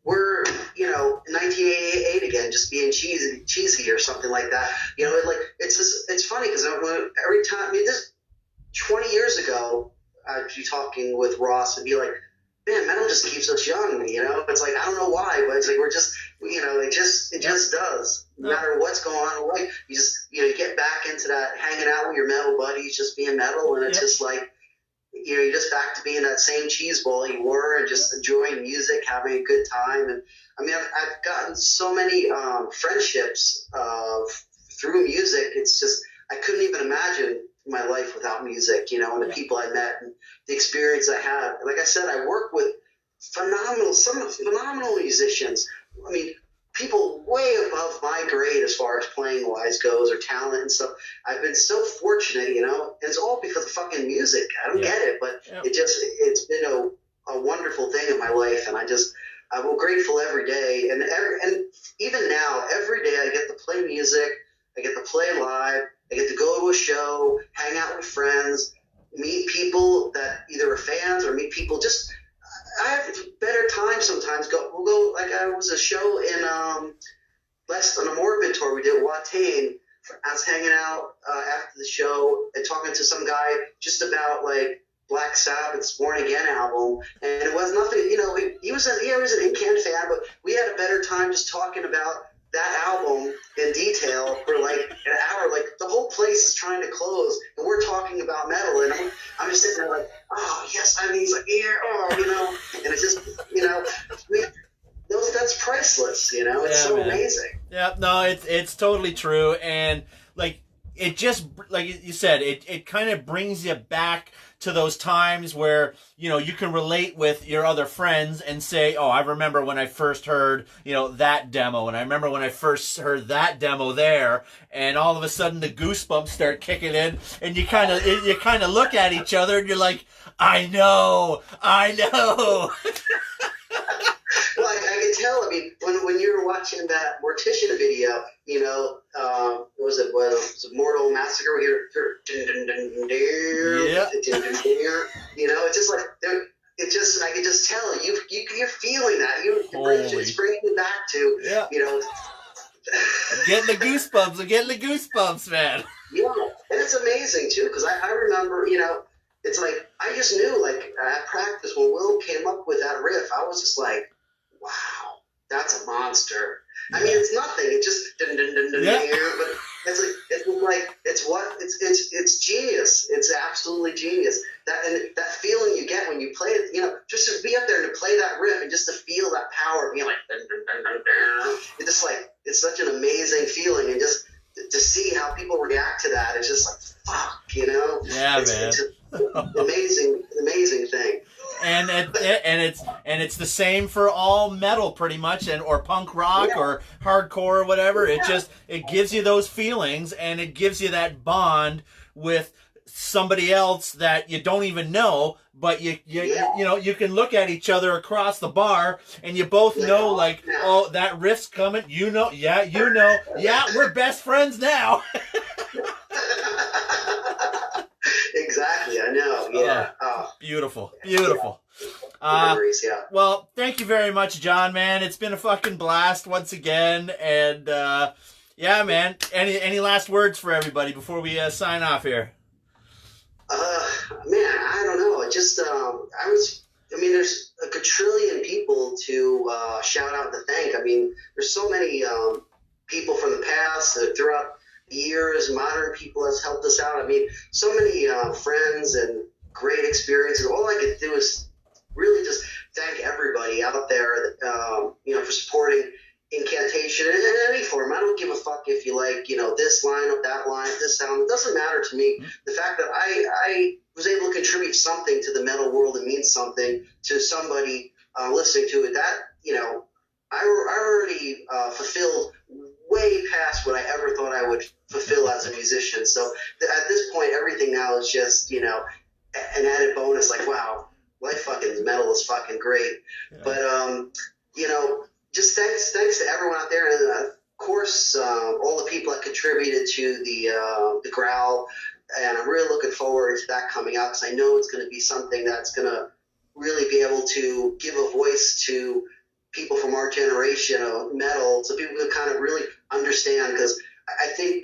we're, you know, in 1988 again, just being cheesy or something like that. You know, like it's funny because every time, I mean, this 20 years ago, I'd be talking with Ross and be like, man, metal just keeps us young, you know? It's like, I don't know why, but it's like, we're just, you know, it just does. No matter what's going on in life, you just, you know, you get back into that hanging out with your metal buddies, just being metal, and it's just like, you know, you're just back to being that same cheeseball you were and just enjoying music, having a good time. And I mean, I've gotten so many friendships through music. It's just, I couldn't even imagine my life without music, you know, and the people I met and the experience I had. Like I said, I work with some phenomenal musicians. I mean, people way above my grade as far as playing wise goes, or talent and stuff. I've been so fortunate, you know, and it's all because of fucking music. I don't get it, but it's been a wonderful thing in my life, and I'm grateful every day. And even now, every day I get to play music, I get to play live, I get to go to a show, hang out with friends, meet people that either are fans or meet people just. I have better time sometimes. We'll go, like I was a show in on a Morbid tour we did Watain. I was hanging out after the show and talking to some guy just about like Black Sabbath's Born Again album, and it was nothing. You know, he was an Incan fan, but we had a better time just talking about that album in detail for like an hour. Like the whole place is trying to close, and we're talking about metal, and I'm just sitting there like, oh yes, I mean, he's like, yeah, oh, you know, and it's just, you know, that's priceless, you know, it's so amazing. Yeah, no, it's totally true, and like it just, like you said, it kind of brings you back to those times where, you know, you can relate with your other friends and say, oh, I remember when I first heard, you know, that demo, and I remember when I first heard that demo there, and all of a sudden the goosebumps start kicking in, and you kind of look at each other and you're like, I know. Well, I can tell. I mean, when you were watching that Mortician video, you know, was it Mortal Massacre? Here, yeah. You know, it's just like I can just tell you're feeling that. It's bringing you back to, you know. I'm getting the goosebumps, man. Yeah, and it's amazing too, because I remember, you know, it's like I just knew, like at practice when Will came up with that riff, I was just like, wow, that's a monster. I mean, it's nothing. It just but it's genius. It's absolutely genius. That feeling you get when you play it, you know, just to be up there and to play that riff and just to feel that power, being like, it's just like, it's such an amazing feeling, and just to see how people react to that, it's just like, fuck, you know? Yeah, it's, man. It's an amazing thing. And it's the same for all metal, pretty much, or punk rock or hardcore or whatever. It gives you those feelings, and it gives you that bond with somebody else that you don't even know, but you know, you can look at each other across the bar, and you both know, like, oh, that riff's coming. You know, we're best friends now. Exactly, I know. Yeah. Beautiful. Memories, Well, thank you very much, John, man. It's been a fucking blast once again, and yeah, man. Any last words for everybody before we sign off here? Man, I don't know. It just I mean, there's a quadrillion people to shout out to thank. I mean, there's so many people from the past throughout years, modern people has helped us out. I mean, so many friends and great experiences. All I could do is really just thank everybody out there, you know, for supporting Incantation in any form. I don't give a fuck if you like, you know, this lineup, that line, this sound. It doesn't matter to me. The fact that I was able to contribute something to the metal world and mean something to somebody listening to it, that, you know, I already fulfilled way past what I ever thought I would fulfill as a musician. So at this point, everything now is just, you know, an added bonus. Like, wow, life fucking metal is fucking great. Yeah. But you know, just thanks to everyone out there, and of course all the people that contributed to the Growl. And I'm really looking forward to that coming out, because I know it's going to be something that's going to really be able to give a voice to people from our generation of metal, so people can kind of really understand, because I think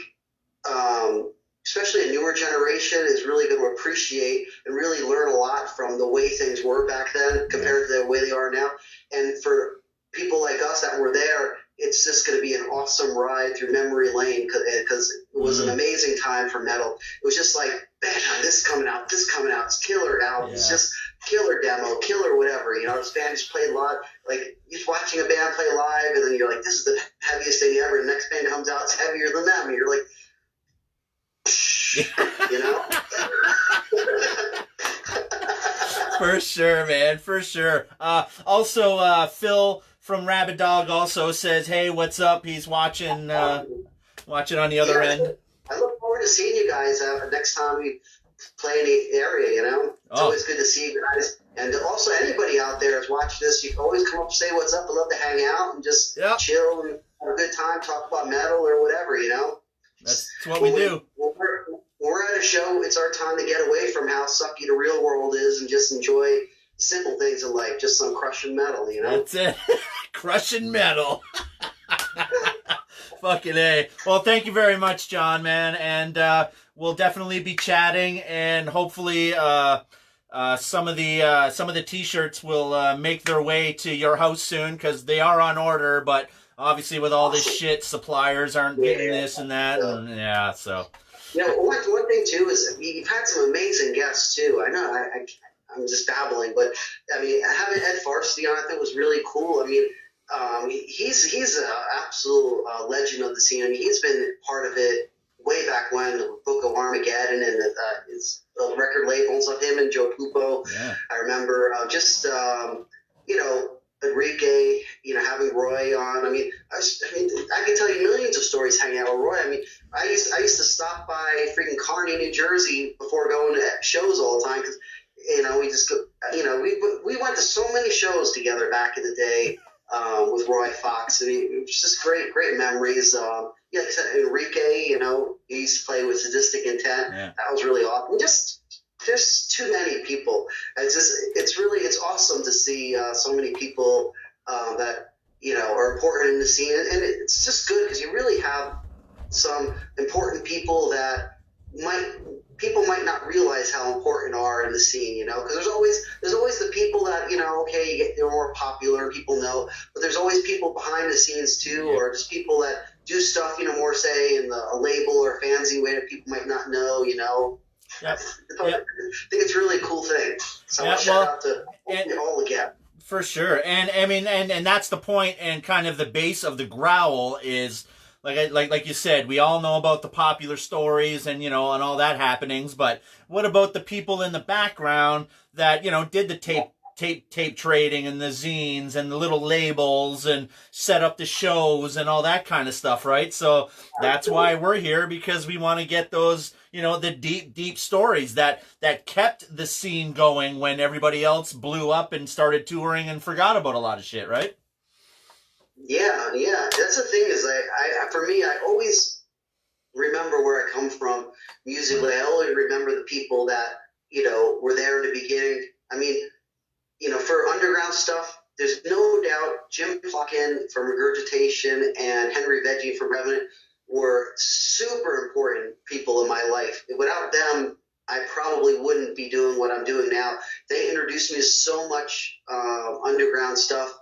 especially a newer generation is really going to appreciate and really learn a lot from the way things were back then compared to the way they are now. And for people like us that were there, it's just going to be an awesome ride through memory lane, because it was an amazing time for metal. It was just like, man, this coming out, it's killer album, it's just killer demo, killer whatever, you know, this band just played live, like, you're watching a band play live, and then you're like, this is the heaviest thing ever, and the next band comes out, it's heavier than them, and you're like, you know? For sure, man, for sure. Also, Phil from Rabid Dog also says, hey, what's up? He's watching on the other end. I look forward to seeing you guys next time we play in the area, you know? It's always good to see you guys. And also, anybody out there who's watched this, you can always come up and say what's up. I'd love to hang out and just chill and have a good time, talk about metal or whatever, you know? That's what we do. When we're at a show, it's our time to get away from how sucky the real world is and just enjoy simple things in life, just some crushing metal, you know? That's it. Crushing metal. Fucking A. Well, thank you very much, John, man. And we'll definitely be chatting, and hopefully some of the t-shirts will make their way to your house soon, because they are on order, but obviously with all this shit, suppliers aren't getting this and that. And so. You know, one thing too is you've had some amazing guests too. I know I'm just babbling, but I mean, having Ed Varsity on, I think was really cool. I mean, he's an absolute legend of the scene. I mean, he's been part of it way back when, the Book of Armageddon and his record labels of him and Joe Pupo. Yeah. I remember you know, Enrique, you know, having Roy on. I mean, I can tell you millions of stories hanging out with Roy. I mean, I used to stop by freaking Kearney, New Jersey before going to shows all the time, because, you know, we just go, you know, we went to so many shows together back in the day with Roy Fox. I mean, it was just great memories. Yeah, like I said, Enrique, you know, he used to play with Sadistic Intent. Yeah. That was really awesome. There's too many people. It's awesome to see so many people that, you know, are important in the scene, and it's just good because you really have some important people that people might not realize how important are in the scene, you know, because there's always the people that, you know, okay, they're more popular, people know, but there's always people behind the scenes too, or just people that do stuff, you know, more say in a label or fanzine way that people might not know, you know. Yep. I think it's a really cool thing. So shout out to all again. For sure. And I mean, and that's the point, and kind of the base of the Growl is, like you said, we all know about the popular stories and, you know, and all that happenings, but what about the people in the background that, you know, did the tape trading and the zines and the little labels and set up the shows and all that kind of stuff, right? So that's why we're here, because we want to get those, you know, the deep stories that kept the scene going when everybody else blew up and started touring and forgot about a lot of shit, right? Yeah. That's the thing is, for me, I always remember where I come from musically. I always remember the people that, you know, were there in the beginning. I mean, you know, for underground stuff, there's no doubt Jim Plotkin from Regurgitation and Henry Veggie from Revenant were super important people in my life. Without them, I probably wouldn't be doing what I'm doing now. They introduced me to so much underground stuff.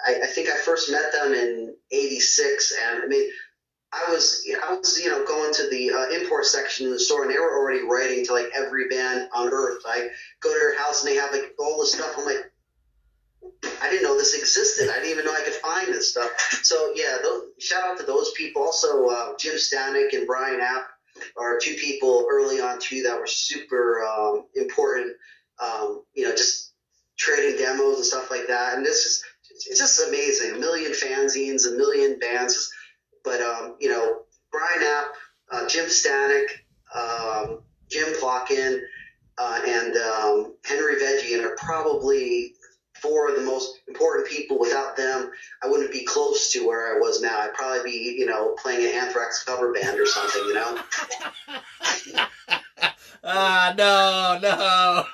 I think I first met them in '86, and I mean, I was you know, going to the import section in the store, and they were already writing to like every band on earth. I go to their house and they have like all this stuff. I'm like, I didn't know this existed. I didn't even know I could find this stuff. So yeah, shout out to those people. Also, Jim Stanek and Brian App are two people early on too that were super important. You know, just trading demos and stuff like that. And it's just amazing. A million fanzines, a million bands. But you know, Brian App, Jim Stanek, Jim Plotkin, and Henry Veggie are probably four of the most important people. Without them, I wouldn't be close to where I was now. I'd probably be, you know, playing an Anthrax cover band or something, you know? No.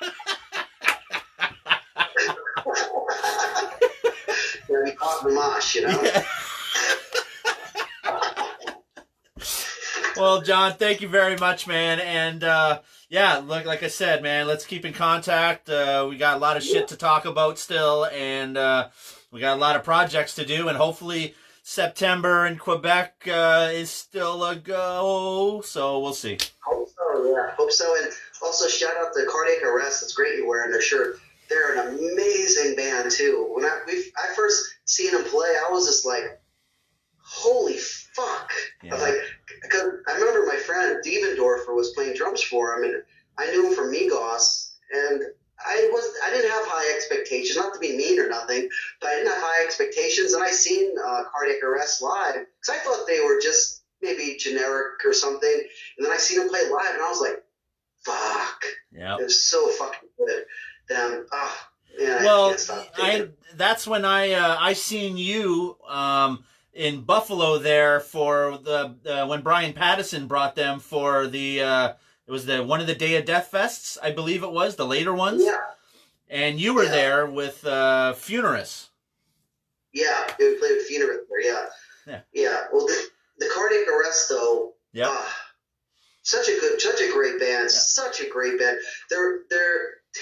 the mosh, you know? Yeah. Well, John, thank you very much, man. And yeah, look, like I said, man, let's keep in contact. We got a lot of shit to talk about still, and we got a lot of projects to do, and hopefully September in Quebec is still a go. So we'll see. Hope so, yeah. Hope so. And also shout out to Cardiac Arrest. It's great you're wearing their shirt. They're an amazing band too. When I first seen them play, I was just like, holy fuck. Yeah. I was like, because I remember my friend Devendorfer was playing drums for him, and I knew him from Migos, and I didn't have high expectations, not to be mean or nothing, but I didn't have high expectations, and I seen Cardiac Arrest live, because I thought they were just maybe generic or something, and then I seen them play live, and I was like, fuck. Yeah. It was so fucking good. Them, man, Well, I can't stop thinking. that's when I seen you in Buffalo there for the when Brian Pattison brought them for the it was the one of the Day of Death fests, I believe it was, the later ones. Yeah. And you were there with Funerus. Yeah, we played with Funerus there, yeah. Yeah. Well, the Cardiac Arrest, though, such a great band, such a great band. They're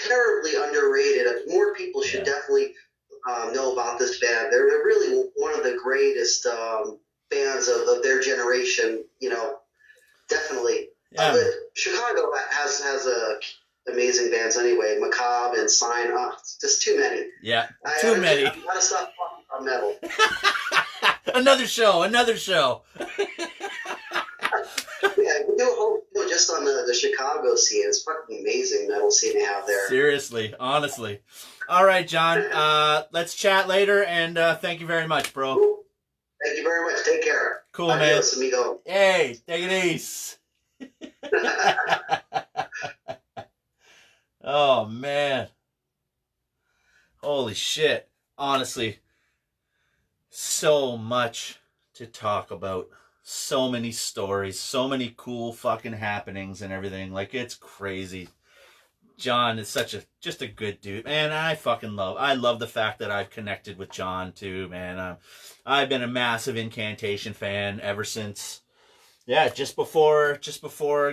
terribly underrated. More people should definitely know about this band. They're really one of the greatest bands of their generation. You know, definitely. Yeah. But Chicago has amazing bands anyway. Macabre and Sign. Just too many. Yeah, too many. I gotta stop talking about metal. Another show. Yeah, we do a whole show just on the Chicago scene. It's fucking amazing metal scene they have there. Seriously, honestly. All right, John. Let's chat later, and thank you very much, bro. Cool. Thank you very much. Take care. Cool, Adios, man. amigo. Hey, take it easy. Oh, man. Holy shit. Honestly, so much to talk about. So many stories, so many cool fucking happenings and everything. Like, it's crazy. John is just a good dude, man. I love the fact that I've connected with John too, man. I've been a massive Incantation fan ever since, just before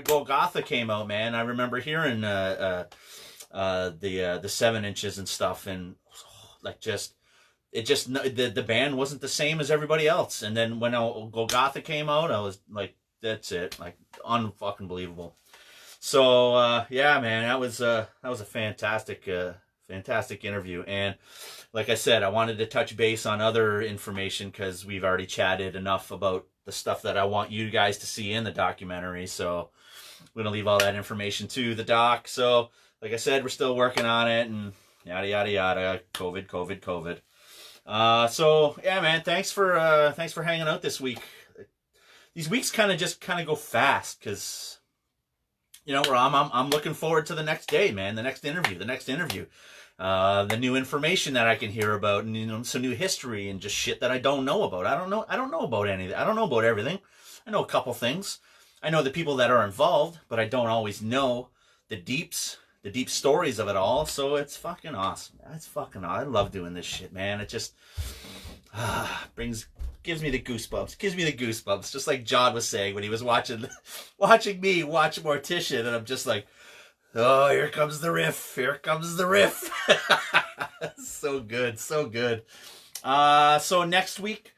Golgotha came out, man. I remember hearing the 7 inches and stuff, and like the band wasn't the same as everybody else. And then when Golgotha came out, I was like, that's it, like unfucking believable. So man, that was a fantastic interview. And like I said, I wanted to touch base on other information because we've already chatted enough about the stuff that I want you guys to see in the documentary. So we're gonna leave all that information to the doc. So like I said, we're still working on it, and yada yada yada. COVID. So yeah, man, thanks for hanging out this week. These weeks kind of go fast because, you know, I'm looking forward to the next day, man. The next interview, the new information that I can hear about, and, you know, some new history and just shit that I don't know about. I don't know about anything. I don't know about everything. I know a couple things. I know the people that are involved, but I don't always know the deep stories of it all. So it's fucking awesome. It's fucking awesome. I love doing this shit, man. It just gives me the goosebumps. Just like John was saying when he was watching me watch Mortician, and I'm just like, oh, here comes the riff. So good. So next week,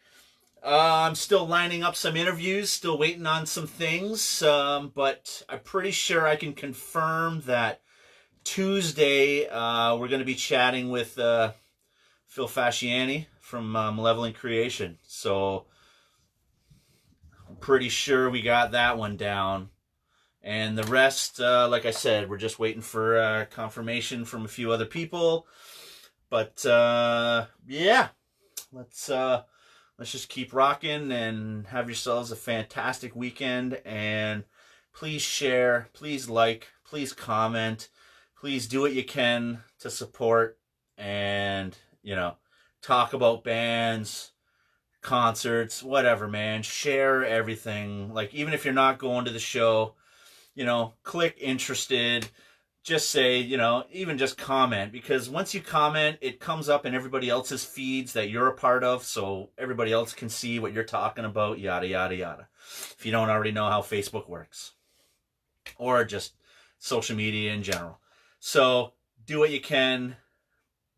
I'm still lining up some interviews, still waiting on some things, but I'm pretty sure I can confirm that Tuesday, we're going to be chatting with Phil Fasciani from Malevolent Creation. So I'm pretty sure we got that one down. And the rest, like I said, we're just waiting for confirmation from a few other people. But yeah, let's just keep rocking and have yourselves a fantastic weekend. And please share, please like, please comment. Please do what you can to support and, you know, talk about bands, concerts, whatever, man. Share everything. Like, even if you're not going to the show, you know, click interested, just say, you know, even just comment, because once you comment, it comes up in everybody else's feeds that you're a part of, so everybody else can see what you're talking about, yada, yada, yada. If you don't already know how Facebook works, or just social media in general. So do what you can,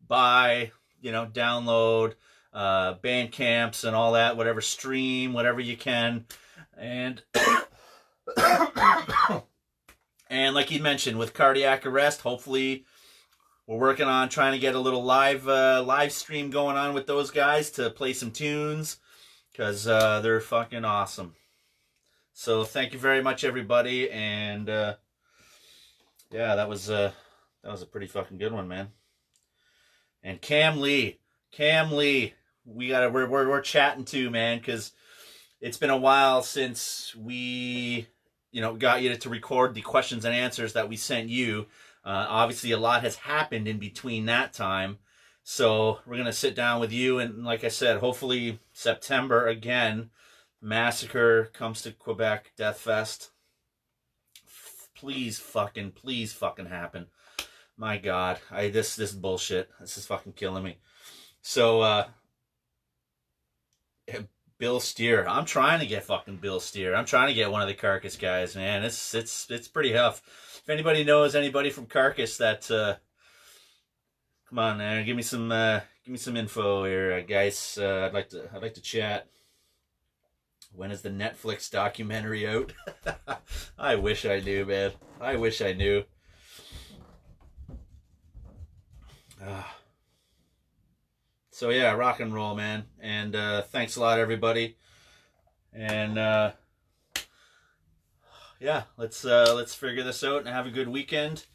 buy, you know, download, band camps and all that, whatever, stream, whatever you can. And and like you mentioned, with cardiac arrest, hopefully we're working on trying to get a little live stream going on with those guys to play some tunes, because they're fucking awesome. So thank you very much, everybody, and yeah, that was a pretty fucking good one, man. And Cam Lee, we're chatting too, man, because it's been a while since we, you know, got you to record the questions and answers that we sent you. Obviously, a lot has happened in between that time, so we're gonna sit down with you, and like I said, hopefully September again. Massacre comes to Quebec, Death Fest. Please fucking happen. My God, this bullshit. This is fucking killing me. So, Bill Steer. I'm trying to get fucking Bill Steer. I'm trying to get one of the Carcass guys, man. It's pretty tough. If anybody knows anybody from Carcass that, come on, man, give me some info here, guys. I'd like to chat. When is the Netflix documentary out? I wish I knew, man. I wish I knew. So yeah, rock and roll, man. And thanks a lot, everybody. And yeah, let's figure this out and have a good weekend.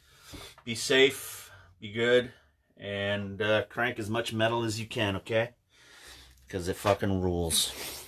Be safe, be good, and crank as much metal as you can, okay? Because it fucking rules.